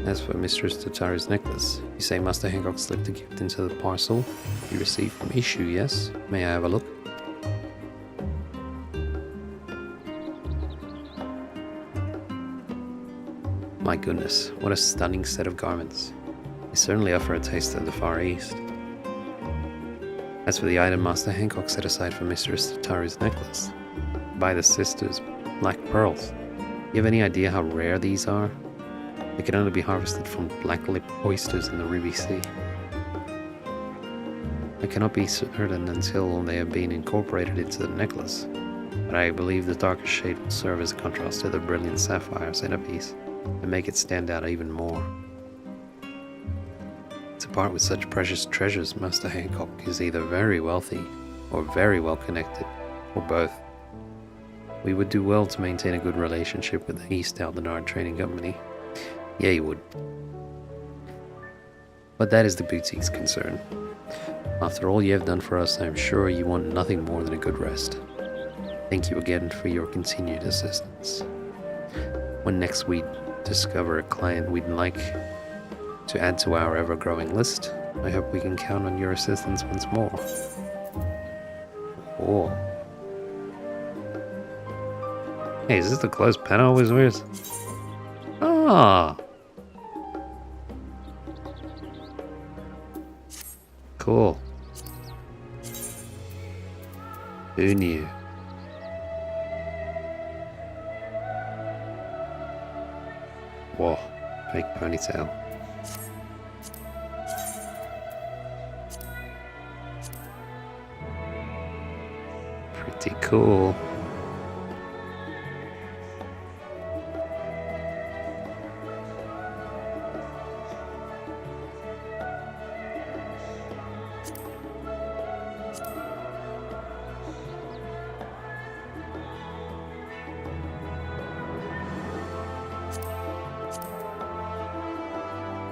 As for Mistress Tataru's necklace, you say Master Hancock slipped a gift into the parcel you received from Issue, yes? May I have a look? My goodness, what a stunning set of garments. They certainly offer a taste of the Far East. As for the item Master Hancock set aside for Mistress Tataru's necklace, by the sisters' black pearls, you have any idea how rare these are? They can only be harvested from black-lipped oysters in the Ruby Sea. I cannot be certain until they have been incorporated into the necklace, but I believe the darker shade will serve as a contrast to the brilliant sapphire centerpiece and make it stand out even more. To part with such precious treasures, Master Hancock is either very wealthy or very well connected, or both. We would do well to maintain a good relationship with the East Aldenard Trading Company. Yeah, you would. But that is the boutique's concern. After all you have done for us, I am sure you want nothing more than a good rest. Thank you again for your continued assistance. When next we discover a client we'd like to add to our ever-growing list, I hope we can count on your assistance once more. Oh. Hey, is this the closed pen I always wears? Ah. Cool. Who knew? Whoa, fake ponytail. Pretty cool.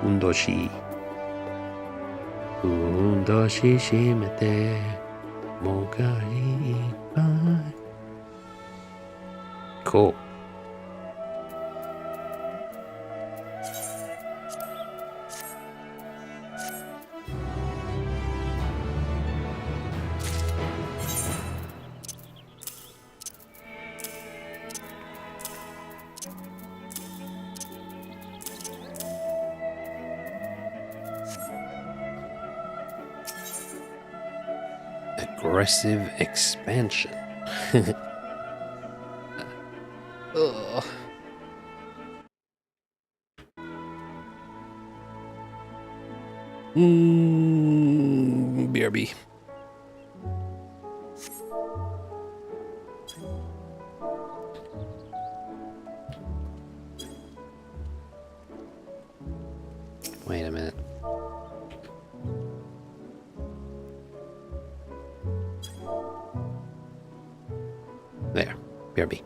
Undoshi. Undoshi shimete mokai ippai. Cool. Aggressive expansion. Ugh. BRB. Wait a minute. There, BRB.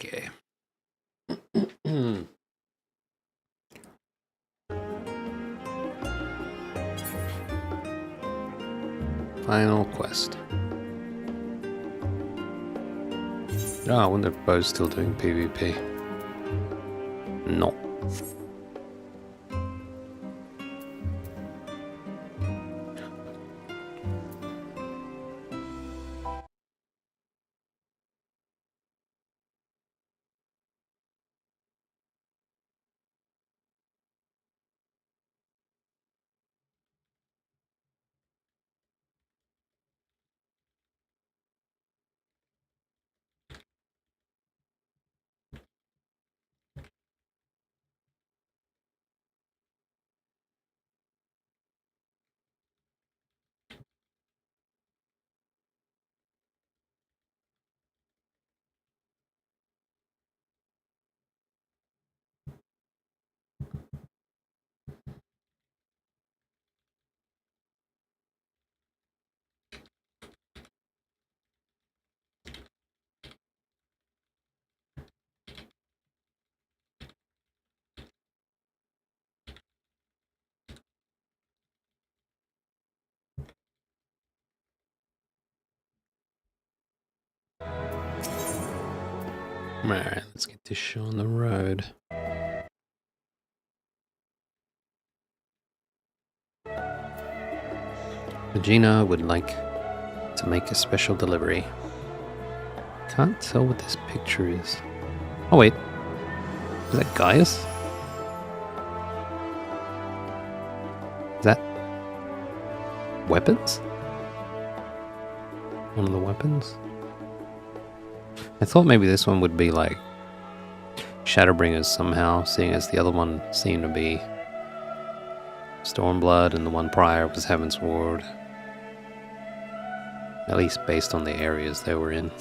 Okay. Final quest. Oh, I wonder if Bo's still doing PvP. No. Alright, let's get this show on the road. Regina would like to make a special delivery. Can't tell what this picture is. Oh wait, is that Gaius? Is that weapons? One of the weapons? I thought maybe this one would be like Shadowbringers somehow, seeing as the other one seemed to be Stormblood and the one prior was Heaven's Ward. At least based on the areas they were in.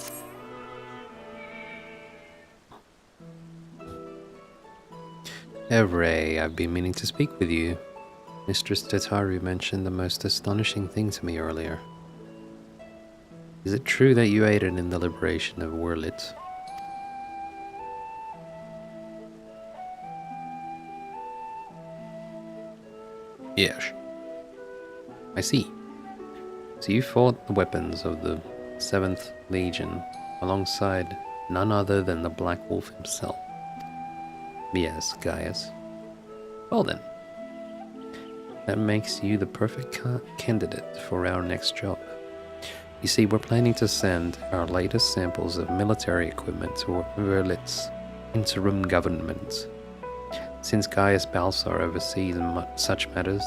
Evray, I've been meaning to speak with you. Mistress Tataru mentioned the most astonishing thing to me earlier. Is it true that you aided in the liberation of Wurlit? Yes. I see. So you fought the weapons of the 7th Legion alongside none other than the Black Wolf himself. Yes, Gaius. Well then. That makes you the perfect candidate for our next job. You see, we're planning to send our latest samples of military equipment to Wurlit's interim government. Since Gaius Balsar oversees such matters,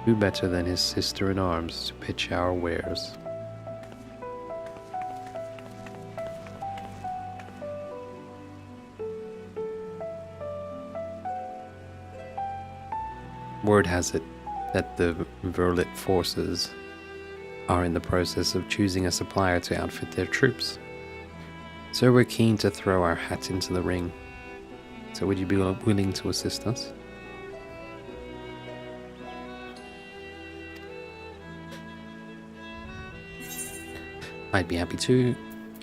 who better than his sister-in-arms to pitch our wares? Word has it that the Wurlit forces are in the process of choosing a supplier to outfit their troops. So we're keen to throw our hat into the ring. So would you be willing to assist us? I'd be happy to.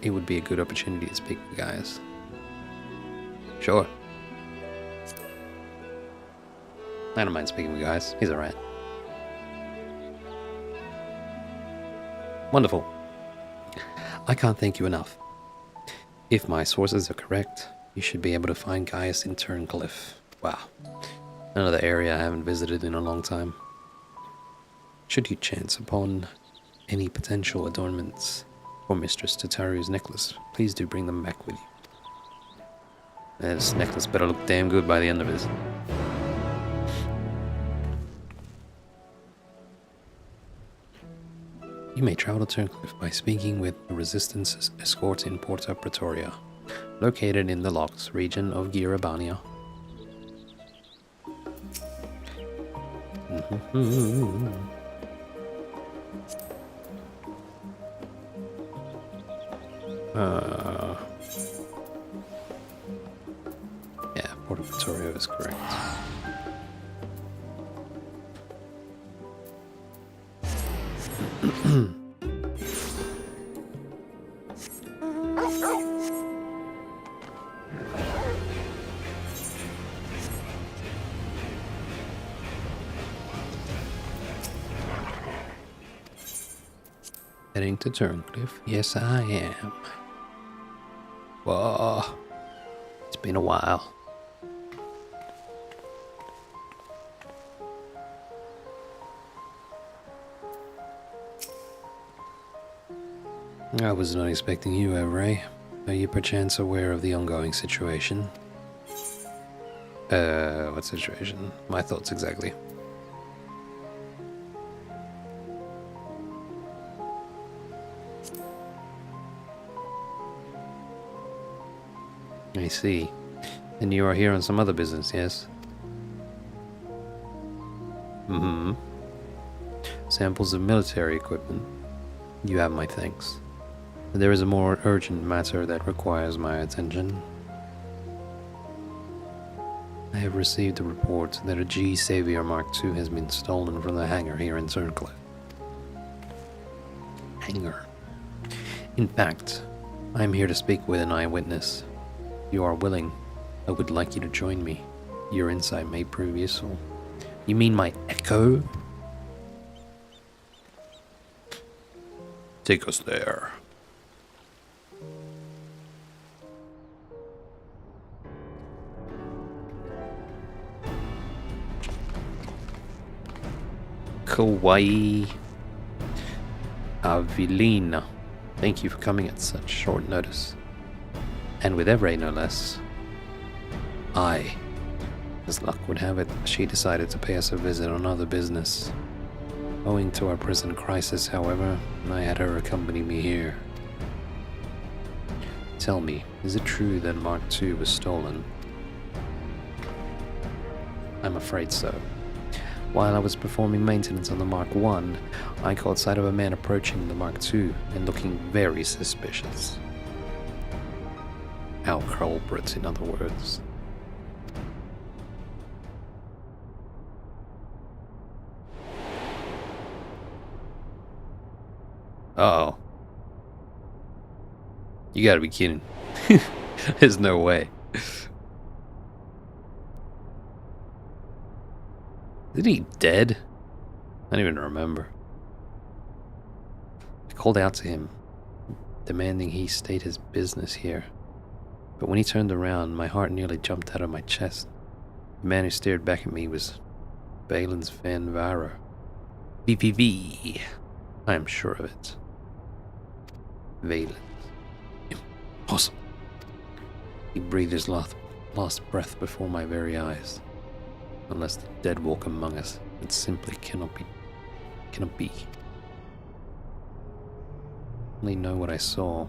It would be a good opportunity to speak with Gaius. Sure. I don't mind speaking with Gaius. He's alright. Wonderful. I can't thank you enough. If my sources are correct, you should be able to find Gaius in Turncliffe. Wow. Another area I haven't visited in a long time. Should you chance upon any potential adornments for Mistress Tataru's necklace, please do bring them back with you. This necklace better look damn good by the end of it. You may travel to Turncliffe by speaking with the Resistance Escort in Porta Pretoria, located in the Locks region of Girabania. Yeah, Porta Pretoria is correct. Heading to Turncliffe? Yes, I am. Whoa. It's been a while. I was not expecting you, Ray. Are you perchance aware of the ongoing situation? What situation? My thoughts exactly. I see. And you are here on some other business, yes? Mm-hmm. Samples of military equipment. You have my thanks. But there is a more urgent matter that requires my attention. I have received a report that a G Savior Mark II has been stolen from the hangar here in Turncliffe. Hangar? In fact, I am here to speak with an eyewitness. If you are willing, I would like you to join me. Your insight may prove useful. You mean my echo? Take us there. Kawaii Avilina. Thank you for coming at such short notice. And with Evray, no less. As luck would have it, she decided to pay us a visit on other business. Owing to our present crisis, however, I had her accompany me here. Tell me, is it true that Mark II was stolen? I'm afraid so. While I was performing maintenance on the Mark I, I caught sight of a man approaching the Mark II and looking very suspicious. Our culprit, in other words. Uh-oh. You gotta be kidding. There's no way. Is he dead? I don't even remember. I called out to him, demanding he state his business here. But when he turned around, my heart nearly jumped out of my chest. The man who stared back at me was Valens Van Vara. VVV. I am sure of it. Valens. Impossible. He breathed his last breath before my very eyes. Unless the dead walk among us, it simply cannot be. I only know what I saw.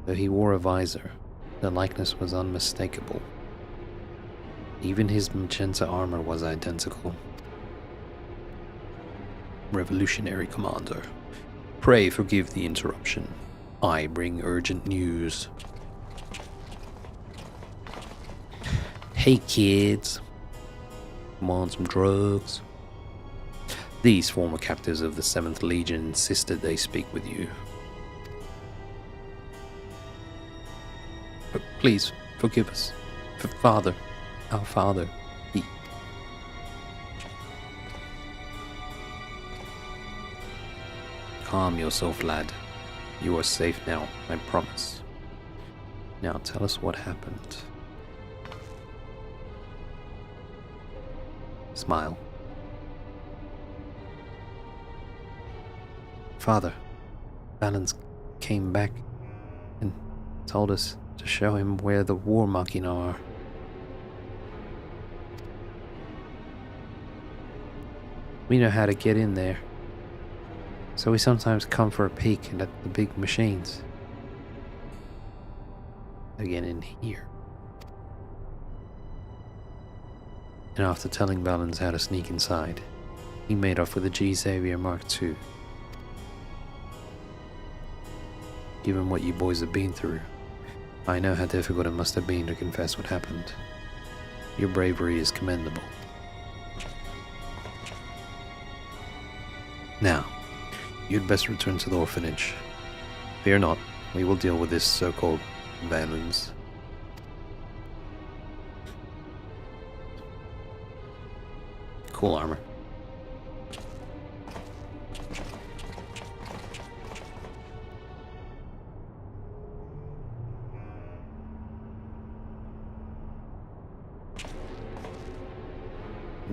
Though he wore a visor, the likeness was unmistakable. Even his magenta armor was identical. Revolutionary Commander, pray forgive the interruption. I bring urgent news. Hey kids. Want some drugs? These former captives of the 7th Legion insisted they speak with you. But please, forgive us. Father, our father, he... Calm yourself, lad. You are safe now, I promise. Now tell us what happened. Smile. Father, Valens came back and told us to show him where the war machina are. We know how to get in there, so we sometimes come for a peek at the big machines. Again in here. And after telling Valens how to sneak inside, he made off with a G Savior Mark II. Given what you boys have been through, I know how difficult it must have been to confess what happened. Your bravery is commendable. Now, you'd best return to the orphanage. Fear not, we will deal with this so-called Valens. Cool armor.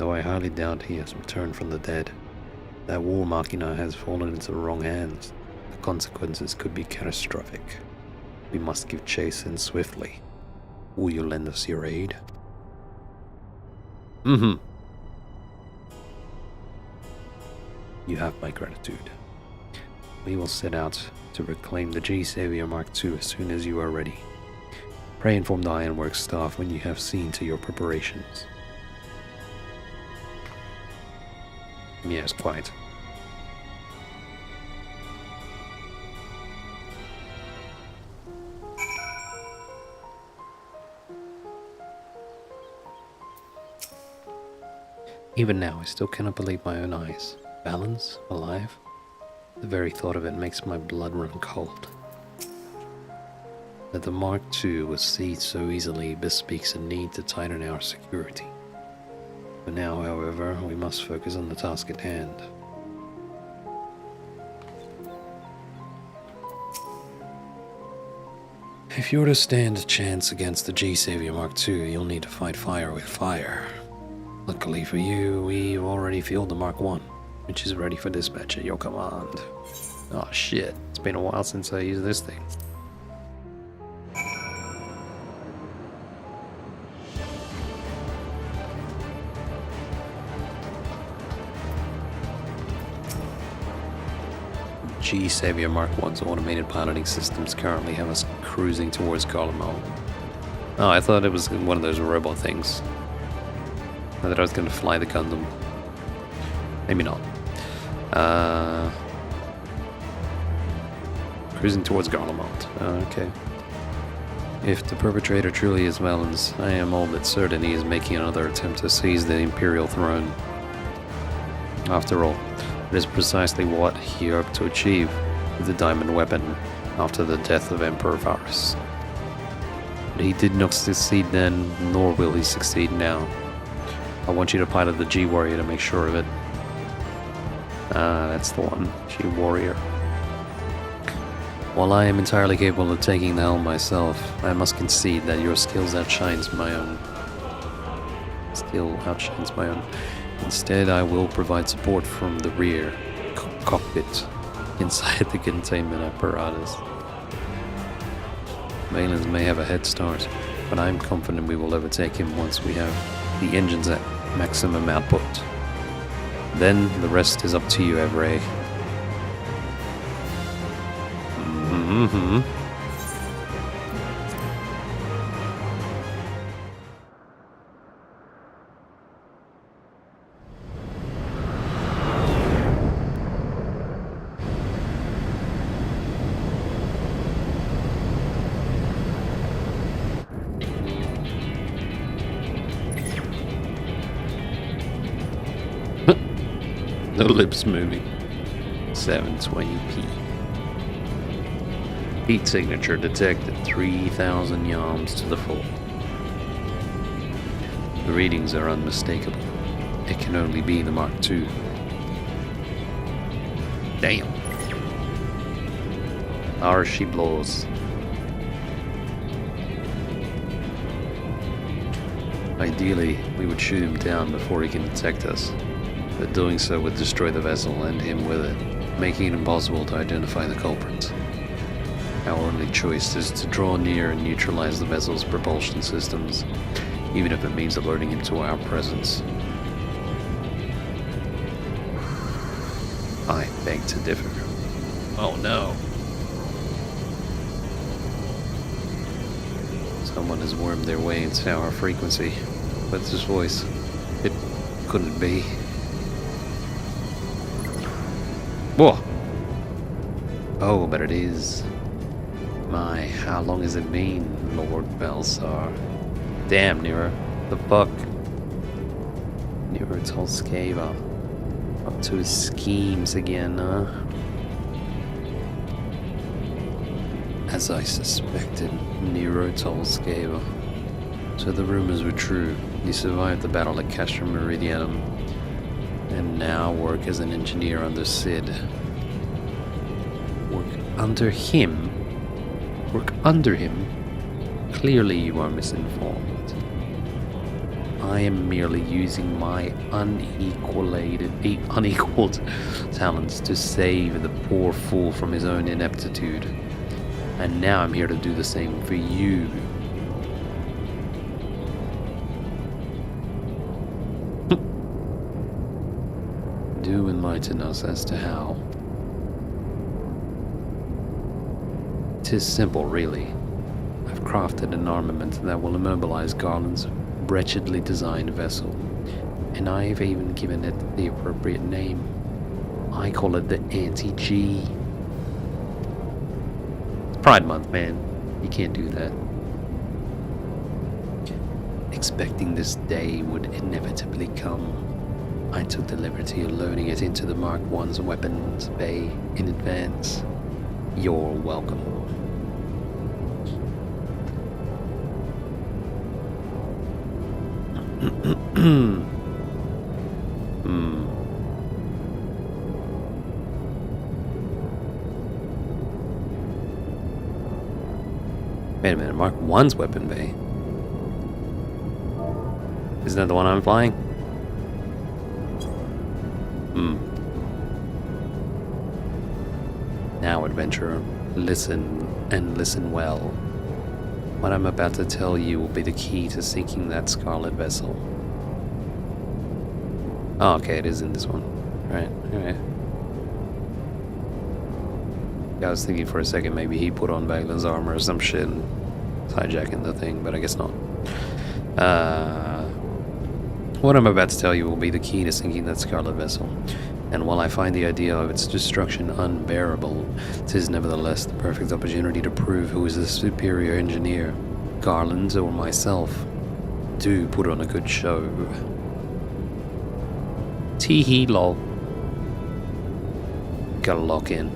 though I highly doubt he has returned from the dead. That war machina has fallen into the wrong hands. The consequences could be catastrophic. We must give chase and swiftly. Will you lend us your aid? You have my gratitude. We will set out to reclaim the G-Savior Mark II as soon as you are ready. Pray inform the Ironworks staff when you have seen to your preparations. Yes, quite. Even now, I still cannot believe my own eyes. Balance? Alive? The very thought of it makes my blood run cold. That the Mark II was seized so easily bespeaks a need to tighten our security. For now, however, we must focus on the task at hand. If you're to stand a chance against the G-Savior Mark II, you'll need to fight fire with fire. Luckily for you, we've already fueled the Mark I, which is ready for dispatch at your command. Oh shit, it's been a while since I used this thing. G-Savior Mark I's automated piloting systems currently have us cruising towards Garlemald. Oh, I thought it was one of those robot things. I thought I was going to fly the Gundam. Maybe not. Cruising towards Garlemald. Okay. If the perpetrator truly is Valens, I am all but certain he is making another attempt to seize the Imperial throne. After all, it is precisely what he hoped to achieve with the diamond weapon after the death of Emperor Varus. But he did not succeed then, nor will he succeed now. I want you to pilot the G-Warrior to make sure of it. Ah, that's the one. G-Warrior. While I am entirely capable of taking the helm myself, I must concede that your skills outshines my own. Instead, I will provide support from the rear cockpit inside the containment apparatus. Valens may have a head start, but I'm confident we will overtake him once we have the engines at maximum output. Then the rest is up to you, Evray. The lips moving. 720p. Heat signature detected 3,000 yalms to the full. The readings are unmistakable. It can only be the Mark II. Damn. Our she blows. Ideally, we would shoot him down before he can detect us. But doing so would destroy the vessel and him with it, making it impossible to identify the culprit. Our only choice is to draw near and neutralize the vessel's propulsion systems, even if it means alerting him to our presence. I beg to differ. Oh no! Someone has wormed their way into our frequency. What's his voice? It couldn't be. Whoa! Oh, but it is. My, how long has it been, Lord Belsar? Damn, Nero. The fuck? Nero Tolskava. Up to his schemes again, huh? As I suspected, Nero Tolskava. So the rumors were true. He survived the battle at Castra Meridianum, and now work as an engineer under Sid. Work under him? Work under him? Clearly you are misinformed. I am merely using my unequaled talents to save the poor fool from his own ineptitude. And now I'm here to do the same for you. Do enlighten us as to how. 'Tis simple, really. I've crafted an armament that will immobilize Garland's wretchedly designed vessel, and I've even given it the appropriate name. I call it the Anti-G. It's Pride Month, man. You can't do that. Expecting this day would inevitably come, I took the liberty of loading it into the Mark I's weapons bay in advance. You're welcome. Wait a minute, Mark I's weapon bay? Isn't that the one I'm flying? Now, adventurer, listen, and listen well. What I'm about to tell you will be the key to sinking that scarlet vessel. Oh, okay, it is in this one. Right, alright. Yeah, I was thinking for a second maybe he put on Bagland's armor or some shit and was hijacking the thing, but I guess not. What I'm about to tell you will be the key to sinking that scarlet vessel. And while I find the idea of its destruction unbearable, 'tis nevertheless the perfect opportunity to prove who is the superior engineer, Garland or myself. Do put on a good show. Tee-hee lol. Gotta lock in.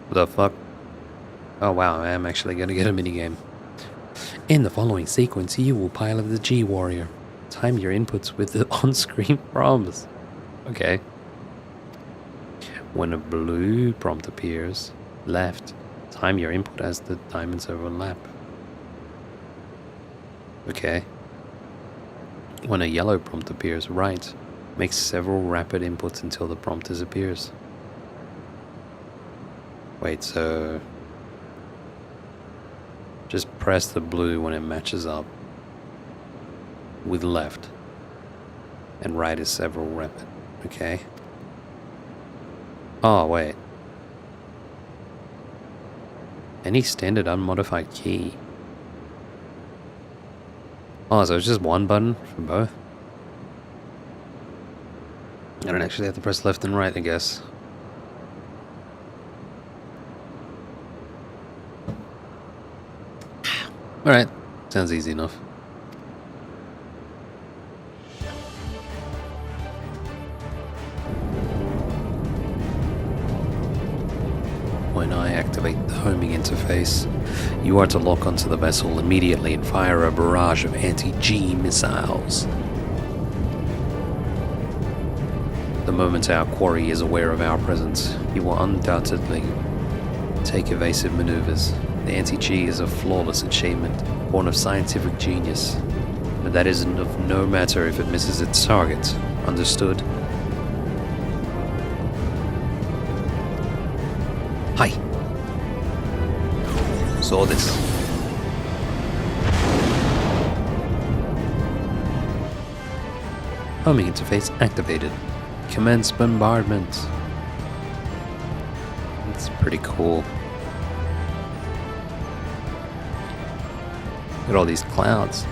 What the fuck? Oh wow, I am actually gonna get a minigame. In the following sequence, you will pilot the G-Warrior. Time your inputs with the on-screen prompts. Okay. When a blue prompt appears, left, time your input as the diamonds overlap. Okay. When a yellow prompt appears, right, make several rapid inputs until the prompt disappears. Wait, so... just press the blue when it matches up with left, and right is several rapid. Okay. Oh, wait. Any standard unmodified key. Oh, so it's just one button for both? I don't actually have to press left and right, I guess. Alright, sounds easy enough. When I activate the homing interface, you are to lock onto the vessel immediately and fire a barrage of anti-G missiles. The moment our quarry is aware of our presence, he will undoubtedly take evasive maneuvers. The Anti-G is a flawless achievement, born of scientific genius. But that is of no matter if it misses its target. Understood? Hi. Saw this. Homing interface activated. Commence bombardment. That's pretty cool. Look at all these clouds.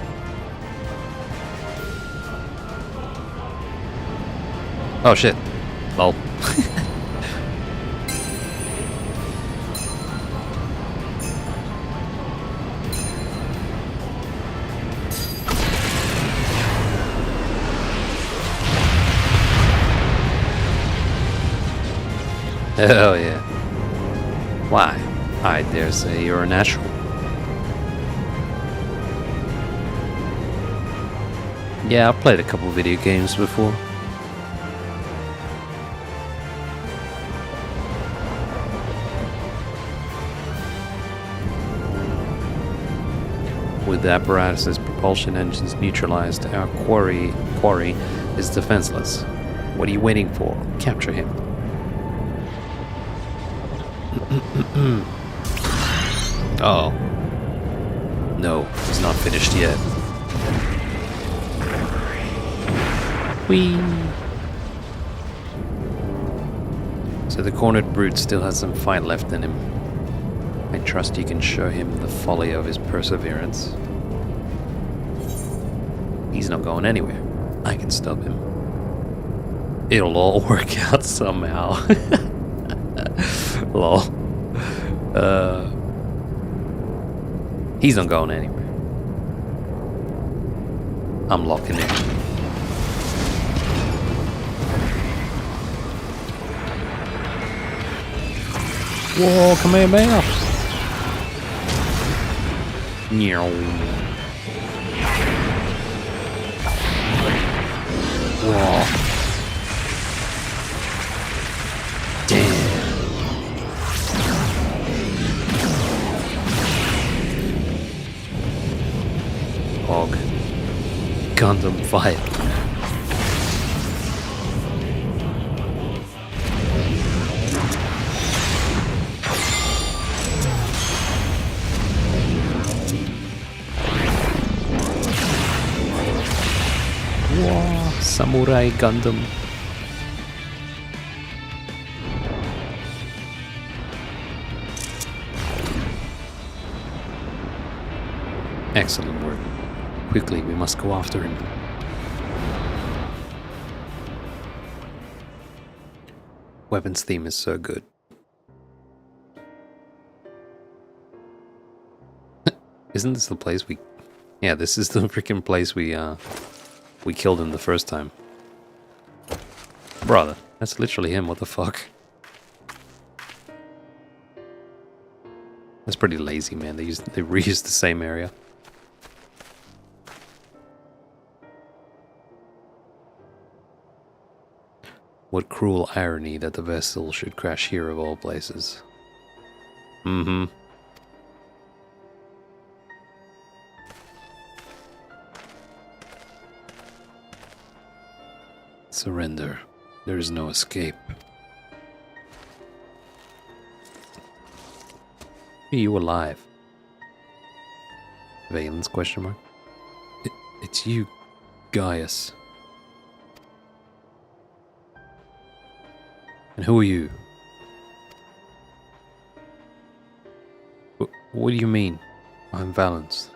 Oh shit. Lol. Hell yeah. Why? I dare say you're a natural. Yeah, I've played a couple video games before. With the apparatus's propulsion engines neutralized, our quarry is defenseless. What are you waiting for? Capture him. Oh. No, he's not finished yet. Whee! So the cornered brute still has some fight left in him. I trust you can show him the folly of his perseverance. He's not going anywhere. I can stop him. It'll all work out somehow. Lol. He's not going anywhere. I'm locking in. Whoa, Kamehameha! Meow. Whoa. Damn. Hog. Gundam fight. Whoa, Samurai Gundam. Excellent work. Quickly, we must go after him. Weapons theme is so good. Isn't this the place we... Yeah, this is the freaking place we killed him the first time. Brother, that's literally him, what the fuck? That's pretty lazy, man. They reused the same area. What cruel irony that the vessel should crash here of all places. Mm-hmm. Surrender. There is no escape. Are you alive? Valence, question mark? It's you, Gaius. And who are you? What do you mean? I'm Valence,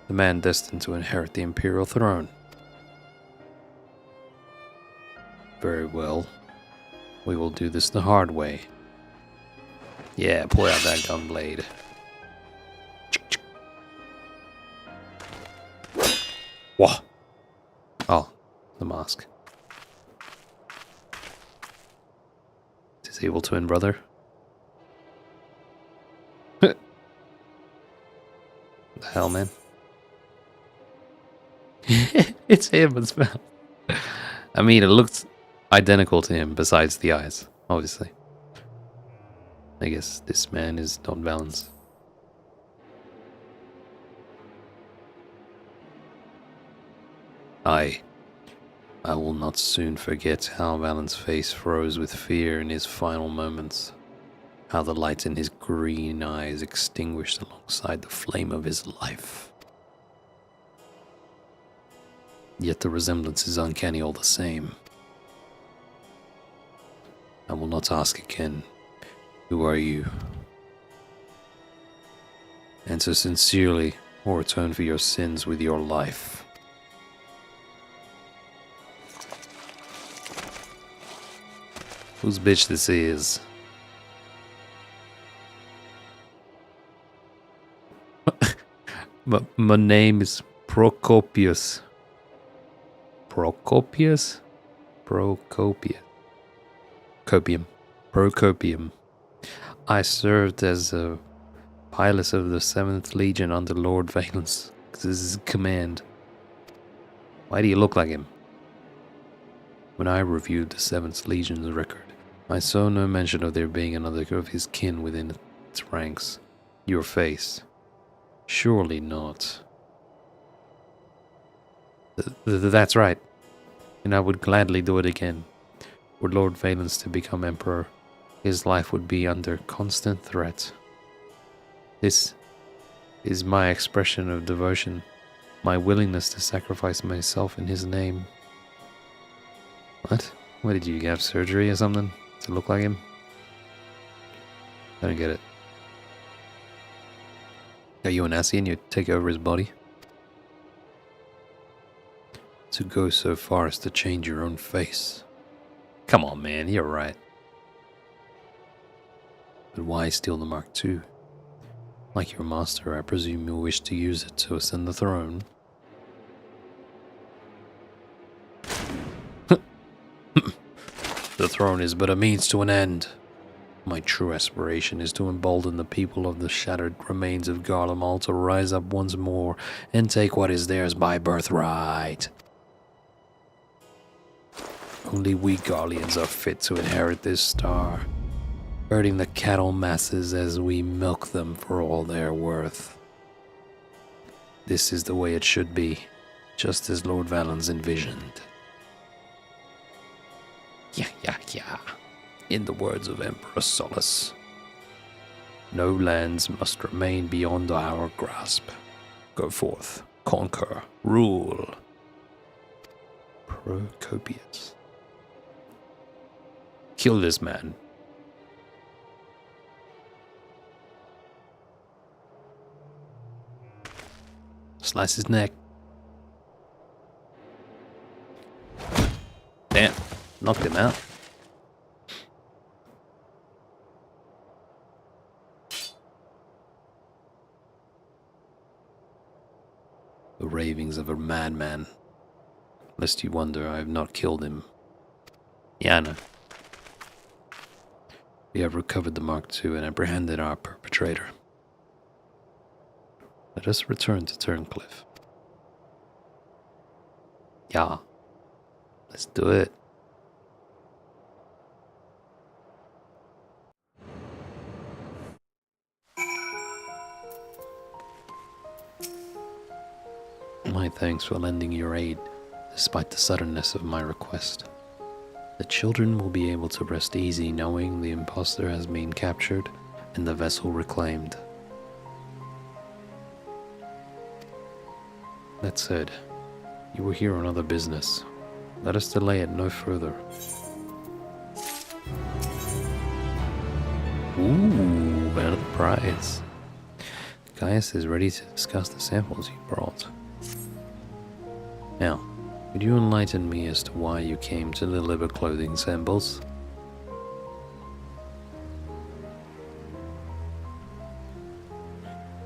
the man destined to inherit the Imperial throne. Very well. We will do this the hard way. Yeah, pull out that gunblade. Whoa! Oh, the mask. Disable twin brother. The hell, man? It's him as well. I mean, it looks identical to him besides the eyes, obviously. I guess this man is not Valence. I will not soon forget how Valence's face froze with fear in his final moments. How the light in his green eyes extinguished alongside the flame of his life. Yet the resemblance is uncanny all the same. I will not ask again, who are you? Answer sincerely, or atone for your sins with your life. Whose bitch this is? My name is Procopius. Procopius? Procopia. Procopium. I served as a pilot of the 7th Legion under Lord Valence. This is his command. Why do you look like him? When I reviewed the 7th Legion's record, I saw no mention of there being another of his kin within its ranks. Your face. Surely not. That's right. And I would gladly do it again. Were Lord Valens to become Emperor, his life would be under constant threat. This is my expression of devotion, my willingness to sacrifice myself in his name. What? What, did you have surgery or something to look like him? I don't get it. Are you an Assi and you take over his body? To go so far as to change your own face. Come on, man, you're right. But why steal the Mark II? Like your master, I presume you'll wish to use it to ascend the throne. The throne is but a means to an end. My true aspiration is to embolden the people of the shattered remains of Garlemald to rise up once more and take what is theirs by birthright. Only we Garleans are fit to inherit this star, herding the cattle masses as we milk them for all they're worth. This is the way it should be, just as Lord Valens envisioned. Yeah. In the words of Emperor Solus, no lands must remain beyond our grasp. Go forth, conquer, rule. Procopius. Kill this man. Slice his neck. Damn, knocked him out. The ravings of a madman. Lest you wonder, I have not killed him. Yeah, I know. We have recovered the Mark II and apprehended our perpetrator. Let us return to Turncliffe. Yeah. Let's do it. My thanks for lending your aid, despite the suddenness of my request. The children will be able to rest easy knowing the impostor has been captured and the vessel reclaimed. That said, you were here on other business. Let us delay it no further. Ooh, another prize. Gaius is ready to discuss the samples you brought. Now, could you enlighten me as to why you came to deliver clothing samples?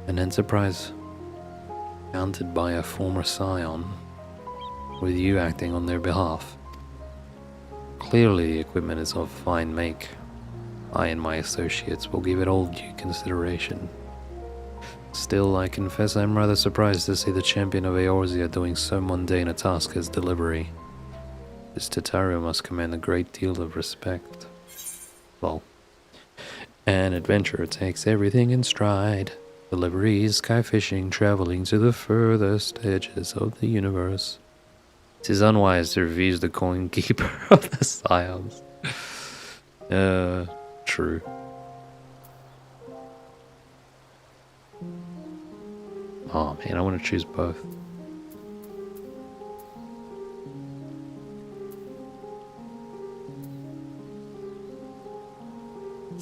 An enterprise founded by a former scion, with you acting on their behalf. Clearly the equipment is of fine make. I and my associates will give it all due consideration. Still, I confess I'm rather surprised to see the champion of Eorzea doing so mundane a task as delivery. This Tataru must command a great deal of respect. Well, an adventurer takes everything in stride. Deliveries, sky fishing, traveling to the furthest edges of the universe. 'Tis unwise to refuse the coin keeper of the scions. True. Oh man, I want to choose both.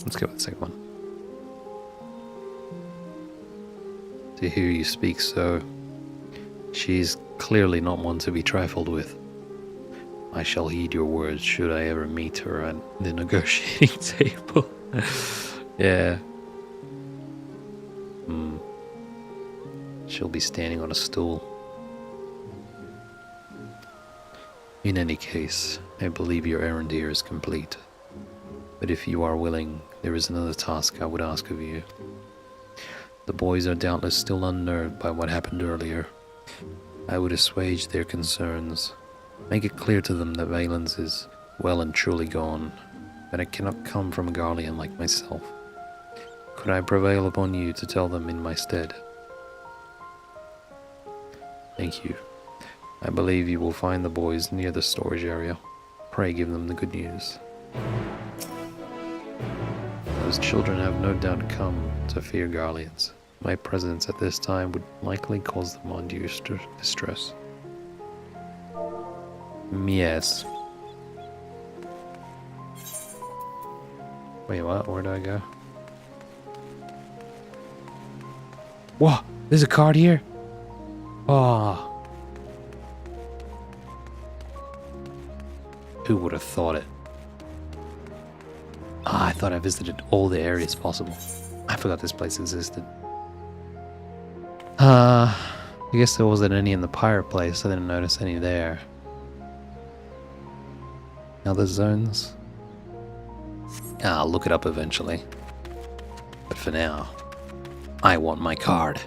Let's go with the second one. To hear you speak so, she's clearly not one to be trifled with. I shall heed your words should I ever meet her at the negotiating table. Yeah. She'll be standing on a stool. In any case, I believe your errand here is complete. But if you are willing, there is another task I would ask of you. The boys are doubtless still unnerved by what happened earlier. I would assuage their concerns. Make it clear to them that Valens is well and truly gone, but it cannot come from a Garlean like myself. Could I prevail upon you to tell them in my stead? Thank you. I believe you will find the boys near the storage area. Pray give them the good news. Those children have no doubt come to fear Garleans. My presence at this time would likely cause them undue distress. Yes. Wait, what? Where do I go? Whoa! There's a card here? Oh. Who would have thought it? Ah, I thought I visited all the areas possible. I forgot this place existed. I guess there wasn't any in the pirate place. I didn't notice any there. Other zones? I'll look it up eventually. But for now, I want my card.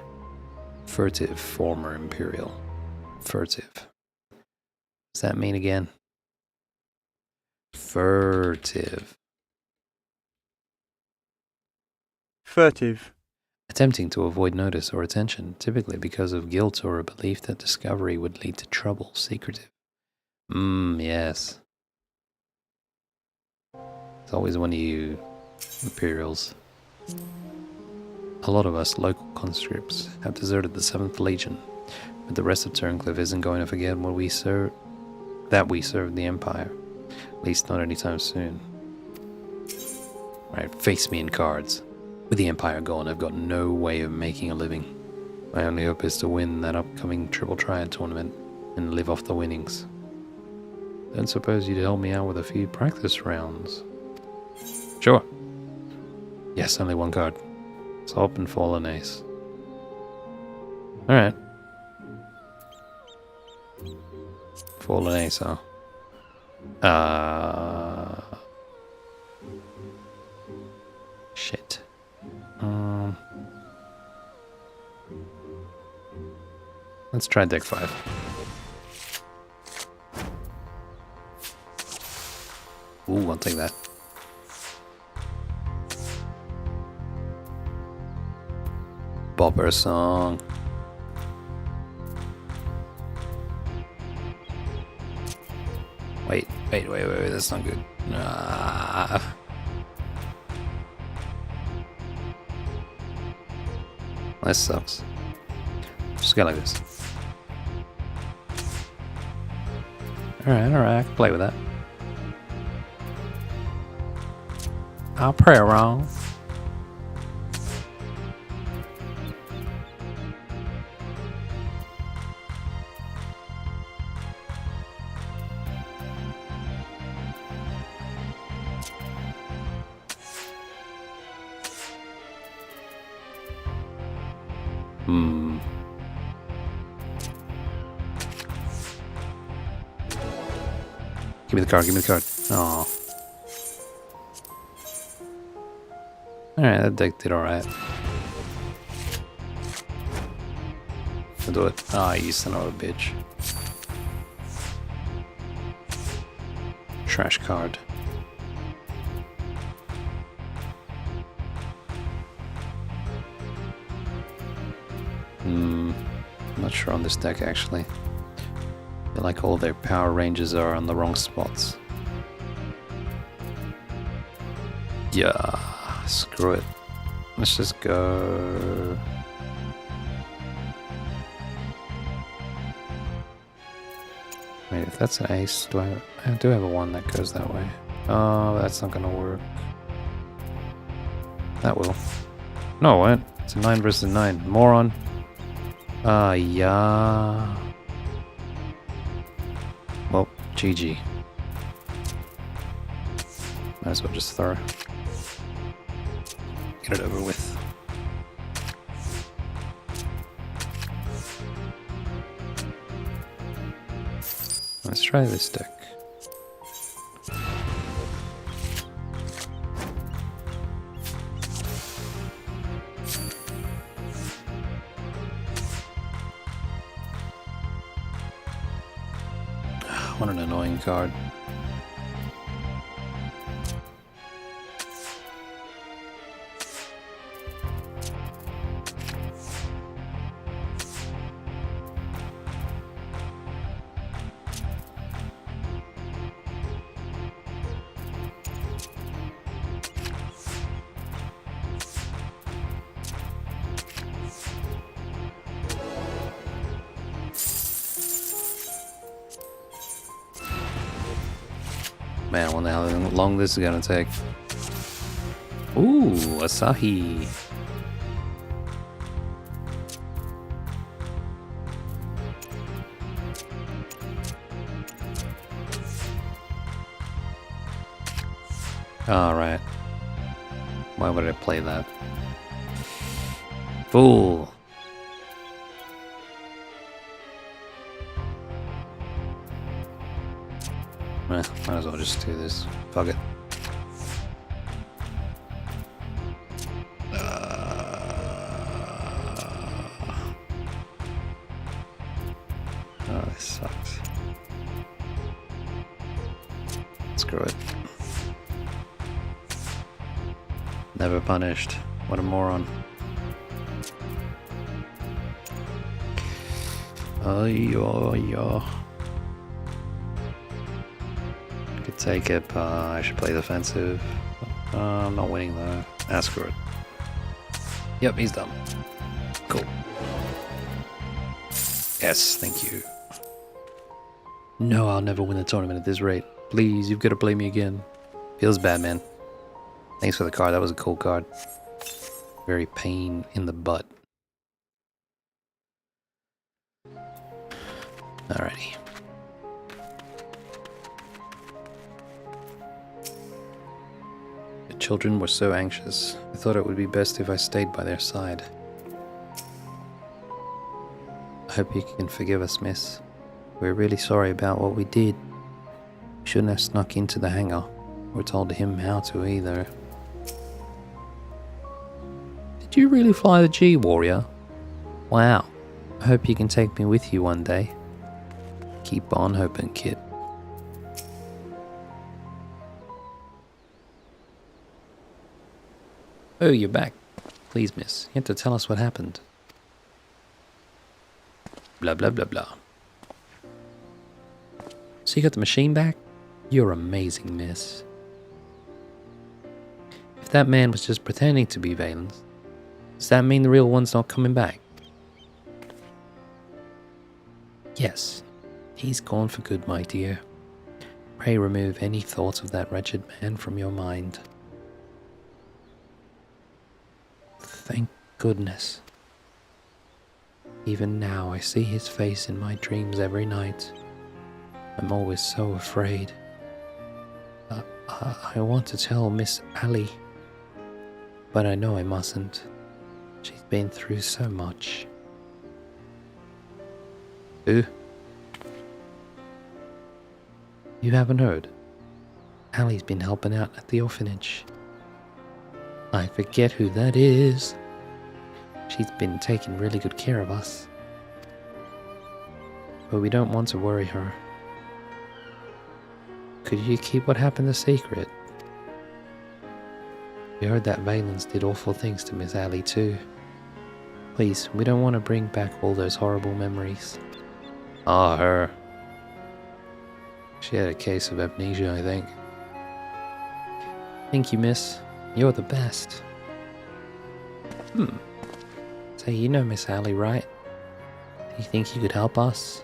Furtive, former Imperial. Furtive. What's that mean again? Furtive. Furtive. Attempting to avoid notice or attention, typically because of guilt or a belief that discovery would lead to trouble. Secretive. Yes. It's always one of you Imperials. A lot of us local conscripts have deserted the 7th Legion, but the rest of Turncliffe isn't going to forget what we served the Empire. At least not anytime soon. Alright, face me in cards. With the Empire gone, I've got no way of making a living. My only hope is to win that upcoming Triple Triad tournament and live off the winnings. Don't suppose you'd help me out with a few practice rounds? Sure. Yes, only one card. Top and fallen ace. Alright. Fallen ace, huh? Shit. Let's try deck 5. Ooh, I'll take that. Bopper song. Wait, that's not good. This sucks. Just go like this. Alright, I can play with that. I'll pray wrong. Give me the card. Oh. Alright, that deck did alright. I'll do it. Ah, you son of a bitch. Trash card. I'm not sure on this deck actually. I feel like all their power ranges are on the wrong spots. Yeah, screw it. Let's just go. Wait, if that's an ace, I do have a one that goes that way. Oh, that's not gonna work. That will. No, what? It's a 9 versus 9. Moron. Yeah. Well, GG. Might as well just throw. Get it over with. Let's try this deck. What an annoying card. Man, I wonder how long this is gonna take. Ooh, Asahi. Alright. Why would I play that? Fool! Might as well just do this. Fuck it. Oh, this sucks. Screw it. Never punished. What a moron. Oh, yo. Could take it, but I should play defensive. I'm not winning though. Ah, screw it. Yep, he's done. Cool. Yes, thank you. No, I'll never win the tournament at this rate. Please, you've got to play me again. Feels bad, man. Thanks for the card. That was a cool card. Very pain in the butt. Alrighty. The children were so anxious. I thought it would be best if I stayed by their side. I hope you can forgive us, miss. We're really sorry about what we did. We shouldn't have snuck into the hangar or told him how to either. Did you really fly the G, warrior? Wow. I hope you can take me with you one day. Keep on hoping, kid. Oh, you're back. Please, miss, you have to tell us what happened. Blah, blah, blah, blah. So you got the machine back? You're amazing, miss. If that man was just pretending to be Valens, does that mean the real one's not coming back? Yes, he's gone for good, my dear. Pray remove any thoughts of that wretched man from your mind. Thank goodness. Even now I see his face in my dreams every night. I'm always so afraid. I want to tell Miss Ali, but I know I mustn't. She's been through so much. Who? You haven't heard? Ali's been helping out at the orphanage. I forget who that is. She's been taking really good care of us. But we don't want to worry her. Could you keep what happened a secret? We heard that Valens did awful things to Miss Ali too. Please, we don't want to bring back all those horrible memories. Ah, her. She had a case of amnesia, I think. Thank you, miss. You're the best. Say, you know Miss Ali, right? Do you think you could help us?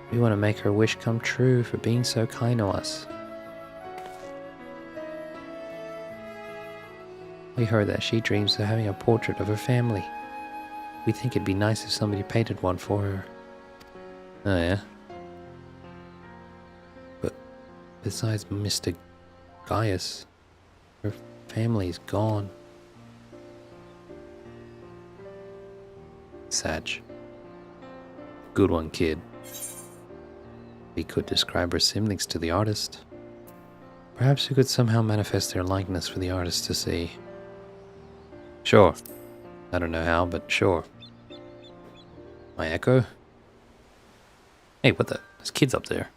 We want to make her wish come true for being so kind to us. We heard that she dreams of having a portrait of her family. We think it'd be nice if somebody painted one for her. Oh yeah? But besides Mr. Gaius, her family's gone. Sag. Good one, kid. We could describe her siblings to the artist. Perhaps we could somehow manifest their likeness for the artist to see. Sure. I don't know how, but sure. My echo? Hey, what the? There's kids up there.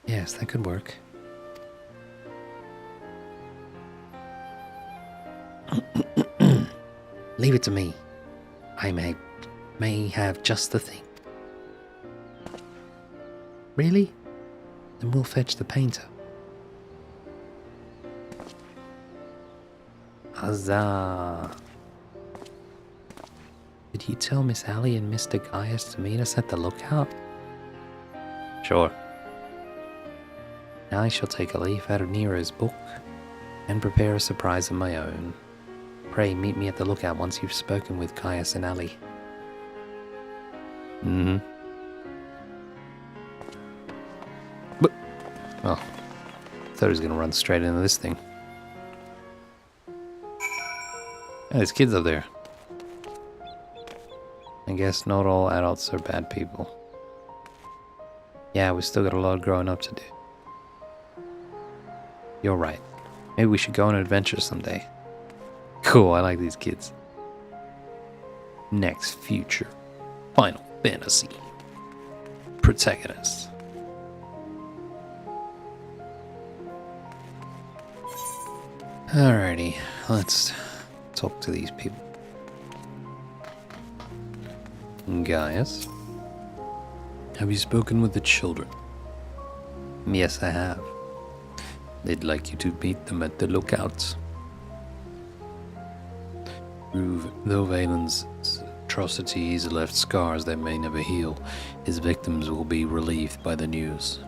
Yes, that could work. Leave it to me. I may have just the thing. Really? Then we'll fetch the painter. Huzzah! Did you tell Miss Ali and Mr. Gaius to meet us at the lookout? Sure. Now I shall take a leaf out of Nero's book and prepare a surprise of my own. Pray meet me at the lookout once you've spoken with Caius and Ali. Mm-hmm. But, oh, I thought he was going to run straight into this thing. Oh, there's kids up there. I guess not all adults are bad people. Yeah, we still got a lot of growing up to do. You're right. Maybe we should go on an adventure someday. Cool, I like these kids. Next future. Final Fantasy. Protagonist. Alrighty, let's talk to these people. Gaius, have you spoken with the children? Yes, I have. They'd like you to meet them at the lookouts. Though Valen's atrocities left scars that may never heal, his victims will be relieved by the news.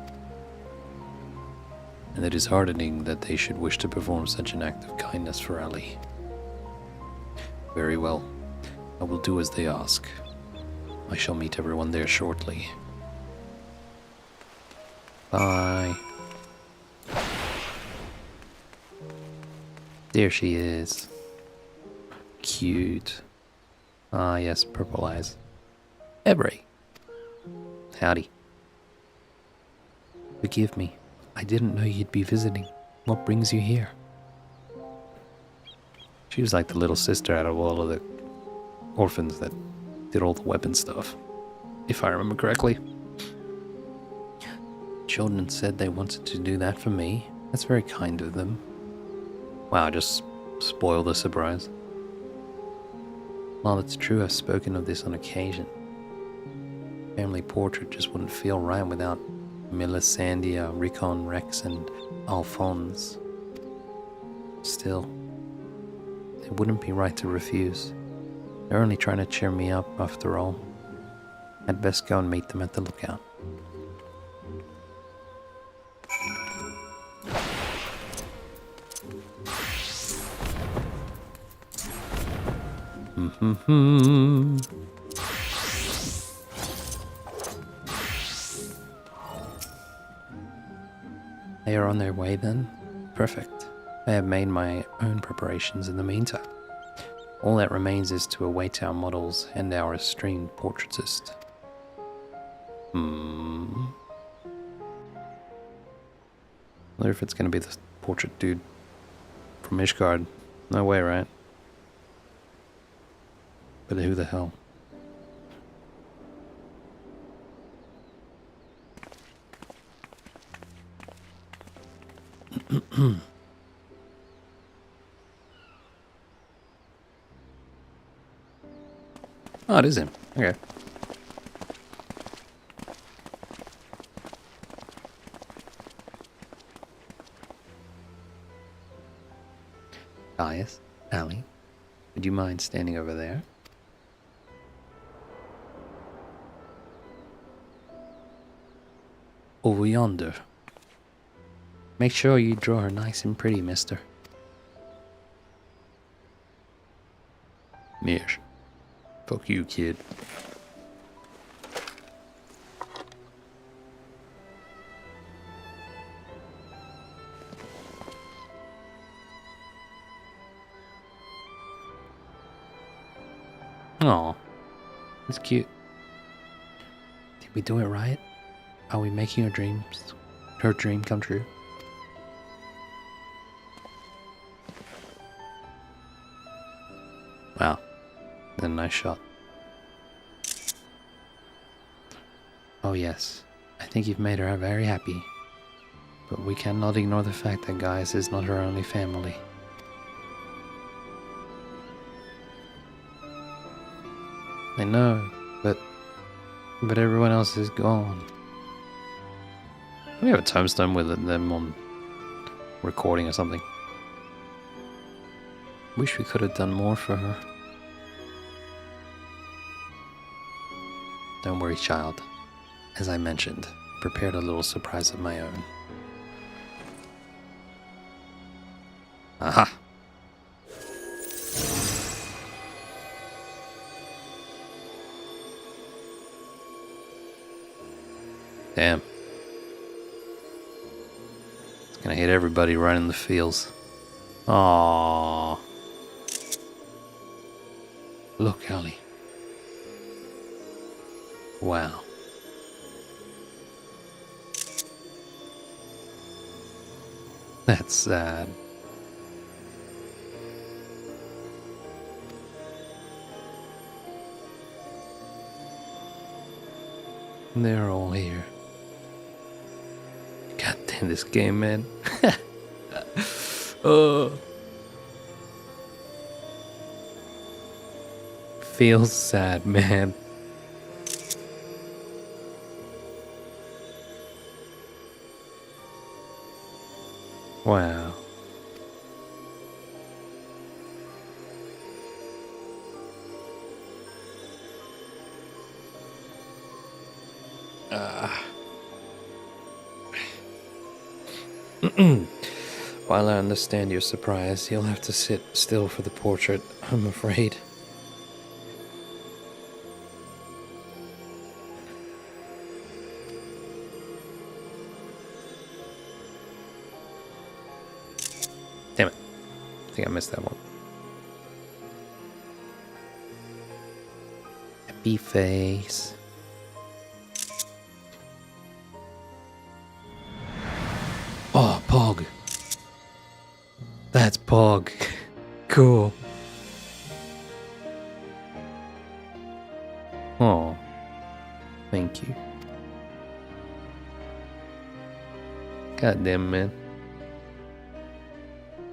And it is heartening that they should wish to perform such an act of kindness for Ali. Very well. I will do as they ask. I shall meet everyone there shortly. Bye. There she is. Cute. Ah, yes, purple eyes. Ebre. Howdy. Forgive me. I didn't know you'd be visiting. What brings you here? She was like the little sister out of all of the orphans that did all the weapon stuff, if I remember correctly. Children said they wanted to do that for me. That's very kind of them. Wow, I just spoiled the surprise. While it's true I've spoken of this on occasion, family portrait just wouldn't feel right without Melisandre, Rickon, Rex, and Alphonse. Still, it wouldn't be right to refuse. They're only trying to cheer me up, after all. I'd best go and meet them at the lookout. They are on their way then? Perfect. I have made my own preparations in the meantime. All that remains is to await our models and our esteemed portraitist. Wonder if it's going to be the portrait dude from Ishgard. No way, right? But who the hell? Oh, it is him. Okay. Caius, Ali, would you mind standing over there? Over yonder. Make sure you draw her nice and pretty, mister. Yes. Fuck you, kid. Aw, that's cute. Did we do it right? Are we making her dream come true? Wow, a nice shot. Oh yes, I think you've made her very happy. But we cannot ignore the fact that Gaius is not her only family. I know, but everyone else is gone. We have a tombstone with them on recording or something. Wish we could have done more for her. Don't worry, child. As I mentioned, prepared a little surprise of my own. Aha! Damn. It's gonna hit everybody right in the feels. Aww. Look, Ellie. Wow. That's sad. They're all here. God damn this game, man. Oh. Feels sad, man. Wow. While I understand your surprise, you'll have to sit still for the portrait, I'm afraid. Damn it. I think I missed that one. Happy face. Oh, Pog. That's Pog. Cool. Oh, thank you. God damn, man.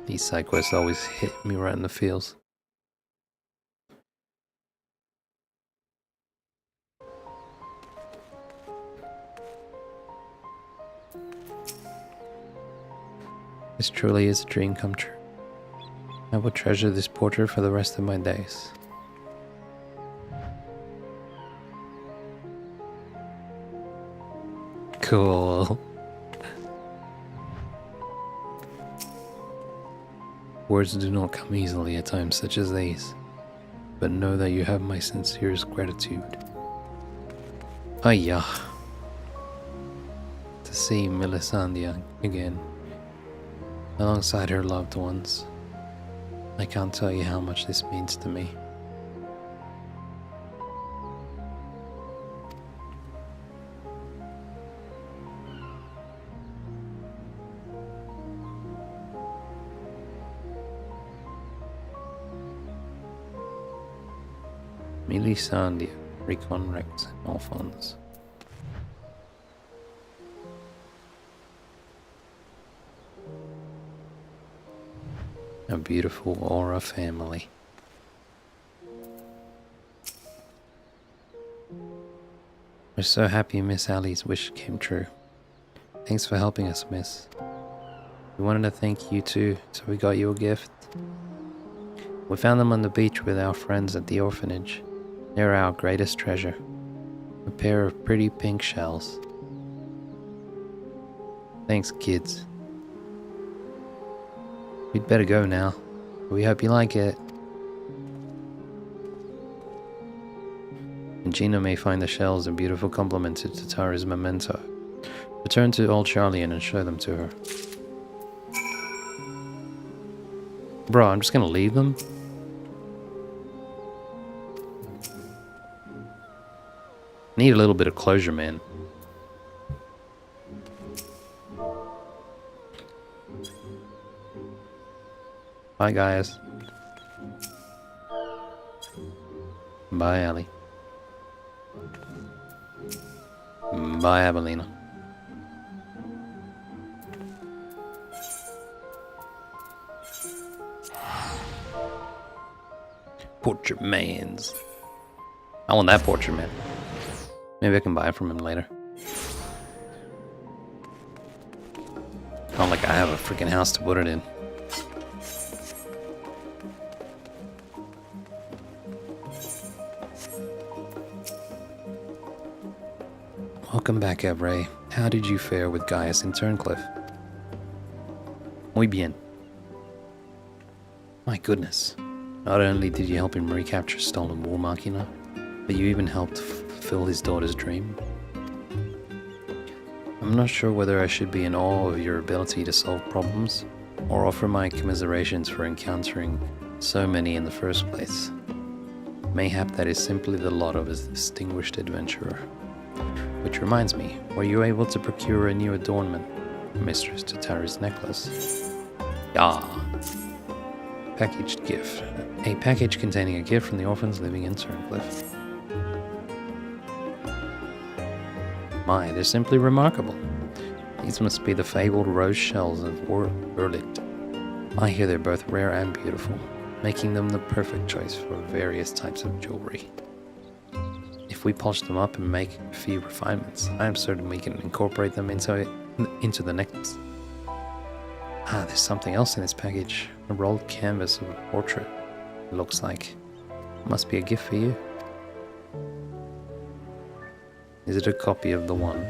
These side quests always hit me right in the feels. This truly is a dream come true. I will treasure this portrait for the rest of my days. Cool. Words do not come easily at times such as these, but know that you have my sincerest gratitude. Ayah. To see Melisandre again, alongside her loved ones. I can't tell you how much this means to me. Melisandre, Recon Rex, and all funds. A beautiful Aura family. We're so happy Miss Allie's wish came true. Thanks for helping us, Miss. We wanted to thank you too, so we got you a gift. We found them on the beach with our friends at the orphanage. They're our greatest treasure. A pair of pretty pink shells. Thanks, kids. We'd better go now. We hope you like it. And Gina may find the shells a beautiful compliment to Tataru's memento. Return to old Charlian and show them to her. Bro, I'm just gonna leave them? Need a little bit of closure, man. Bye, guys. Bye, Ellie. Bye, Abelina. Portrait man's. I want that portrait man. Maybe I can buy it from him later. Not like I have a freaking house to put it in. Welcome back, Evray. How did you fare with Gaius in Turncliffe? Muy bien. My goodness. Not only did you help him recapture stolen war machina, but you even helped fulfill his daughter's dream. I'm not sure whether I should be in awe of your ability to solve problems, or offer my commiserations for encountering so many in the first place. Mayhap that is simply the lot of a distinguished adventurer. Which reminds me, were you able to procure a new adornment for Mistress Tataru's necklace? Yeah. Packaged gift. A package containing a gift from the orphans living in Turncliffe. My, they're simply remarkable. These must be the fabled rose shells of Urlit. I hear they're both rare and beautiful, making them the perfect choice for various types of jewelry. If we polish them up and make a few refinements, I am certain we can incorporate them into the necklace. Ah, there's something else in this package. A rolled canvas of a portrait. It looks like. Must be a gift for you. Is it a copy of the one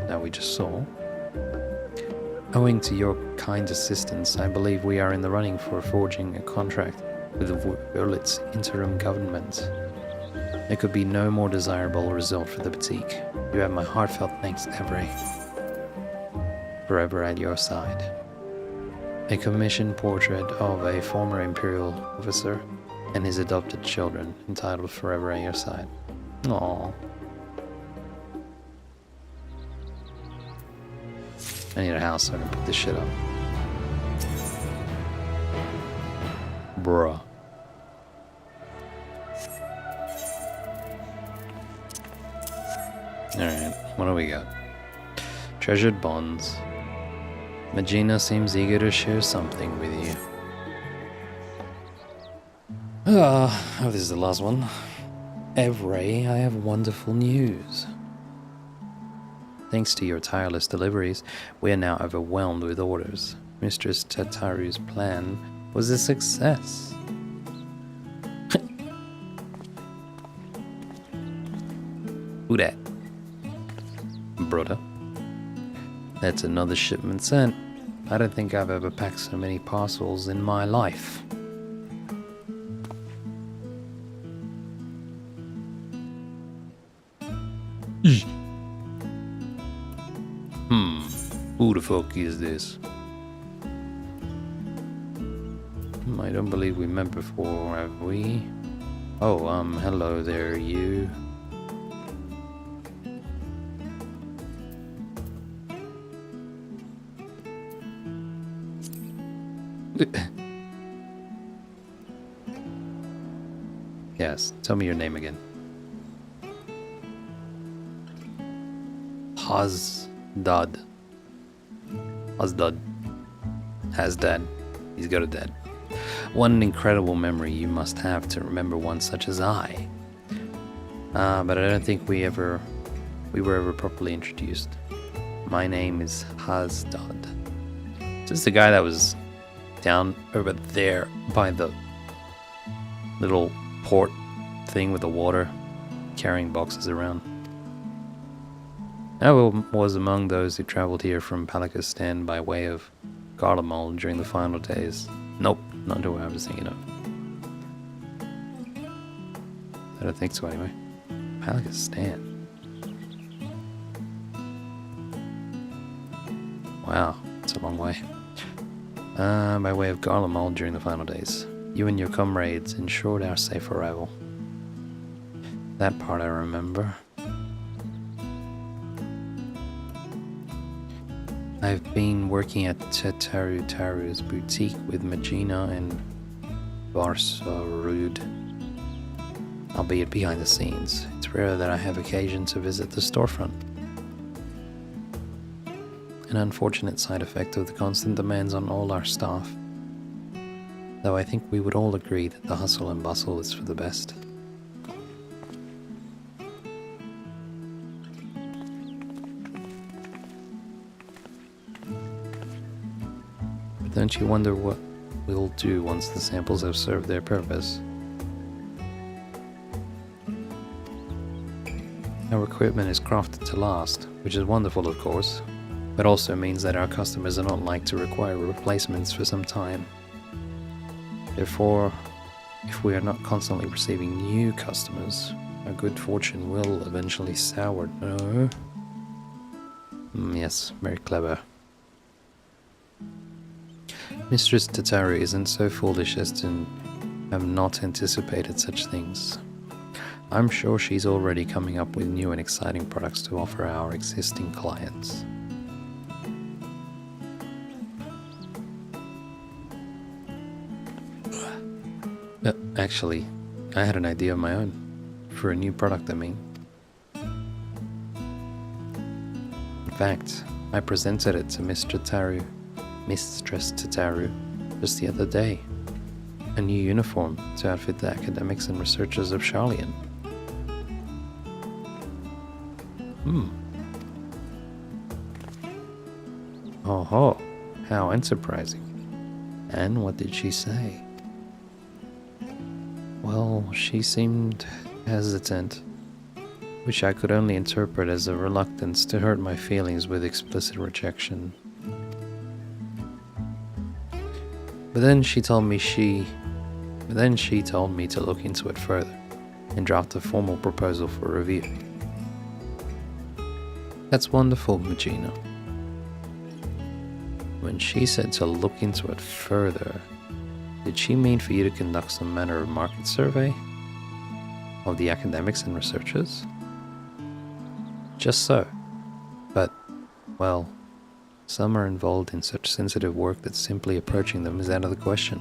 that we just saw? Owing to your kind assistance, I believe we are in the running for forging a contract with Urlit's interim government. There could be no more desirable result for the boutique. You have my heartfelt thanks, Everett. Forever at your side. A commissioned portrait of a former Imperial officer and his adopted children, entitled Forever at Your Side. Aww. I need a house so I can put this shit up. Bruh. Alright, what do we got? Treasured bonds. Magina seems eager to share something with you. Oh, this is the last one. Evray, I have wonderful news. Thanks to your tireless deliveries, we are now overwhelmed with orders. Mistress Tataru's plan was a success. Who dat? Brother. That's another shipment sent. I don't think I've ever packed so many parcels in my life. Who the fuck is this? I don't believe we met before, have we? Oh, hello there, you. Yes, tell me your name again. Hazdad. Hazdad. He's got a dad. What an incredible memory you must have to remember one such as I. But I don't think we were ever properly introduced. My name is Hazdad. Is this the guy that was down over there by the little port thing with the water, carrying boxes around? I was among those who traveled here from Palakistan by way of Garlemald during the final days. Nope, not who I was thinking of. I don't think so anyway. Palakistan. Wow, it's a long way. By way of Garlemald during the final days. You and your comrades ensured our safe arrival. That part I remember. I've been working at Taru's boutique with Magina and Barsarud, albeit behind the scenes. It's rare that I have occasion to visit the storefront. An unfortunate side effect of the constant demands on all our staff, though I think we would all agree that the hustle and bustle is for the best. Don't you wonder what we'll do once the samples have served their purpose? Our equipment is crafted to last, which is wonderful of course, but also means that our customers are not like to require replacements for some time. Therefore, if we are not constantly receiving new customers, our good fortune will eventually sour. No? Yes, very clever. Mistress Tataru isn't so foolish as to have not anticipated such things. I'm sure she's already coming up with new and exciting products to offer our existing clients. Actually, I had an idea of my own. For a new product, I mean. In fact, I presented it to Mistress Tataru just the other day. A new uniform to outfit the academics and researchers of Charlian. Oh, how enterprising. And what did she say? Well, she seemed hesitant, which I could only interpret as a reluctance to hurt my feelings with explicit rejection. But then she told me to look into it further and draft a formal proposal for review. That's wonderful, Magina. When she said to look into it further, did she mean for you to conduct some manner of market survey of the academics and researchers? Just so. But, well, some are involved in such sensitive work that simply approaching them is out of the question.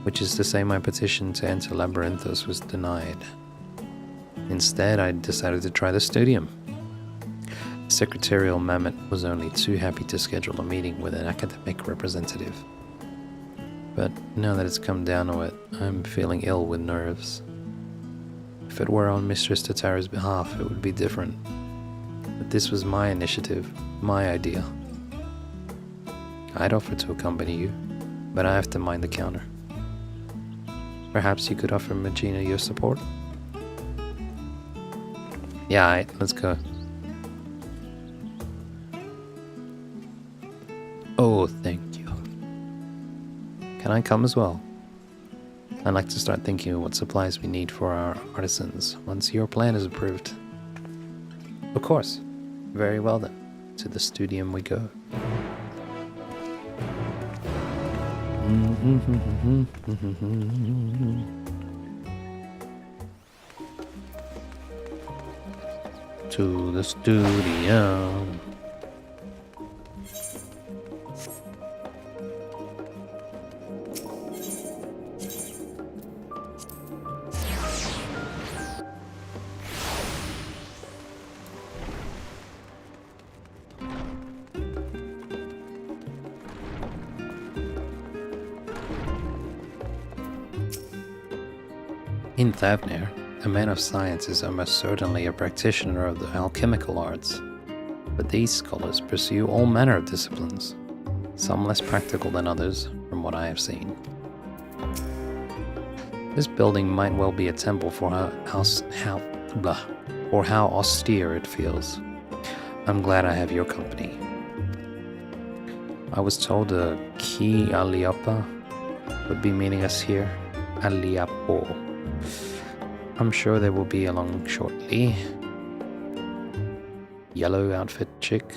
Which is to say, my petition to enter Labyrinthos was denied. Instead, I decided to try the studium. The secretarial mammoth was only too happy to schedule a meeting with an academic representative. But now that it's come down to it, I'm feeling ill with nerves. If it were on Mistress Tataru's behalf, it would be different. But this was my initiative, my idea. I'd offer to accompany you, but I have to mind the counter. Perhaps you could offer Magina your support? Yeah, alright, let's go. Oh, thank you. Can I come as well? I'd like to start thinking of what supplies we need for our artisans once your plan is approved. Of course. Very well then. To the studium we go. To the studium. In Thavnir, a man of science is almost certainly a practitioner of the alchemical arts, but these scholars pursue all manner of disciplines, some less practical than others, from what I have seen. This building might well be a temple for how austere it feels. I'm glad I have your company. I was told a Ki Aliapa would be meeting us here. Aliapo. I'm sure they will be along shortly. Yellow outfit chick,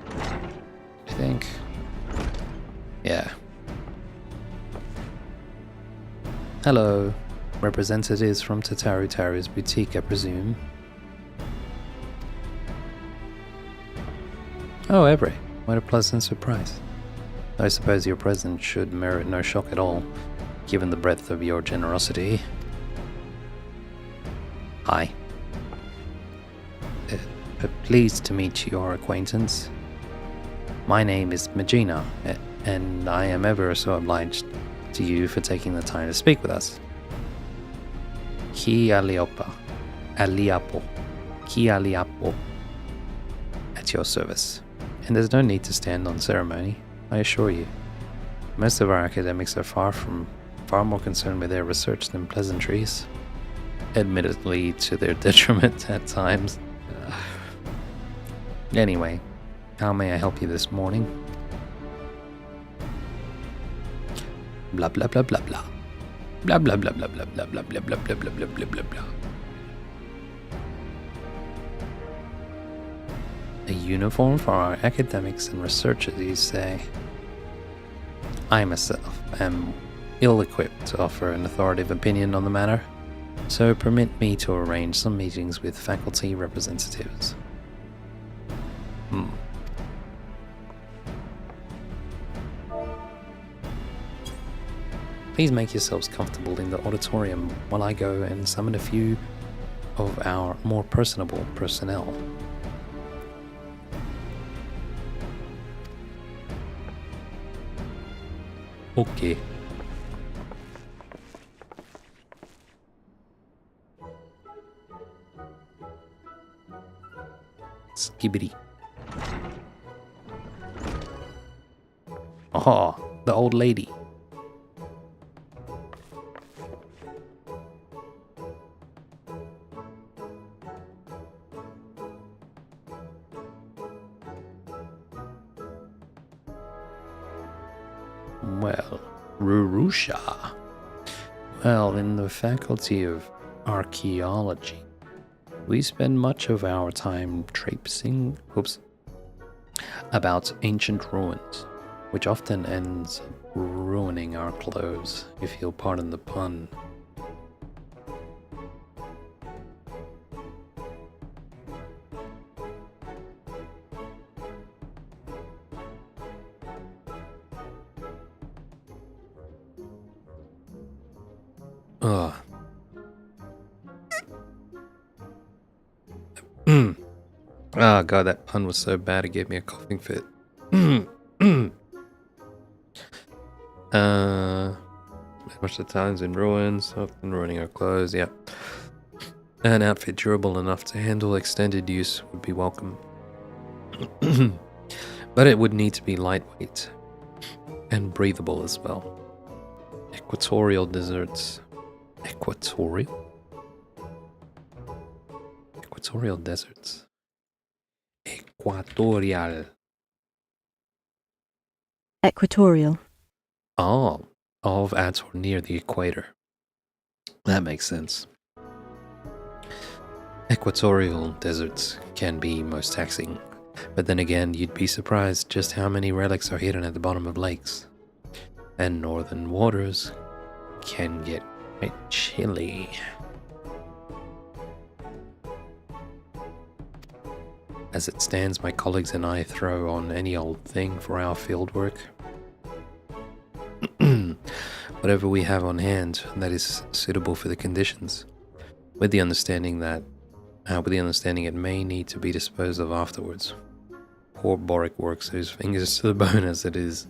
I think. Yeah. Hello. Representatives from Taru's boutique, I presume. Oh, Ebre. What a pleasant surprise. I suppose your presence should merit no shock at all, given the breadth of your generosity. Hi. Pleased to meet your acquaintance. My name is Magina, and I am ever so obliged to you for taking the time to speak with us. Ki Aliapo. Ki Aliapo. At your service. And there's no need to stand on ceremony, I assure you. Most of our academics are far more concerned with their research than pleasantries. Admittedly, to their detriment at times. Anyway, how may I help you this morning? Blah blah blah blah blah. Blah blah blah blah blah blah blah blah blah blah blah blah blah blah blah. A uniform for our academics and researchers, you say? I myself am ill-equipped to offer an authoritative opinion on the matter, so permit me to arrange some meetings with faculty representatives. Please make yourselves comfortable in the auditorium while I go and summon a few of our more personable personnel. Okay. Skibbity. Oh, the old lady. Well, Rurusha. Well, in the Faculty of Archaeology, we spend much of our time traipsing about ancient ruins, which often ends up ruining our clothes, if you'll pardon the pun. Ugh. Oh god, that pun was so bad it gave me a coughing fit. Much of the times in ruins, often ruining our clothes, yep. An outfit durable enough to handle extended use would be welcome. But it would need to be lightweight and breathable as well. Equatorial deserts. Equatorial? Equatorial deserts. Equatorial. Equatorial. Oh, of at or near the equator. That makes sense. Equatorial deserts can be most taxing, but then again, you'd be surprised just how many relics are hidden at the bottom of lakes. And northern waters can get quite chilly. As it stands, my colleagues and I throw on any old thing for our field work. Whatever we have on hand that is suitable for the conditions, with the understanding it may need to be disposed of afterwards. Poor Boric works his fingers to the bone as it is,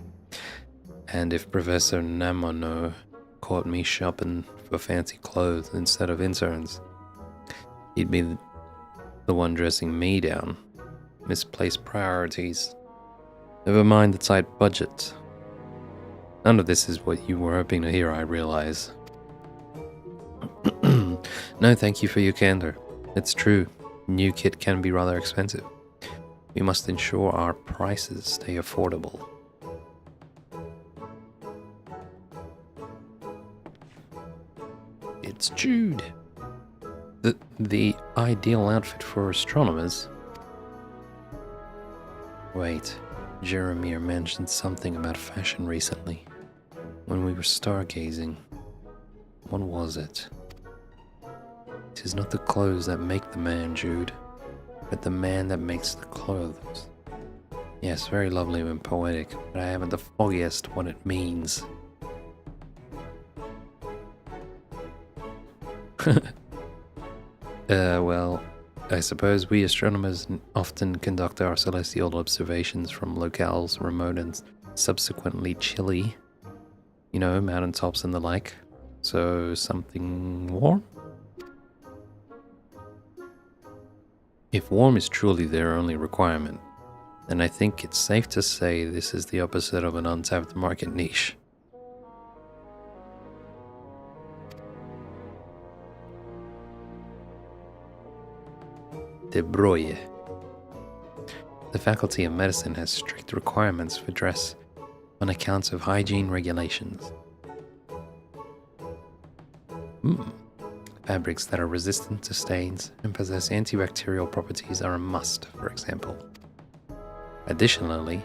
and if Professor Namono caught me shopping for fancy clothes instead of interns, he'd be the one dressing me down. Misplaced priorities. Never mind the tight budget. None of this is what you were hoping to hear, I realize. No, thank you for your candor. It's true, new kit can be rather expensive. We must ensure our prices stay affordable. It's Jude. The ideal outfit for astronomers. Wait, Jeremiah mentioned something about fashion recently. When we were stargazing. What was it? 'Tis not the clothes that make the man, Jude, but the man that makes the clothes. Yes, very lovely and poetic, but I haven't the foggiest what it means. Well, I suppose we astronomers often conduct our celestial observations from locales remote and subsequently chilly. You know, mountaintops and the like. So, something warm? If warm is truly their only requirement, then I think it's safe to say this is the opposite of an untapped market niche. De Broglie. The Faculty of Medicine has strict requirements for dress on account of hygiene regulations. Fabrics that are resistant to stains and possess antibacterial properties are a must, for example. Additionally,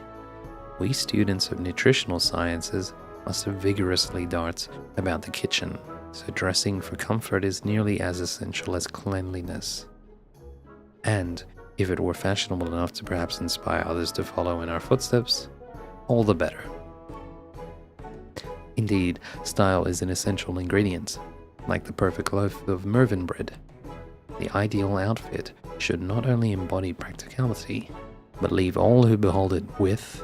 we students of nutritional sciences must vigorously dart about the kitchen, so dressing for comfort is nearly as essential as cleanliness. And if it were fashionable enough to perhaps inspire others to follow in our footsteps, all the better. Indeed, style is an essential ingredient, like the perfect loaf of Mervyn bread. The ideal outfit should not only embody practicality, but leave all who behold it with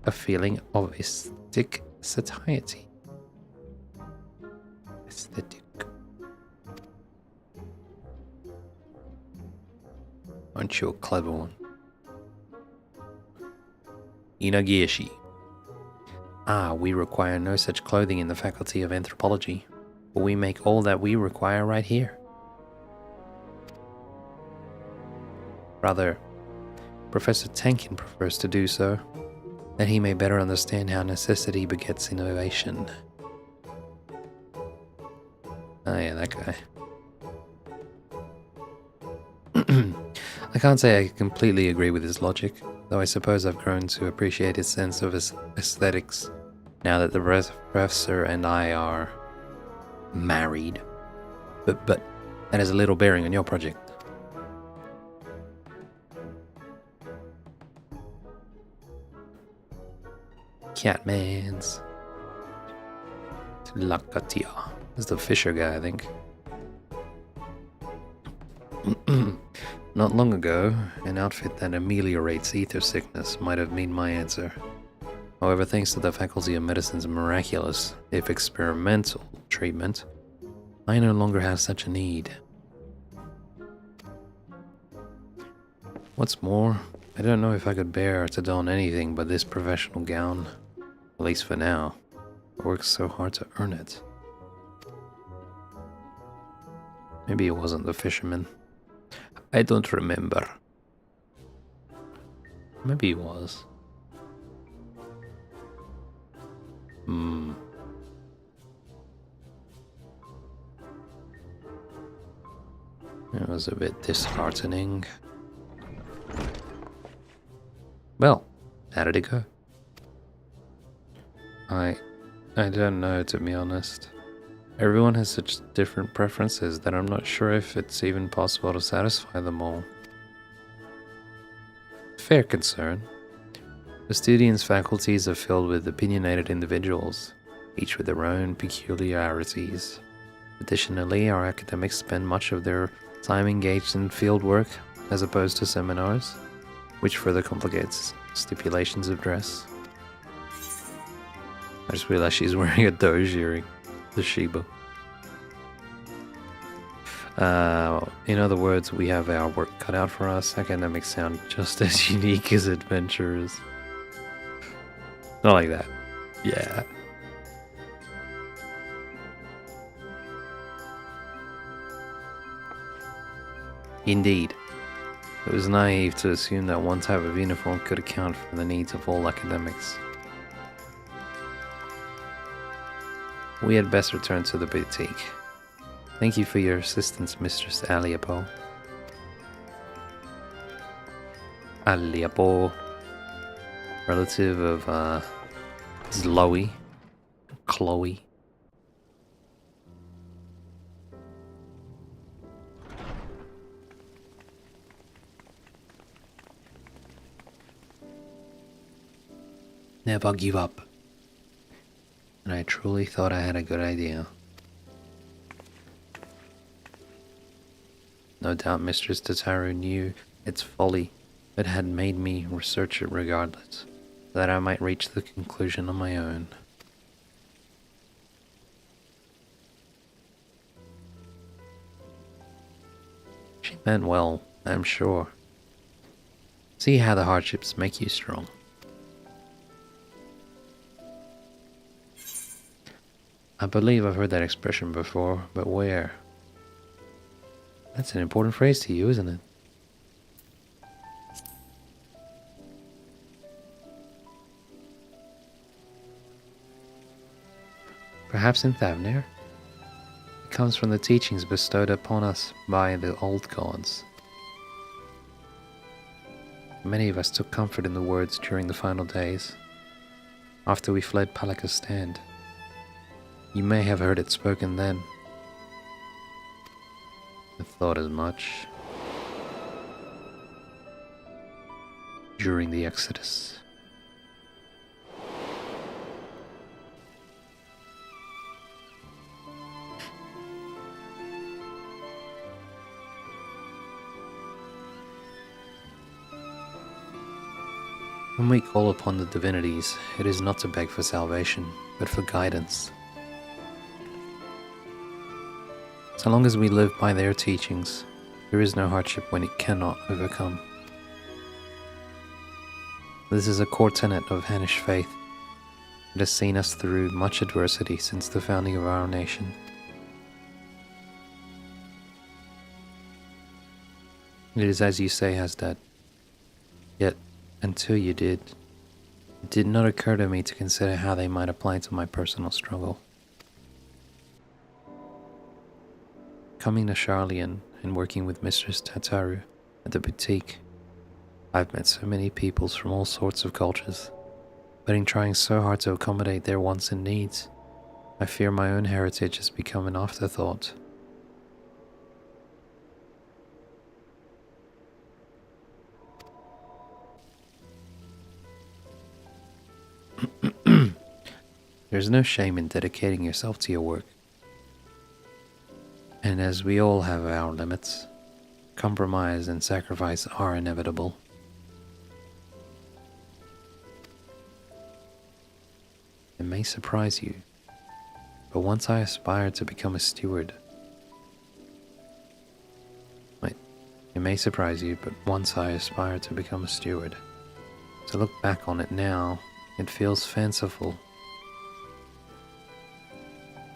a feeling of aesthetic satiety. Aesthetic. Aren't you a clever one? Inagishi. We require no such clothing in the Faculty of Anthropology, but we make all that we require right here. Rather, Professor Tankin prefers to do so, that he may better understand how necessity begets innovation. Oh yeah, that guy. I can't say I completely agree with his logic, though I suppose I've grown to appreciate his sense of aesthetics now that the professor and I are married. But that has a little bearing on your project. Catmans. Lakatia. This is the Fisher guy, I think. Not long ago, an outfit that ameliorates ether sickness might have been my answer. However, thanks to the Faculty of Medicine's miraculous, if experimental, treatment, I no longer have such a need. What's more, I don't know if I could bear to don anything but this professional gown. At least for now. I worked so hard to earn it. Maybe it wasn't the fisherman. I don't remember. Maybe it was. It was a bit disheartening. Well, how did it go? I don't know, to be honest. Everyone has such different preferences that I'm not sure if it's even possible to satisfy them all. Fair concern. The students' faculties are filled with opinionated individuals, each with their own peculiarities. Additionally, our academics spend much of their time engaged in field work as opposed to seminars, which further complicates stipulations of dress. I just realized she's wearing a doge earring. The Shiba. In other words, we have our work cut out for us. Academics sound just as unique as adventurers. Not like that. Yeah. Indeed. It was naive to assume that one type of uniform could account for the needs of all academics. We had best return to the boutique. Thank you for your assistance, Mistress Aliapo. Aliapo. Relative of, Chloe. Never give up. And I truly thought I had a good idea. No doubt Mistress Tataru knew its folly, but had made me research it regardless, so that I might reach the conclusion on my own. She meant well, I'm sure. See how the hardships make you strong. I believe I've heard that expression before, but where? That's an important phrase to you, isn't it? Perhaps in Thavnir? I comes from the teachings bestowed upon us by the old gods. Many of us took comfort in the words during the final days, after we fled Palaka's stand. You may have heard it spoken then. I thought as much. During the Exodus. When we call upon the divinities, it is not to beg for salvation, but for guidance. So long as we live by their teachings, there is no hardship when it cannot overcome. This is a core tenet of Hanish faith. It has seen us through much adversity since the founding of our nation. It is as you say, Hasdad. Yet, until you did, it did not occur to me to consider how they might apply to my personal struggle. Coming to Charlian and working with Mistress Tataru at the boutique, I've met so many peoples from all sorts of cultures, but in trying so hard to accommodate their wants and needs, I fear my own heritage has become an afterthought. There's no shame in dedicating yourself to your work. And as we all have our limits, compromise and sacrifice are inevitable. It may surprise you, but once I aspired to become a steward. It may surprise you, but once I aspired to become a steward. To look back on it now, it feels fanciful.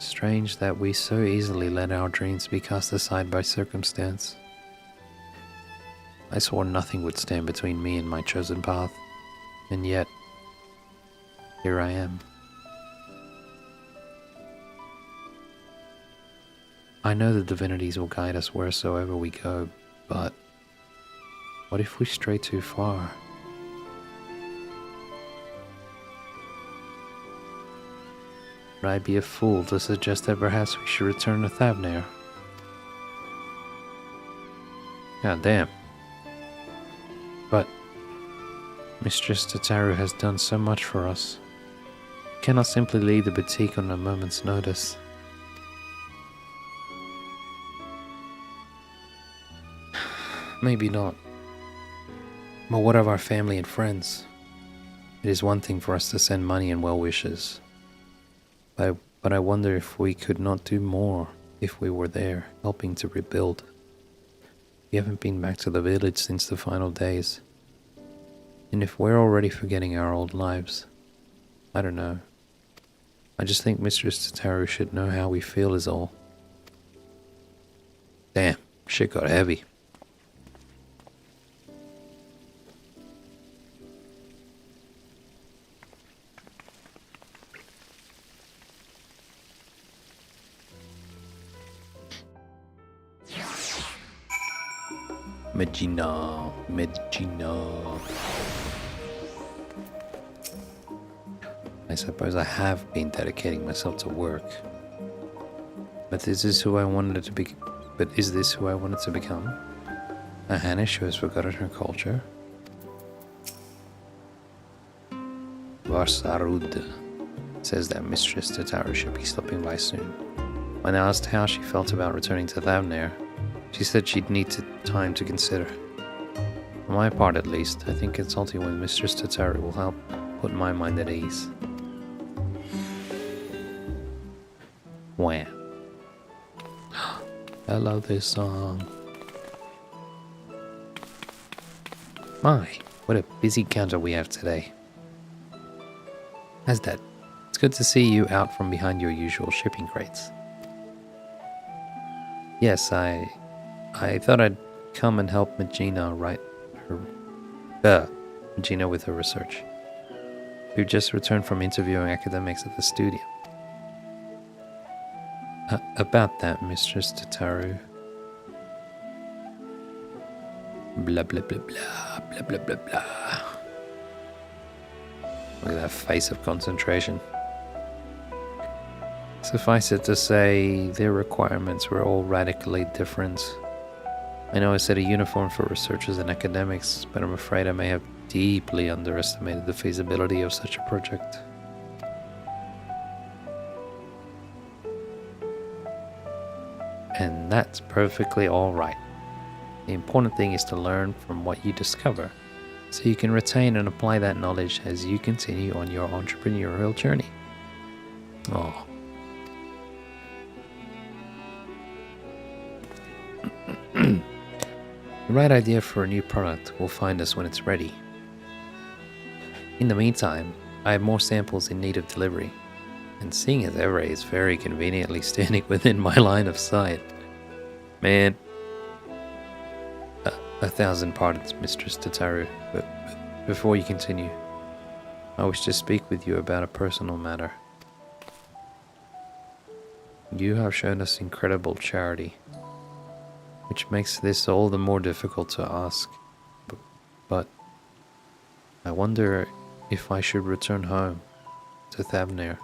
Strange that we so easily let our dreams be cast aside by circumstance. I swore nothing would stand between me and my chosen path, and yet, here I am. I know the divinities will guide us wheresoever we go, but what if we stray too far? Would I be a fool to suggest that perhaps we should return to Thavnair? God damn. But Mistress Tataru has done so much for us. We cannot simply leave the boutique on a moment's notice. Maybe not. But what of our family and friends? It is one thing for us to send money and well wishes. But I wonder if we could not do more if we were there, helping to rebuild. We haven't been back to the village since the final days. And if we're already forgetting our old lives, I don't know. I just think Mistress Tataru should know how we feel is all. Damn, shit got heavy. Medina. I suppose I have been dedicating myself to work. But is this who I wanted to be? But is this who I wanted to become? A Hanish who has forgotten her culture? Varsarud says that Mistress Tataru should be stopping by soon. When asked how she felt about returning to Thavnair, she said she'd need time to consider. For my part at least, I think consulting with Mistress Tataru will help put my mind at ease. Wham. I love this song. My, what a busy counter we have today. Hasdad, it's good to see you out from behind your usual shipping crates. Yes, I thought I'd come and help Regina with her research. We've just returned from interviewing academics at the studio. About that, Mistress Tataru. Blah, blah, blah, blah, blah, blah, blah, blah. Look at that face of concentration. Suffice it to say, their requirements were all radically different. I know I said a uniform for researchers and academics, but I'm afraid I may have deeply underestimated the feasibility of such a project. And that's perfectly alright. The important thing is to learn from what you discover, so you can retain and apply that knowledge as you continue on your entrepreneurial journey. Oh. The right idea for a new product will find us when it's ready. In the meantime, I have more samples in need of delivery, and seeing as Evray is very conveniently standing within my line of sight. Man. 1,000 pardons, Mistress Tataru, but before you continue, I wish to speak with you about a personal matter. You have shown us incredible charity, which makes this all the more difficult to ask. But I wonder if I should return home to Thavnir.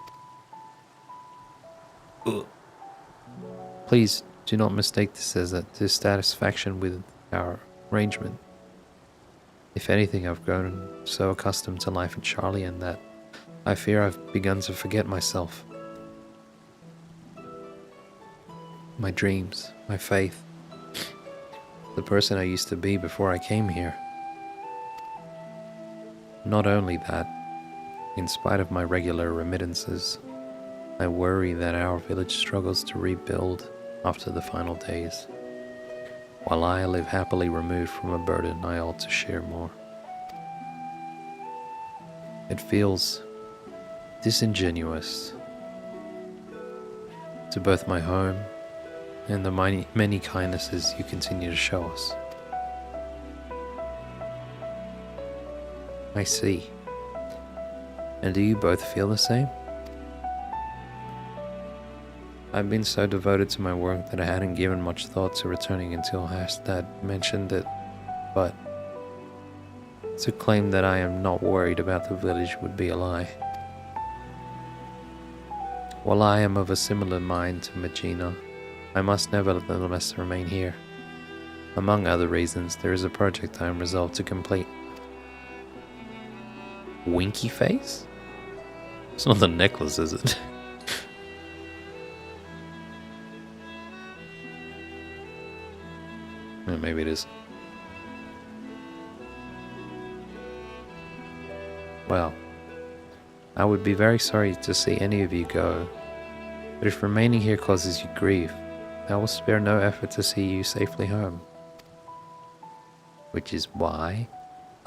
Please do not mistake this as a dissatisfaction with our arrangement. If anything, I've grown so accustomed to life in Charlian that I fear I've begun to forget myself. My dreams, my faith, the person I used to be before I came here. Not only that, in spite of my regular remittances, I worry that our village struggles to rebuild after the final days. While I live happily removed from a burden I ought to share more. It feels disingenuous to both my home and the many kindnesses you continue to show us. I see. And do you both feel the same? I've been so devoted to my work that I hadn't given much thought to returning until Hastad mentioned it, but to claim that I am not worried about the village would be a lie. While I am of a similar mind to Magina, I must nevertheless remain here. Among other reasons, there is a project I am resolved to complete. Winky face? It's not the necklace, is it? Well, maybe it is. Well, I would be very sorry to see any of you go, but if remaining here causes you grief, I will spare no effort to see you safely home. Which is why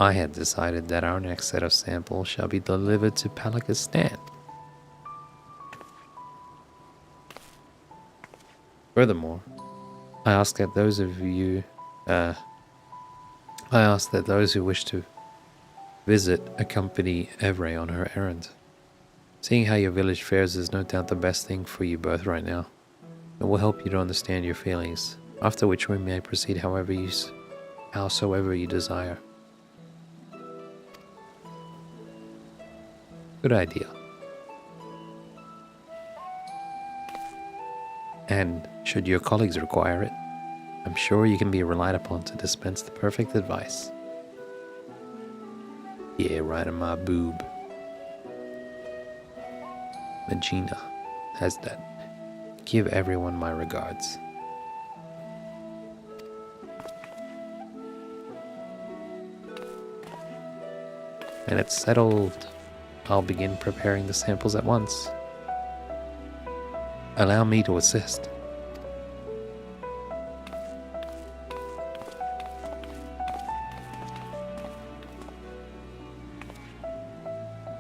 I had decided that our next set of samples shall be delivered to Palakistan. Furthermore, I ask that those who wish to visit accompany Evray on her errand. Seeing how your village fares is no doubt the best thing for you both right now. It will help you to understand your feelings, after which we may proceed howsoever you desire. Good idea. And should your colleagues require it, I'm sure you can be relied upon to dispense the perfect advice. Yeah, right on my boob. Magina has that. Give everyone my regards. And it's settled. I'll begin preparing the samples at once. Allow me to assist.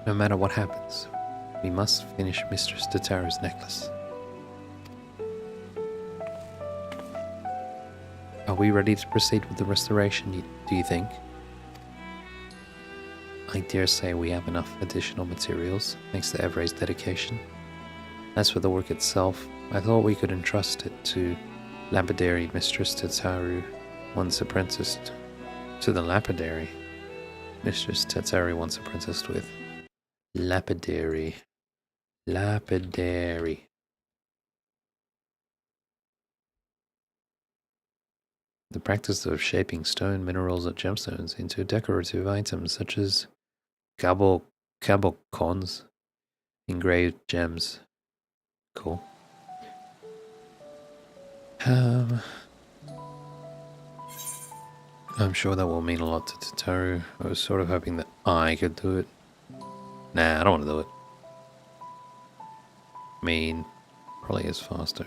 No matter what happens, we must finish Mistress Tataru's necklace. Are we ready to proceed with the restoration, do you think? I dare say we have enough additional materials, thanks to Evray's dedication. As for the work itself, I thought we could entrust it to lapidary Mistress Tataru, once apprenticed to the lapidary. Mistress Tataru once apprenticed with lapidary. Lapidary. The practice of shaping stone, minerals, or gemstones into decorative items such as cabocons, engraved gems. Cool. I'm sure that will mean a lot to Tataru. I was sort of hoping that I could do it. Nah, I don't want to do it. I mean, probably is faster.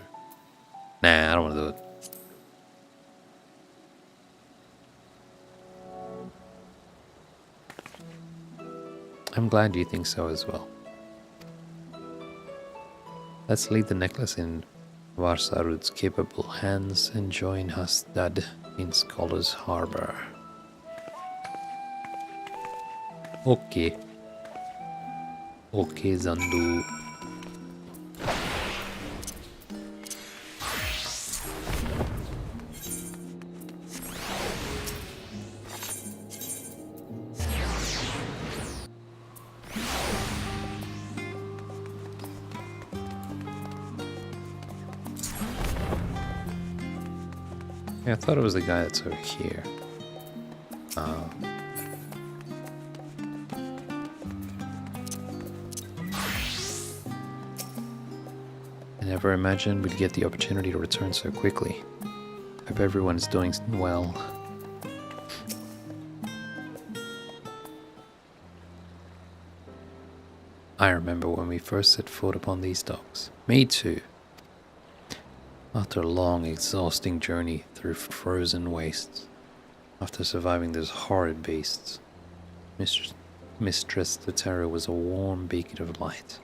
Nah, I don't want to do it. I'm glad you think so as well. Let's leave the necklace in Varsarud's capable hands and join Hastad in Scholar's Harbor. Okay. Okay, Zandu. Yeah, I thought it was the guy that's over here. I never imagined we'd get the opportunity to return so quickly. Hope everyone's doing well. I remember when we first set foot upon these docks. Me too. After a long, exhausting journey through frozen wastes, after surviving those horrid beasts, Mistress Tataru was a warm beacon of light.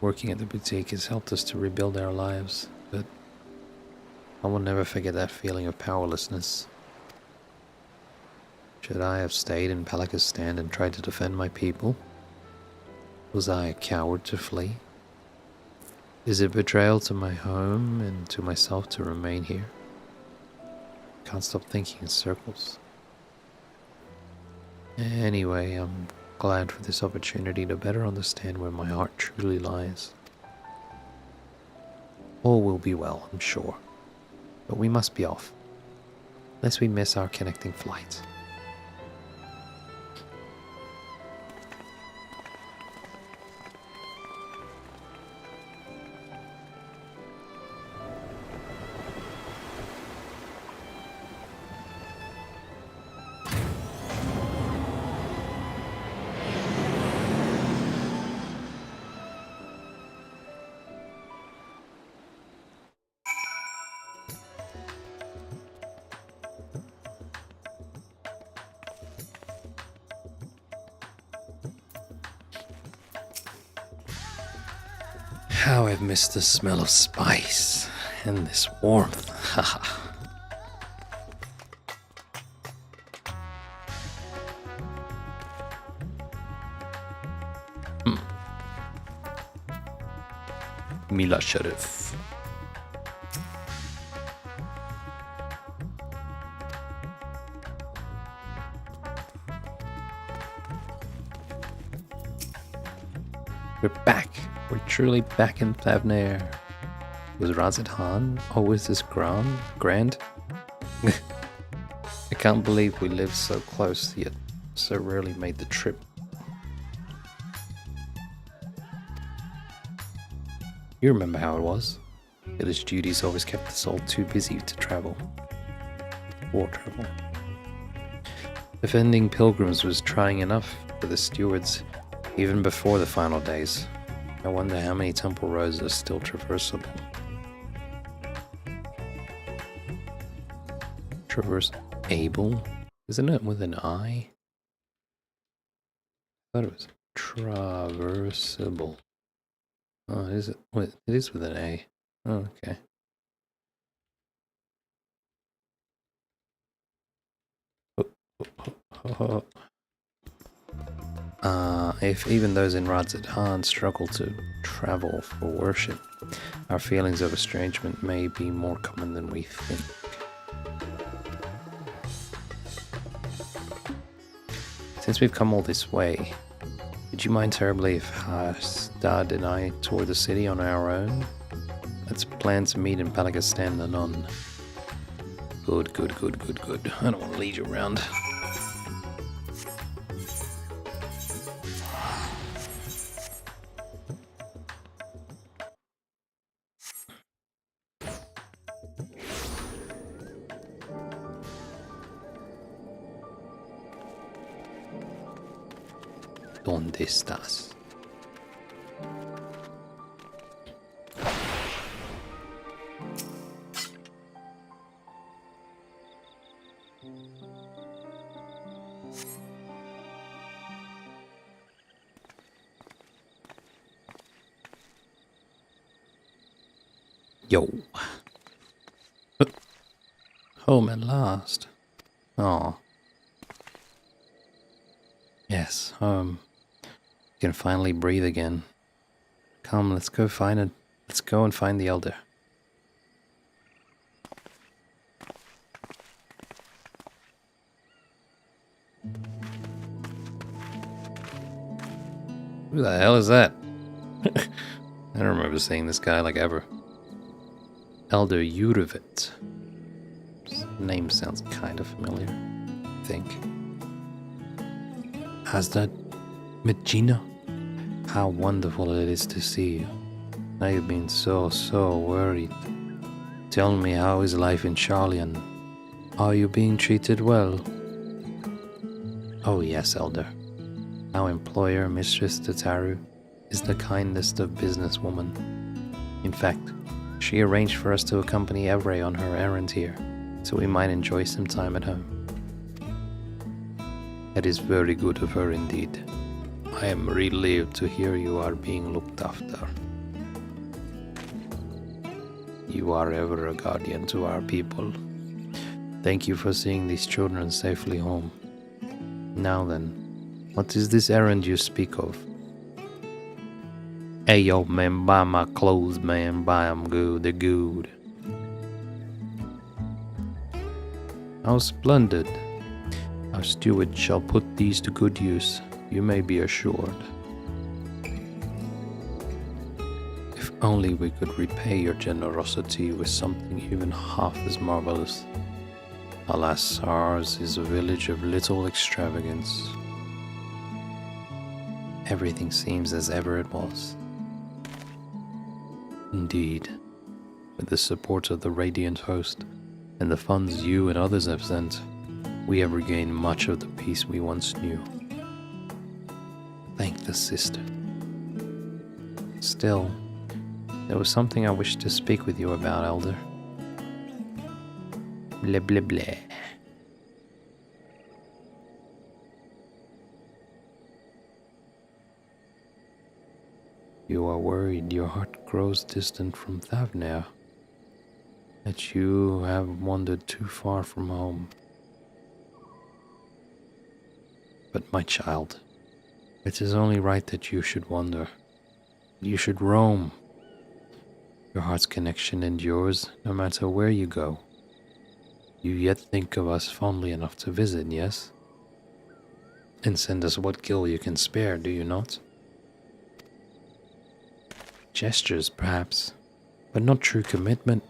Working at the boutique has helped us to rebuild our lives, but I will never forget that feeling of powerlessness. Should I have stayed in Palaka's stand and tried to defend my people? Was I a coward to flee? Is it betrayal to my home and to myself to remain here? Can't stop thinking in circles. Anyway, I'm glad for this opportunity to better understand where my heart truly lies. All will be well, I'm sure. But we must be off, lest we miss our connecting flight. How I've missed the smell of spice and this warmth. Haha. Mila Sharif. We're back. We're truly back in Thavnair. Was Razid Han always this grand? I can't believe we lived so close yet so rarely made the trip. You remember how it was. Village duties always kept us all too busy to travel. War travel. Defending pilgrims was trying enough for the stewards even before the final days. I wonder how many temple roads are still traversable. Traversable? Isn't it with an I? I thought it was traversable. Oh, is it? Wait, it is with an A. Oh, okay. Oh, oh, oh, oh. If even those in Radzadan struggle to travel for worship, our feelings of estrangement may be more common than we think. Since we've come all this way, would you mind terribly if Hastad and I toured the city on our own? Let's plan to meet in Palakistan anon. Good. I don't want to lead you around. ¿Dónde estás? Yo. Home at last. Oh. Yes, home. You can finally breathe again. Come, let's go and find the elder. Who the hell is that? I don't remember seeing this guy like ever. Elder Yurevit. His name sounds kind of familiar, I think. Hasdad? Medina? How wonderful it is to see you. I've been so worried. Tell me, how is life in Charlian? Are you being treated well? Oh yes, Elder. Our employer, Mistress Tataru, is the kindest of businesswomen. In fact, she arranged for us to accompany Evray on her errand here, so we might enjoy some time at home. That is very good of her indeed. I am relieved to hear you are being looked after. You are ever a guardian to our people. Thank you for seeing these children safely home. Now then, what is this errand you speak of? Hey yo man, buy my clothes man, buy 'em good, they're good. How splendid. Our steward shall put these to good use, you may be assured. If only we could repay your generosity with something even half as marvelous. Alas, ours is a village of little extravagance. Everything seems as ever it was. Indeed, with the support of the Radiant Host and the funds you and others have sent, we have regained much of the peace we once knew. Thank the sister. Still, there was something I wished to speak with you about, Elder. Blah blah blah. You are worried your heart grows distant from Thavnir, that you have wandered too far from home. But my child, it is only right that you should wander. You should roam. Your heart's connection endures no matter where you go. You yet think of us fondly enough to visit, yes? And send us what gil you can spare, do you not? Gestures, perhaps, but not true commitment.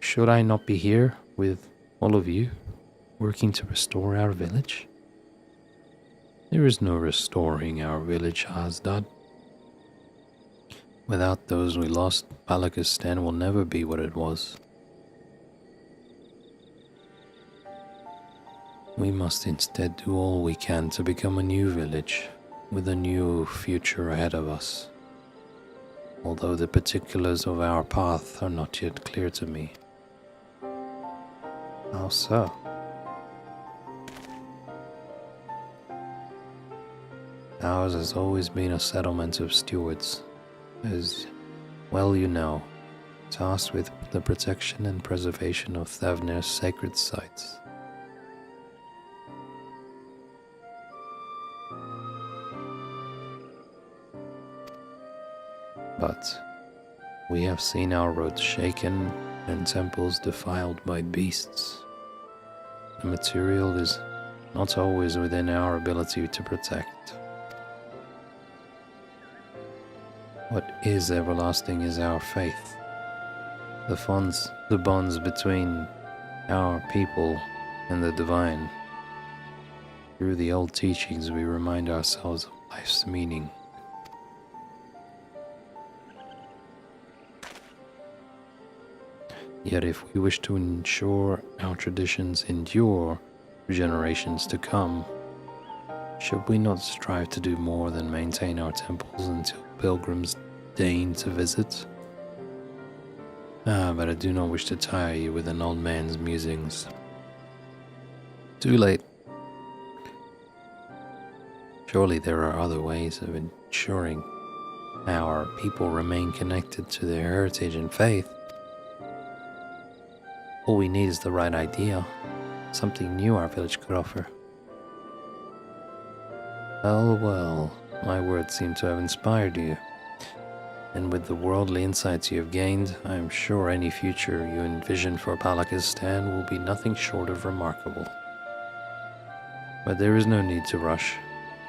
Should I not be here with all of you, working to restore our village? There is no restoring our village, Hasdad. Without those we lost, Palakistan will never be what it was. We must instead do all we can to become a new village, with a new future ahead of us. Although the particulars of our path are not yet clear to me. How so? Ours has always been a settlement of stewards, as well you know, tasked with the protection and preservation of Thavnir's sacred sites. But we have seen our roads shaken and temples defiled by beasts. The material is not always within our ability to protect. What is everlasting is our faith. The bonds between our people and the divine. Through the old teachings, we remind ourselves of life's meaning. Yet if we wish to ensure our traditions endure for generations to come, should we not strive to do more than maintain our temples until pilgrims deign to visit? But I do not wish to tire you with an old man's musings. Too late. Surely there are other ways of ensuring our people remain connected to their heritage and faith. All we need is the right idea, something new our village could offer. Well, my words seem to have inspired you. And with the worldly insights you have gained, I am sure any future you envision for Palakistan will be nothing short of remarkable. But there is no need to rush.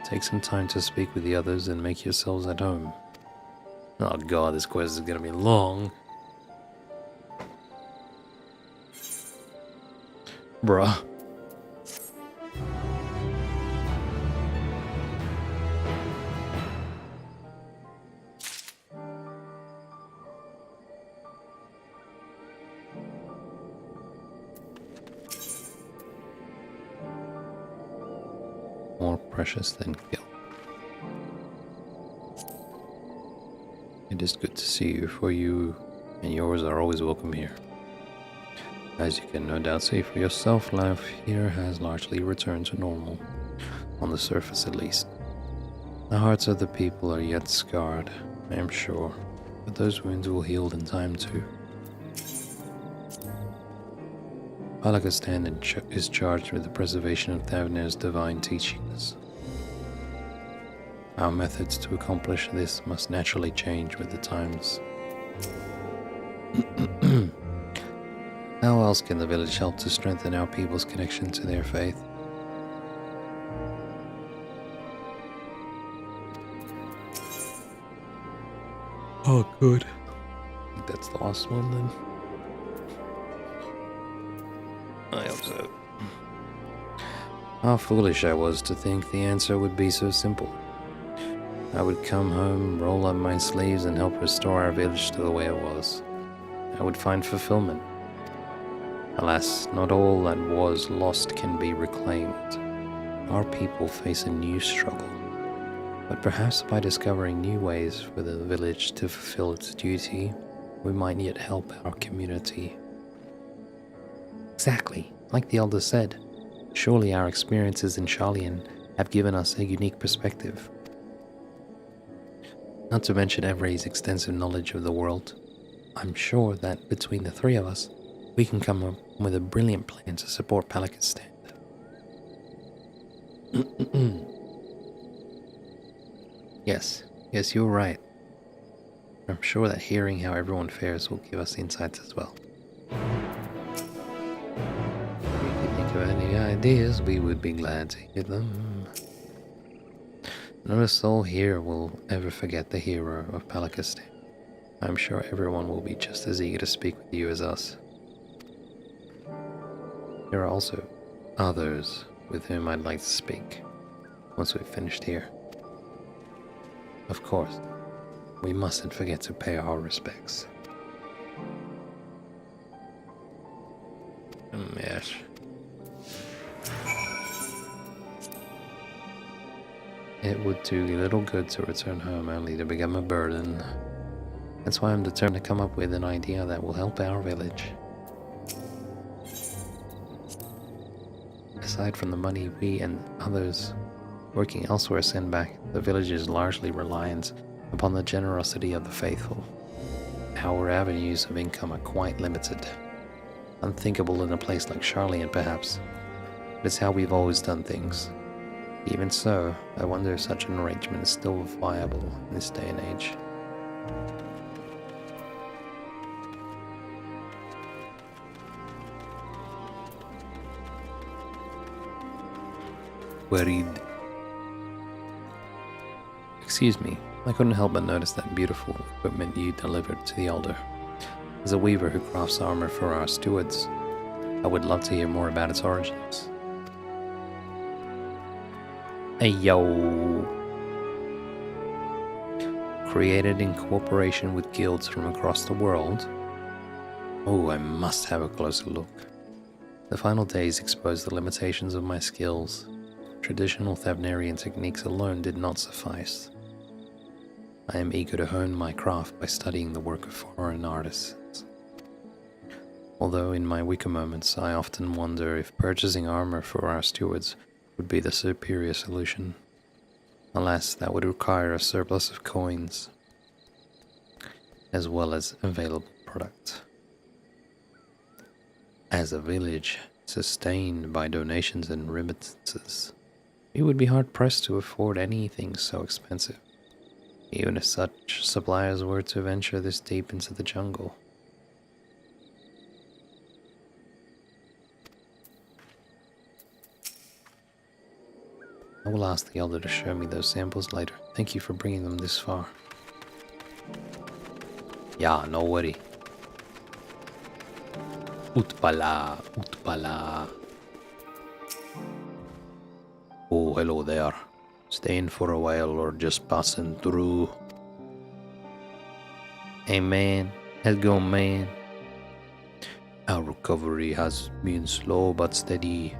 Take some time to speak with the others and make yourselves at home. Oh god, this quest is gonna be long. Bruh. More precious than guilt. It is good to see you, for you and yours are always welcome here. As you can no doubt see for yourself, life here has largely returned to normal, on the surface at least. The hearts of the people are yet scarred, I am sure, but those wounds will heal in time too. Palakistan is charged with the preservation of Thavner's divine teachings. Our methods to accomplish this must naturally change with the times. How else can the village help to strengthen our people's connection to their faith? Oh, good. I think that's the last one then. I hope so. How foolish I was to think the answer would be so simple. I would come home, roll up my sleeves, and help restore our village to the way it was. I would find fulfillment. Alas, not all that was lost can be reclaimed. Our people face a new struggle. But perhaps by discovering new ways for the village to fulfill its duty, we might yet help our community. Exactly, like the elder said. Surely our experiences in Sharlayan have given us a unique perspective. Not to mention Evre's extensive knowledge of the world. I'm sure that between the three of us, we can come up with a brilliant plan to support Palakistan. Yes, you're right. I'm sure that hearing how everyone fares will give us insights as well. If you think of any ideas, we would be glad to hear them. Not a soul here will ever forget the hero of Palakistan. I'm sure everyone will be just as eager to speak with you as us. There are also others with whom I'd like to speak once we've finished here. Of course, we mustn't forget to pay our respects. Yes. It would do little good to return home only to become a burden. That's why I'm determined to come up with an idea that will help our village. Aside from the money we and others working elsewhere send back, the village is largely reliant upon the generosity of the faithful. Our avenues of income are quite limited. Unthinkable in a place like Sharlayan, perhaps. But it's how we've always done things. Even so, I wonder if such an arrangement is still viable in this day and age. Worried. Excuse me, I couldn't help but notice that beautiful equipment you delivered to the Elder. As a weaver who crafts armor for our stewards, I would love to hear more about its origins. Hey yo! Created in cooperation with guilds from across the world. Oh, I must have a closer look. The final days exposed the limitations of my skills. Traditional Thavnarian techniques alone did not suffice. I am eager to hone my craft by studying the work of foreign artists. Although in my weaker moments I often wonder if purchasing armor for our stewards would be the superior solution. Alas, that would require a surplus of coins, as well as available product. As a village sustained by donations and remittances, we would be hard-pressed to afford anything so expensive, even if such suppliers were to venture this deep into the jungle. I will ask the Elder to show me those samples later. Thank you for bringing them this far. Yeah, no worry. Utpala, Utpala. Oh, hello there. Staying for a while or just passing through? Hey man, how's it going, man? Our recovery has been slow but steady,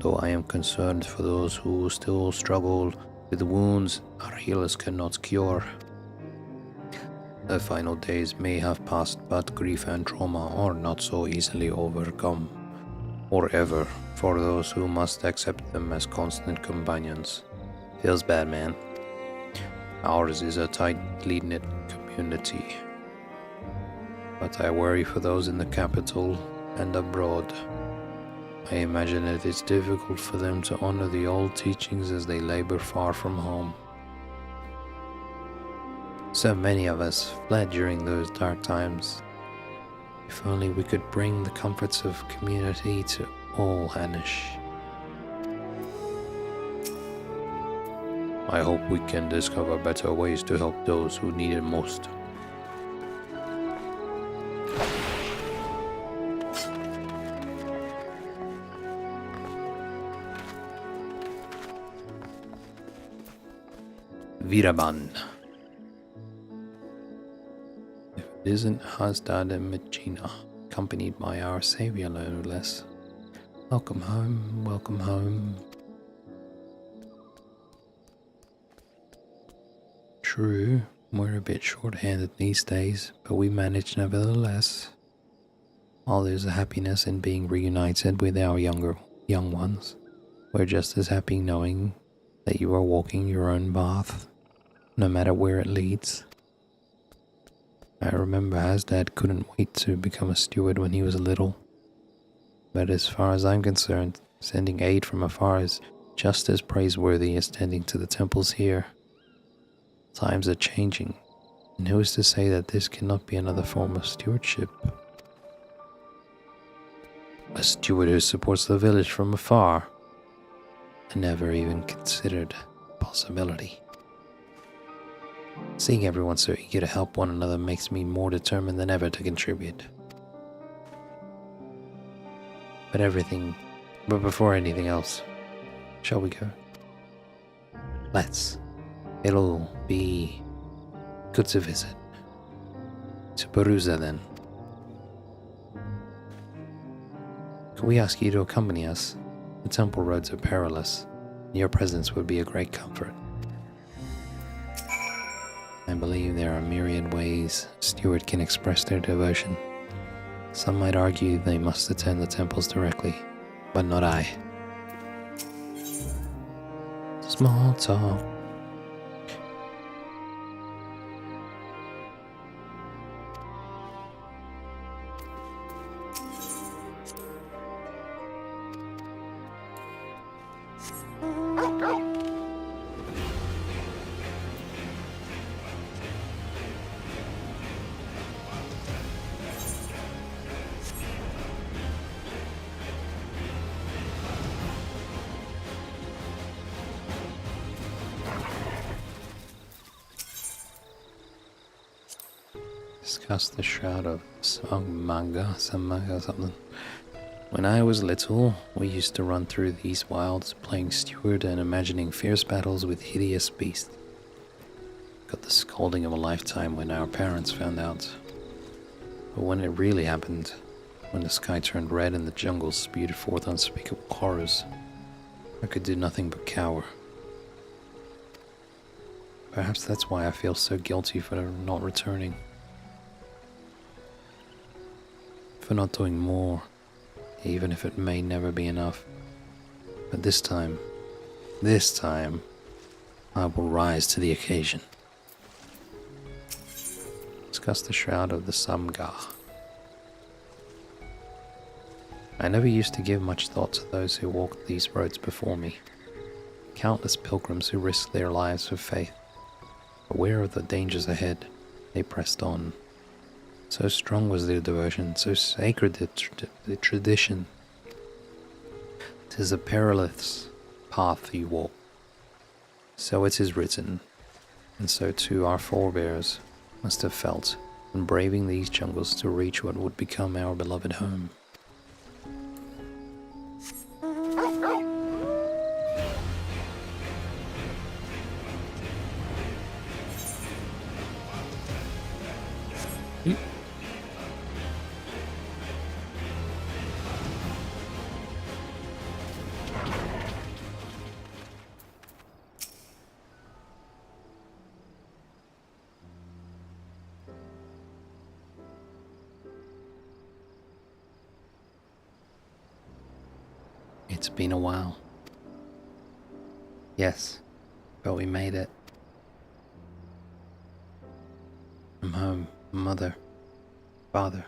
though I am concerned for those who still struggle with wounds our healers cannot cure. The final days may have passed, but grief and trauma are not so easily overcome, or ever, for those who must accept them as constant companions. Feels bad, man. Ours is a tightly knit community, but I worry for those in the capital and abroad. I imagine it is difficult for them to honor the old teachings as they labor far from home. So many of us fled during those dark times. If only we could bring the comforts of community to all Hanish. I hope we can discover better ways to help those who need it most. Viraban. If it isn't Hasdad and Medjina, accompanied by our savior no less. Welcome home, welcome home. True, we're a bit short-handed these days, but we manage nevertheless. While there's a happiness in being reunited with our young ones, we're just as happy knowing that you are walking your own path, no matter where it leads. I remember Hasdad couldn't wait to become a steward when he was little, but as far as I'm concerned, sending aid from afar is just as praiseworthy as tending to the temples here. Times are changing, and who is to say that this cannot be another form of stewardship? A steward who supports the village from afar. I never even considered the possibility. Seeing everyone so eager to help one another makes me more determined than ever to contribute. But before anything else, shall we go? Let's. It'll be good to visit. To Perusa, then. Could we ask you to accompany us? The temple roads are perilous, and your presence would be a great comfort. I believe there are myriad ways a steward can express their devotion. Some might argue they must attend the temples directly, but not I. Small talk. Discuss the Shroud of some manga something. When I was little, we used to run through these wilds, playing steward and imagining fierce battles with hideous beasts. Got the scolding of a lifetime when our parents found out. But when it really happened, when the sky turned red and the jungle spewed forth unspeakable horrors, I could do nothing but cower. Perhaps that's why I feel so guilty for not returning. For not doing more, even if it may never be enough. But this time, I will rise to the occasion. Discuss the Shroud of the Samga. I never used to give much thought to those who walked these roads before me. Countless pilgrims who risked their lives for faith. Aware of the dangers ahead, they pressed on. So strong was their devotion, so sacred the tradition. 'Tis a perilous path you walk. So it is written, and so too our forebears must have felt when braving these jungles to reach what would become our beloved home. It's been a while. Yes, but we made it. I'm home, mother, father.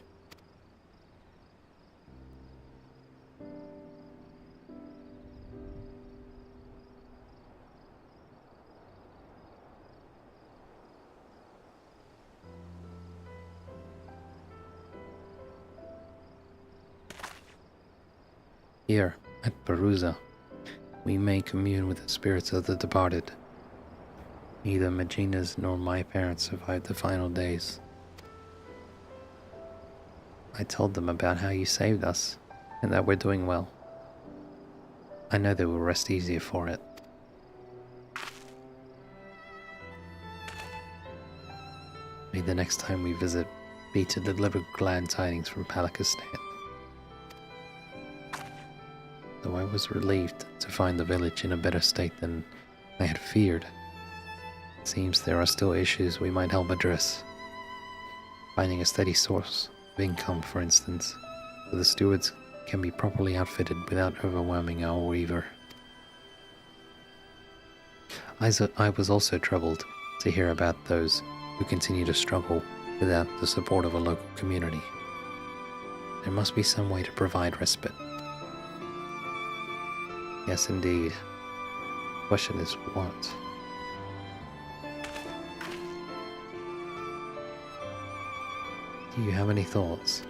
Here, at Perusa, we may commune with the spirits of the departed. Neither Magina's nor my parents survived the final days. I told them about how you saved us, and that we're doing well. I know they will rest easier for it. May the next time we visit be to deliver glad tidings from Palakistan. Though I was relieved to find the village in a better state than I had feared, it seems there are still issues we might help address. Finding a steady source of income, for instance, so the stewards can be properly outfitted without overwhelming our weaver. I was also troubled to hear about those who continue to struggle without the support of a local community. There must be some way to provide respite. Yes, indeed. The question is what? Do you have any thoughts?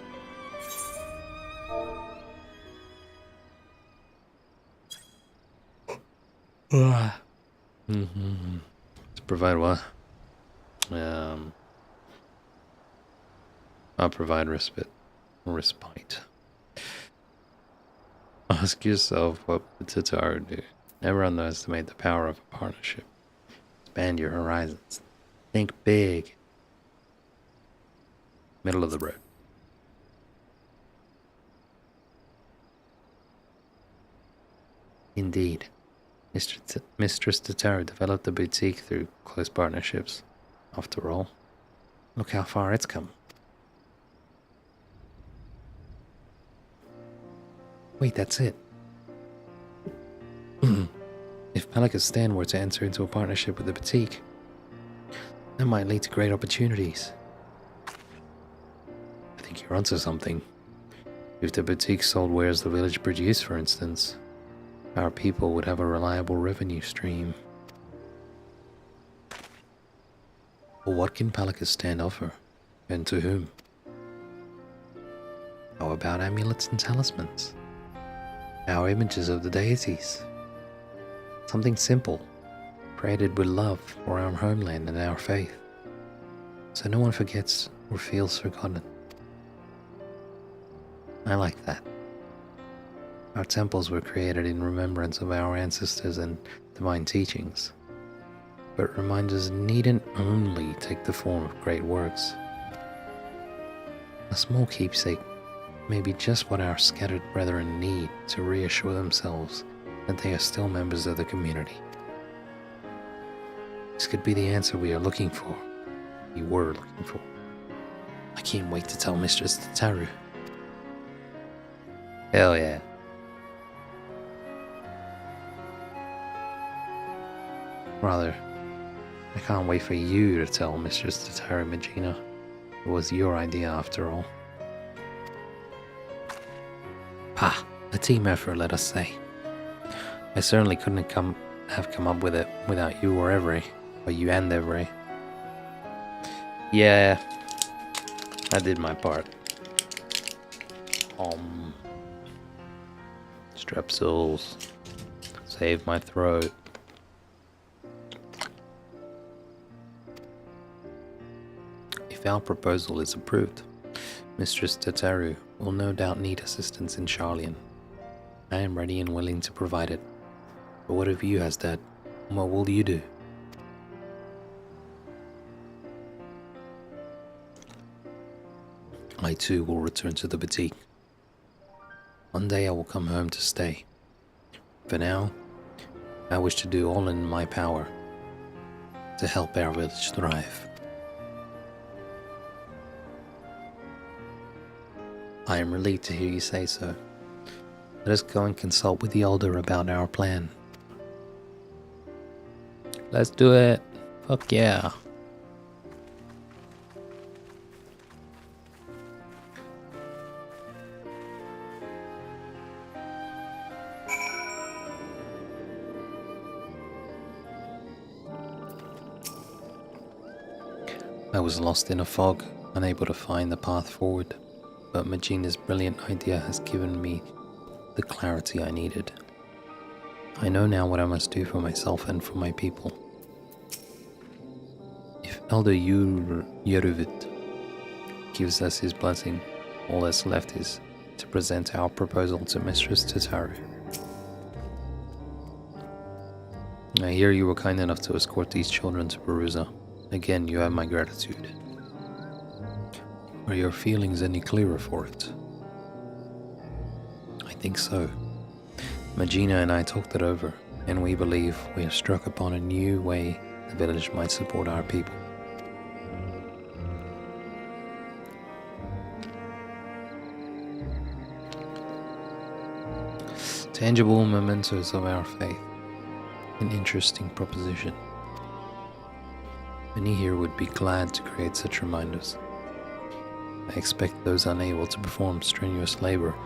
To provide what? I'll provide respite. Ask yourself, what would Tataru do? Never underestimate the power of a partnership. Expand your horizons. Think big. Middle of the road. Indeed. Mistress Tataru developed the boutique through close partnerships. After all, look how far it's come. Wait, that's it. If Palakistan were to enter into a partnership with the boutique, that might lead to great opportunities. I think you're onto something. If the boutique sold wares the village produced, for instance, our people would have a reliable revenue stream. But what can Palakistan offer? And to whom? How about amulets and talismans? Our images of the deities? Something simple, created with love for our homeland and our faith. So no one forgets or feels forgotten. I like that. Our temples were created in remembrance of our ancestors and divine teachings, but reminders needn't only take the form of great works. A small keepsake may be just what our scattered brethren need to reassure themselves that they are still members of the community. This could be the answer we are looking for. We were looking for. I can't wait to tell Mistress Tataru. Hell yeah. Rather, I can't wait for you to tell Mistress Tataru, Magina. It was your idea after all. Pah, a team effort, let us say. I certainly couldn't have come up with it without you or Every, or you and Every. Yeah, I did my part. Strepsils. Save my throat. If our proposal is approved, Mistress Tataru will no doubt need assistance in Charlian. I am ready and willing to provide it. But what of you, Hasdad? What will you do? I too will return to the boutique. One day I will come home to stay. For now, I wish to do all in my power to help our village thrive. I am relieved to hear you say so. Let us go and consult with the Elder about our plan. Let's do it. Fuck yeah. I was lost in a fog, unable to find the path forward, but Magina's brilliant idea has given me the clarity I needed. I know now what I must do for myself and for my people. If Elder Yeruvit gives us his blessing, all that's left is to present our proposal to Mistress Tataru. I hear you were kind enough to escort these children to Perusa. Again, you have my gratitude. Are your feelings any clearer for it? I think so. Magina and I talked it over, and we believe we have struck upon a new way the village might support our people. Tangible mementos of our faith. An interesting proposition. Many here would be glad to create such reminders. I expect those unable to perform strenuous labor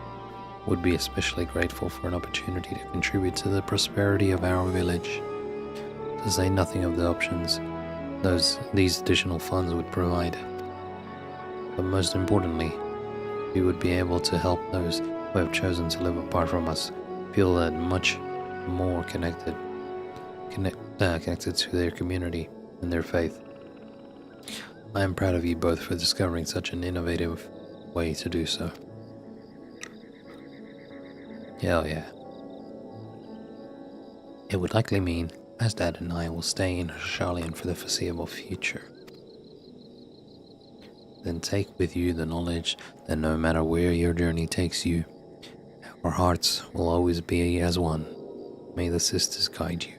would be especially grateful for an opportunity to contribute to the prosperity of our village. To say nothing of the options these additional funds would provide. But most importantly, we would be able to help those who have chosen to live apart from us feel that much more connected to their community and their faith. I am proud of you both for discovering such an innovative way to do so. Hell yeah. It would likely mean Hasdad and I will stay in Charlian for the foreseeable future. Then take with you the knowledge that no matter where your journey takes you, our hearts will always be as one. May the sisters guide you.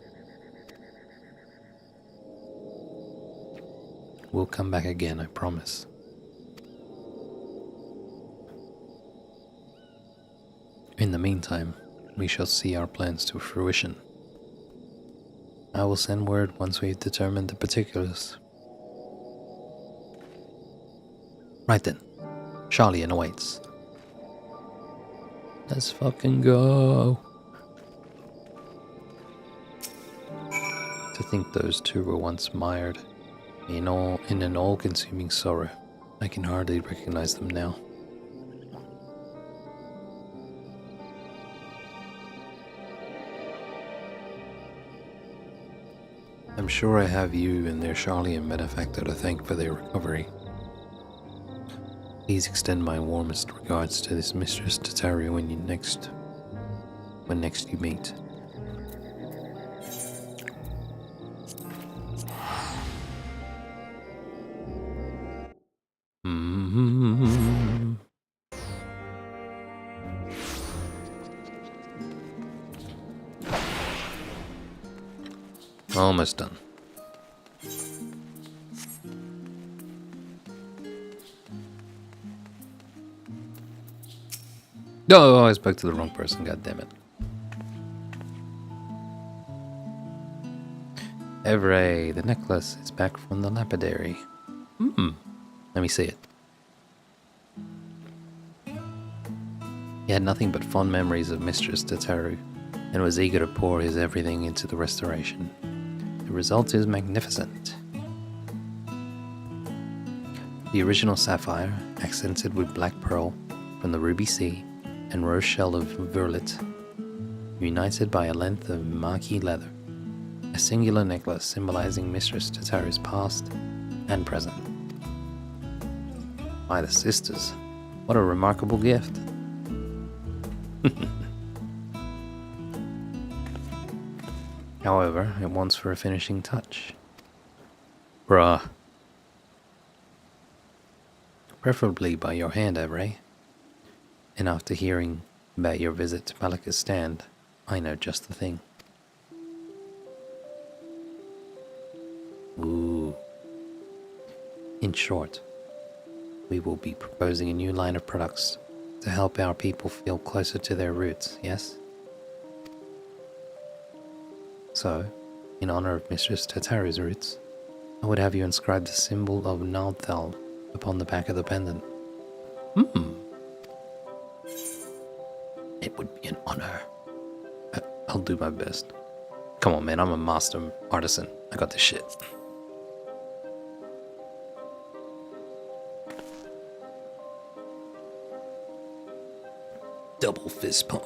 We'll come back again, I promise. In the meantime, we shall see our plans to fruition. I will send word once we've determined the particulars. Right then, Charlian awaits. Let's fucking go. To think those two were once mired in an all-consuming sorrow. I can hardly recognize them now. I'm sure I have you and their Charlian benefactor to thank for their recovery. Please extend my warmest regards to this Mistress Tataru when next you meet. Mm-hmm. Almost done. Oh, I spoke to the wrong person, god damn it. Evray, the necklace is back from the lapidary. Let me see it. He had nothing but fond memories of Mistress Tataru, and was eager to pour his everything into the restoration. The result is magnificent. The original sapphire, accented with black pearl from the ruby sea and rose shell of verlet, united by a length of marquee leather. A singular necklace symbolizing Mistress Tataru's past and present. By the sisters, what a remarkable gift. However, it wants for a finishing touch. Bruh. Preferably by your hand, Evray. And after hearing about your visit to Palakistan, I know just the thing. Ooh. In short, we will be proposing a new line of products to help our people feel closer to their roots, yes? So, in honor of Mistress Tataru's roots, I would have you inscribe the symbol of Nalthal upon the back of the pendant. It would be an honor. I'll do my best. Come on, man, I'm a master artisan. I got this shit. Double fist pump.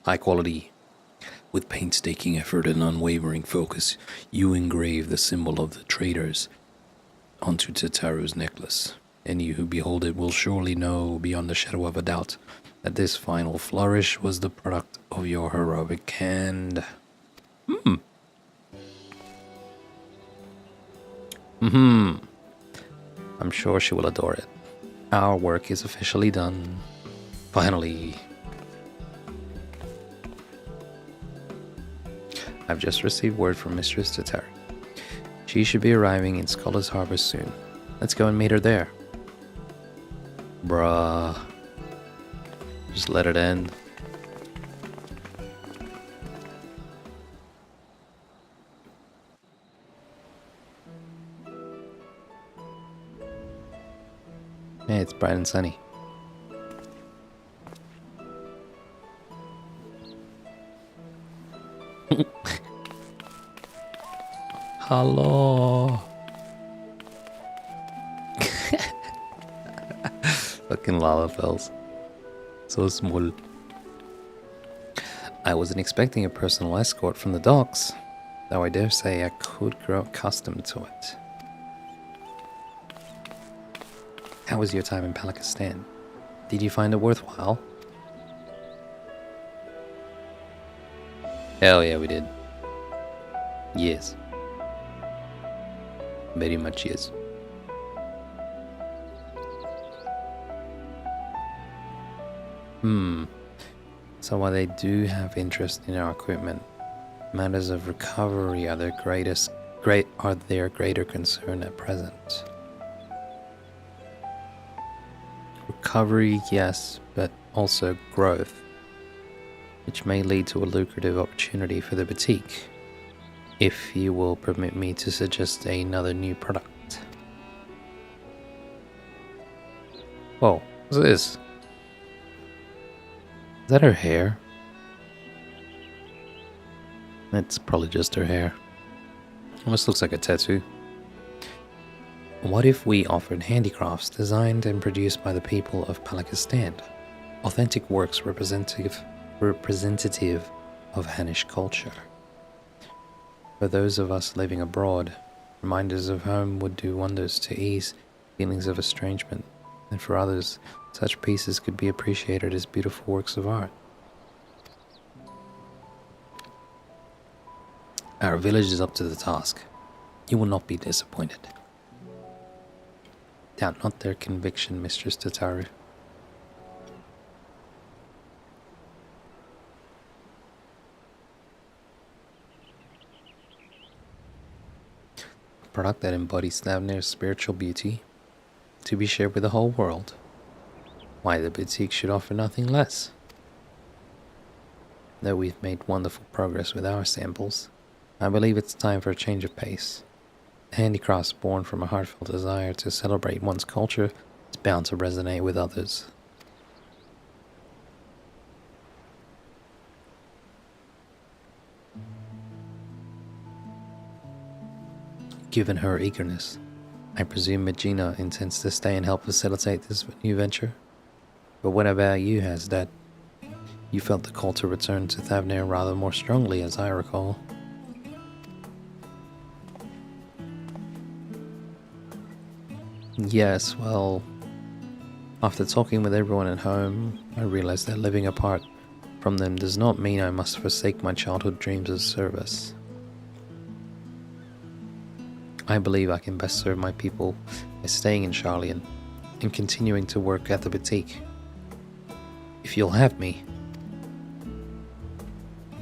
High quality. With painstaking effort and unwavering focus, you engrave the symbol of the traders onto Tataru's necklace. Any who behold it will surely know beyond the shadow of a doubt that this final flourish was the product of your heroic hand. I'm sure she will adore it. Our work is officially done. Finally. I've just received word from Mistress Tataru. She should be arriving in Scholars Harbor soon. Let's go and meet her there. Bruh. Just let it end. Hey, it's bright and sunny. Hello. Fucking Lalafels. So small. I wasn't expecting a personal escort from the docks, though I dare say I could grow accustomed to it. How was your time in Palakistan? Did you find it worthwhile? Hell yeah, we did. Yes. Very much yes. So while they do have interest in our equipment, matters of recovery are their greater concern at present. Recovery, yes, but also growth, which may lead to a lucrative opportunity for the boutique, if you will permit me to suggest another new product. Whoa, what's this? Is that her hair? That's probably just her hair. Almost looks like a tattoo. What if we offered handicrafts designed and produced by the people of Palakistan? Authentic works representative of Hannish culture. For those of us living abroad, reminders of home would do wonders to ease feelings of estrangement, and for others, such pieces could be appreciated as beautiful works of art. Our village is up to the task. You will not be disappointed. Doubt not their conviction, Mistress Tataru. A product that embodies Thavnir's spiritual beauty, to be shared with the whole world. Why the boutique should offer nothing less. Though we've made wonderful progress with our samples, I believe it's time for a change of pace. Handicrafts born from a heartfelt desire to celebrate one's culture is bound to resonate with others. Given her eagerness, I presume Megina intends to stay and help facilitate this new venture. But what about you, Hasdad? You felt the call to return to Thavnir rather more strongly, as I recall. Yes, well, after talking with everyone at home, I realized that living apart from them does not mean I must forsake my childhood dreams of service. I believe I can best serve my people by staying in Charlian and continuing to work at the boutique. If you'll have me.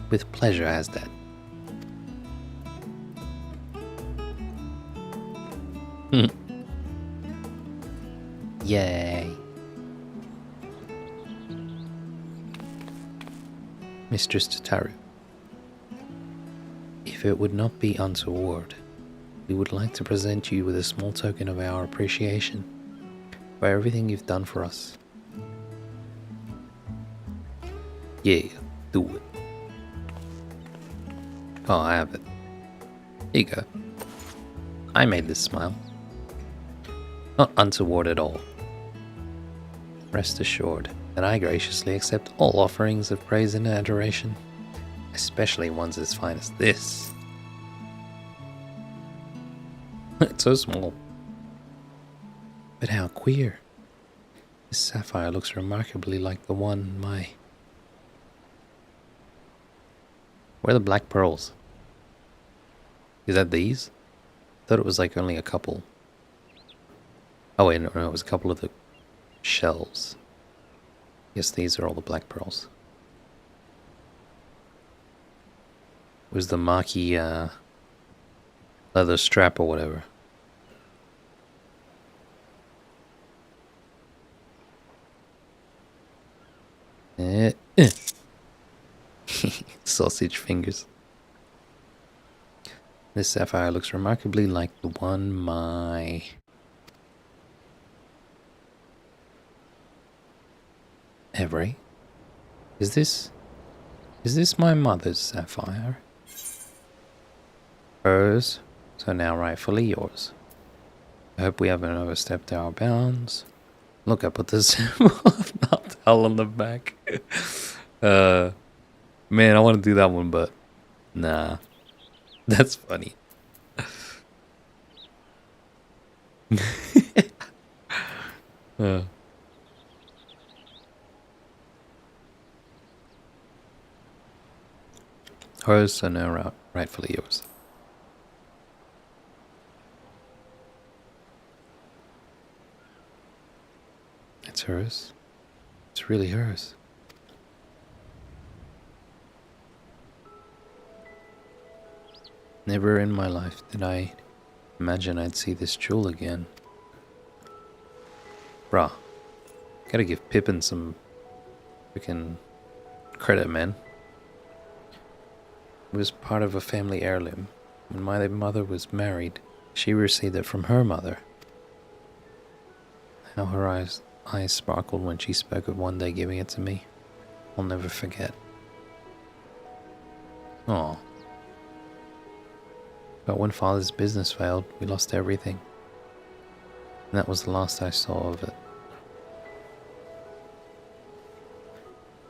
With pleasure, Hasdad. Yay. Mistress Tataru, if it would not be untoward, we would like to present you with a small token of our appreciation for everything you've done for us. Yeah, do it. Oh, I have it. Here you go. I made this smile. Not untoward at all. Rest assured that I graciously accept all offerings of praise and adoration, especially ones as fine as this. It's so small. But how queer. This sapphire looks remarkably like the one Where are the black pearls? Is that these? I thought it was like only a couple. Oh wait, no, it was a couple of the shells. Yes, these are all the black pearls. It was the marquee leather strap or whatever. Sausage fingers. This sapphire looks remarkably like the one Every? Is this my mother's sapphire? Hers, so now rightfully yours. I hope we haven't overstepped our bounds. Look, I put this Natal on the back. Man, I want to do that one, but nah. That's funny. Hers, so now rightfully yours. It's hers. It's really hers. Never in my life did I imagine I'd see this jewel again. Bruh. Gotta give Pippin some freaking credit, man. It was part of a family heirloom. When my mother was married, she received it from her mother. How her eyes sparkled when she spoke of one day giving it to me, I'll never forget. Aw. But when Father's business failed, we lost everything. That was the last I saw of it.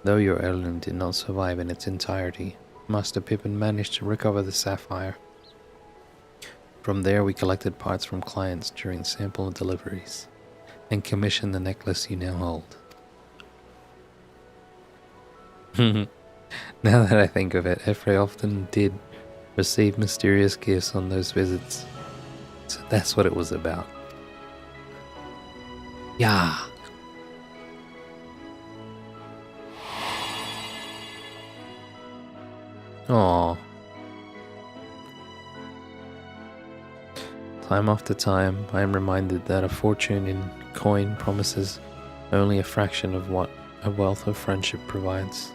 Though your heirloom did not survive in its entirety, Master Pippin managed to recover the sapphire. From there we collected parts from clients during sample deliveries, and commissioned the necklace you now hold. Now that I think of it, Efre often did receive mysterious gifts on those visits. So that's what it was about. Yeah. Aww. Time after time, I am reminded that a fortune in coin promises only a fraction of what a wealth of friendship provides.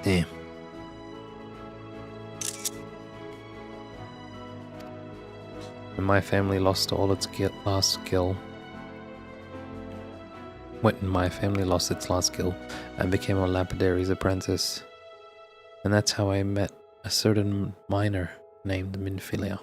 Damn. When my family lost all its last skill, I became a lapidary's apprentice. And that's how I met a certain miner named Minfilia.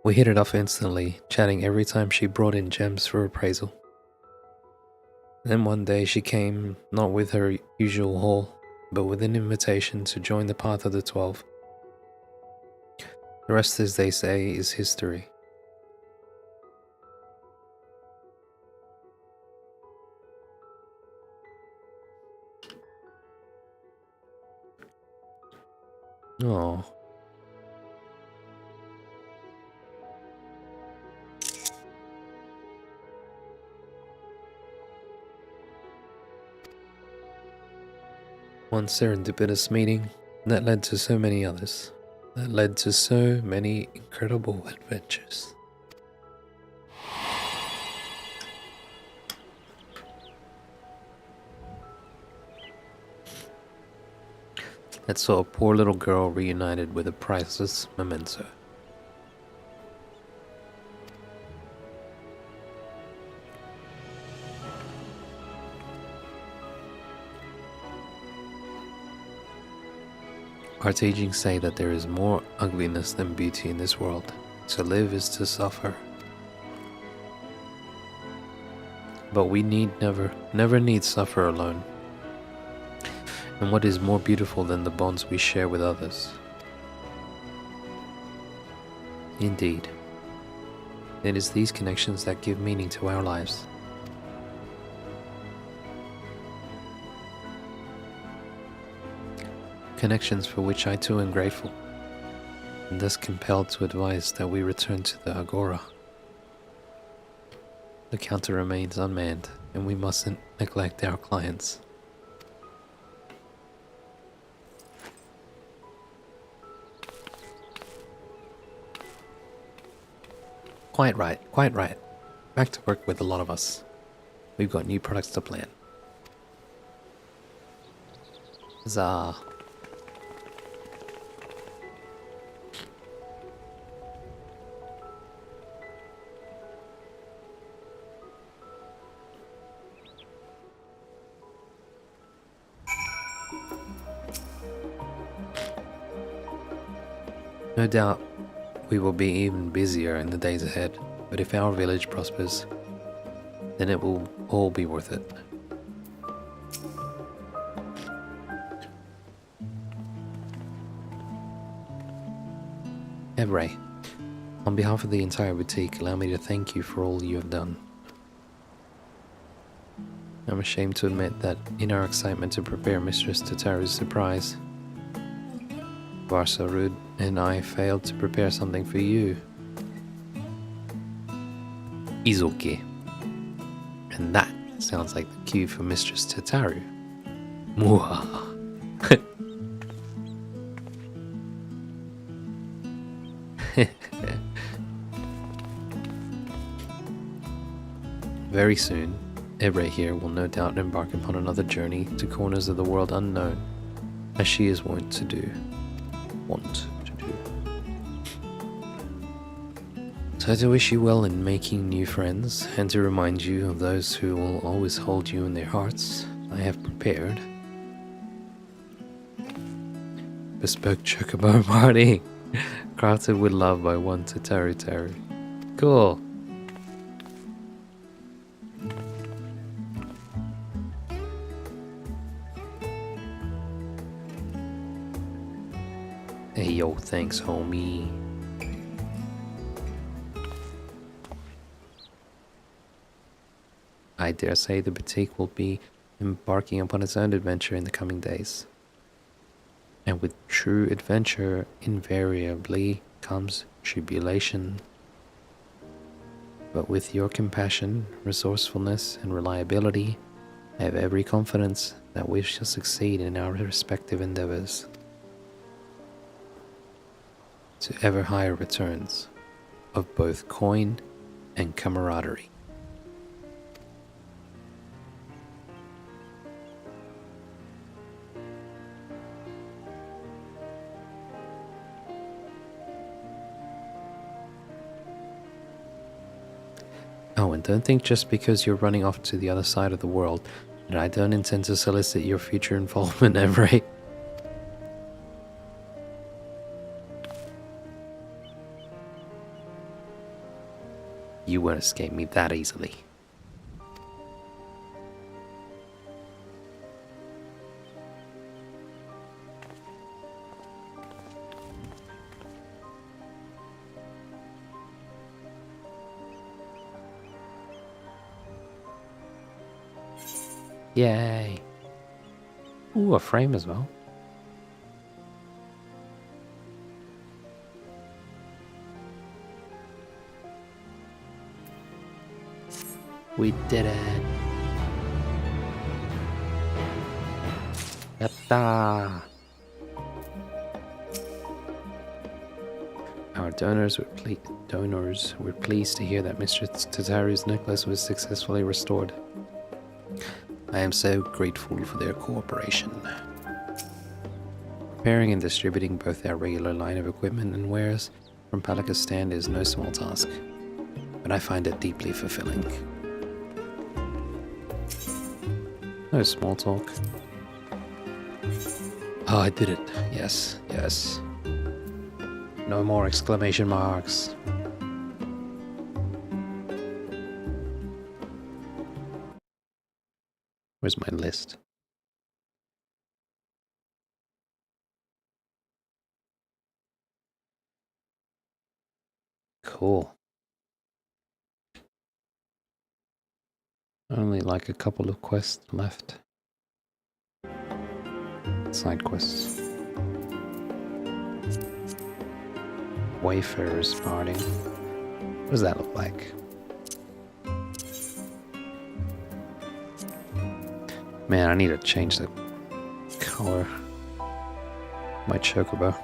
We hit it off instantly, chatting every time she brought in gems for appraisal. Then one day she came, not with her usual haul, but with an invitation to join the Path of the 12. The rest, as they say, is history. Oh. One serendipitous meeting that led to so many others, that led to so many incredible adventures. That saw a poor little girl reunited with a priceless memento. Our teachings say that there is more ugliness than beauty in this world. To live is to suffer. But we never need suffer alone. And what is more beautiful than the bonds we share with others? Indeed, it is these connections that give meaning to our lives. Connections for which I too am grateful, and thus compelled to advise that we return to the Agora. The counter remains unmanned, and we mustn't neglect our clients. Quite right, quite right. Back to work with a lot of us. We've got new products to plan. Huzzah. No doubt we will be even busier in the days ahead, but if our village prospers, then it will all be worth it. Evray, on behalf of the entire boutique, allow me to thank you for all you have done. I'm ashamed to admit that in our excitement to prepare Mistress Tataru's surprise, Varsarud and I failed to prepare something for you. Izuki. And that sounds like the cue for Mistress Tataru. Mwahaha. Very soon, Ebre here will no doubt embark upon another journey to corners of the world unknown, as she is wont to do. So to wish you well in making new friends, and to remind you of those who will always hold you in their hearts, I have prepared bespoke chocobo party, crafted with love by one Tataru. Cool. Hey yo, thanks homie. I dare say the boutique will be embarking upon its own adventure in the coming days. And with true adventure invariably comes tribulation. But with your compassion, resourcefulness, and reliability, I have every confidence that we shall succeed in our respective endeavors to ever higher returns of both coin and camaraderie. Oh, and don't think just because you're running off to the other side of the world that I don't intend to solicit your future involvement, Everett. You won't escape me that easily. Yay. Ooh, a frame as well. We did it. Yatta. Our donors were pleased to hear that Mr. Tataru's necklace was successfully restored. I am so grateful for their cooperation. Preparing and distributing both our regular line of equipment and wares from Palika's stand is no small task, but I find it deeply fulfilling. No small talk. Oh, I did it. Yes, yes. No more exclamation marks. Where's my list? Cool. Only like a couple of quests left. Side quests. Wayfarer's Party. What does that look like? Man, I need to change the color. My chocobo.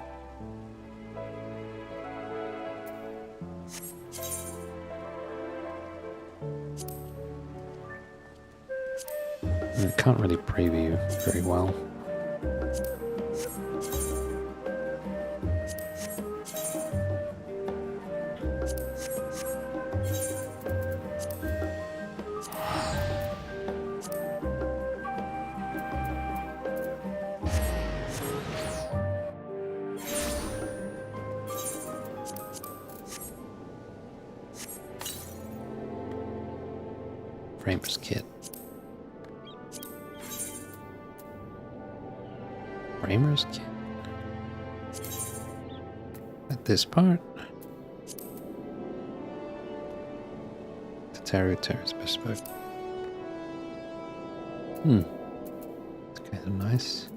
I can't really preview very well. Framer's kit. Framer's kit. At this part. Tataru's bespoke. It's kind of nice.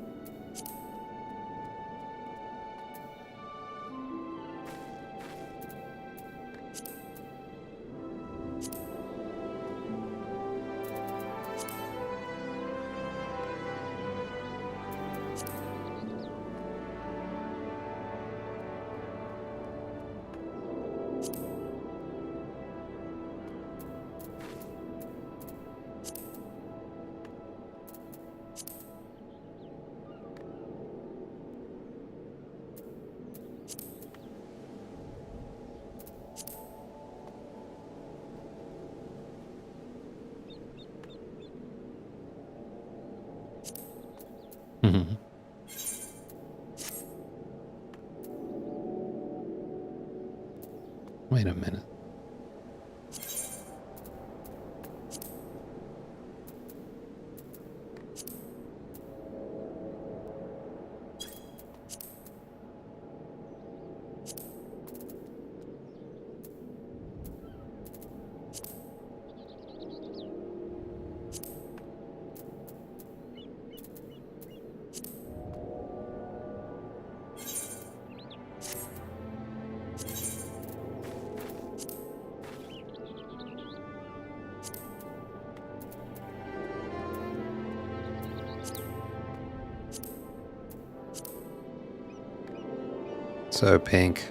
Wait a minute. So pink.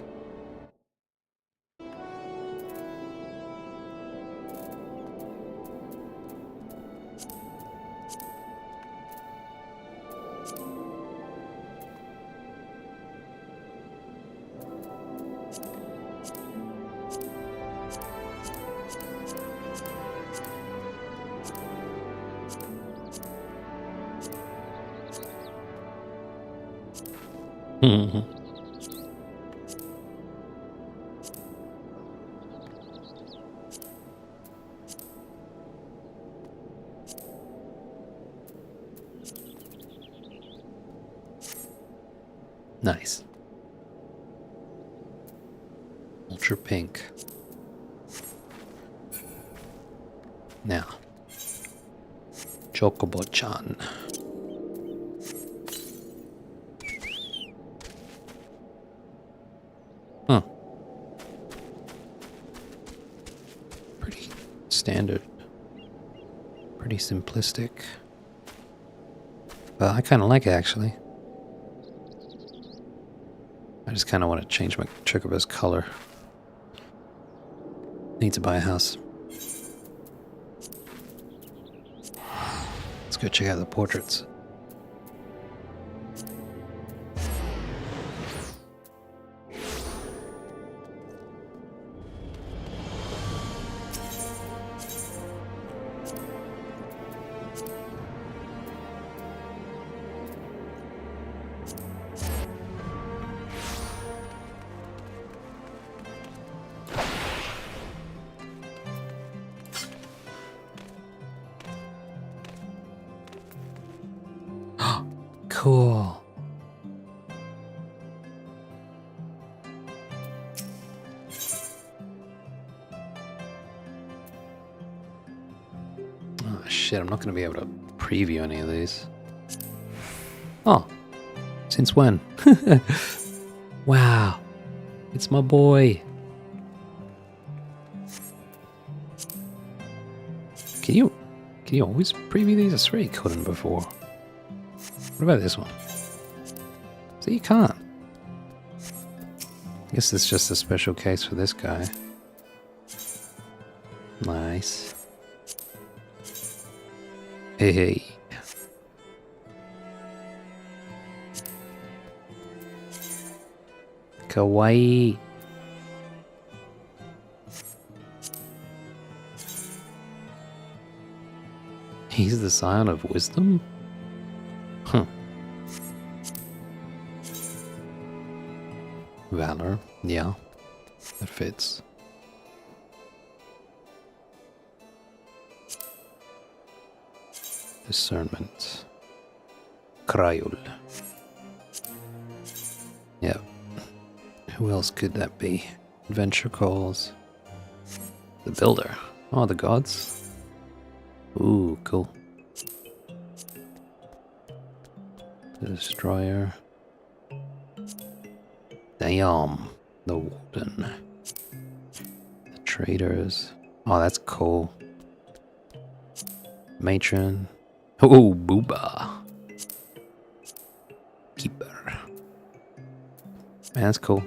Nice. Ultra pink. Now, Chocobo-chan. Huh. Pretty standard. Pretty simplistic. But I kind of like it, actually. I just kind of want to change my Chocobo's color. Need to buy a house. Let's go check out the portraits. Cool. Oh shit, I'm not going to be able to preview any of these. Oh, since when? Wow, it's my boy. Can you always preview these? I swear you couldn't before. What about this one? So you can't. I guess it's just a special case for this guy. Nice. Hey, hey. Kawaii. He's the scion of wisdom? Huh. Valor, yeah, that fits. Discernment. Cryul. Yeah. Who else could that be? Adventure calls. The Builder. Oh, the gods. Ooh, cool. The Destroyer. Damn. The Warden. The Traders. Oh, that's cool. Matron. Oh, Booba. Keeper. Man, that's cool.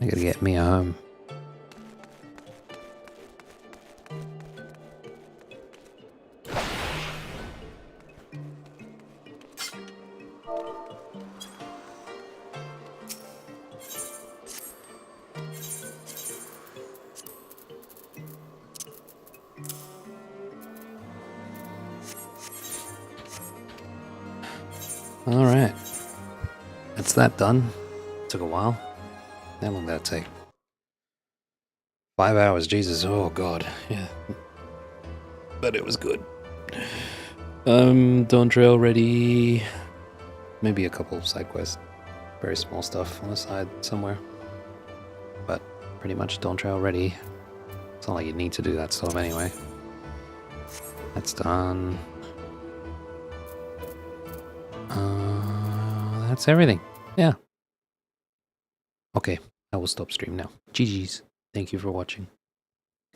I gotta get me a home. Alright. That's that done. Took a while. How long did that take? 5 hours, Jesus, oh god. Yeah. But it was good. Dawn Trail ready. Maybe a couple of side quests. Very small stuff on the side somewhere. But pretty much Dawn Trail ready. It's not like you need to do that stuff anyway. That's done. That's everything. Yeah. Okay, I will stop stream now. GG's. Thank you for watching.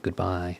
Goodbye.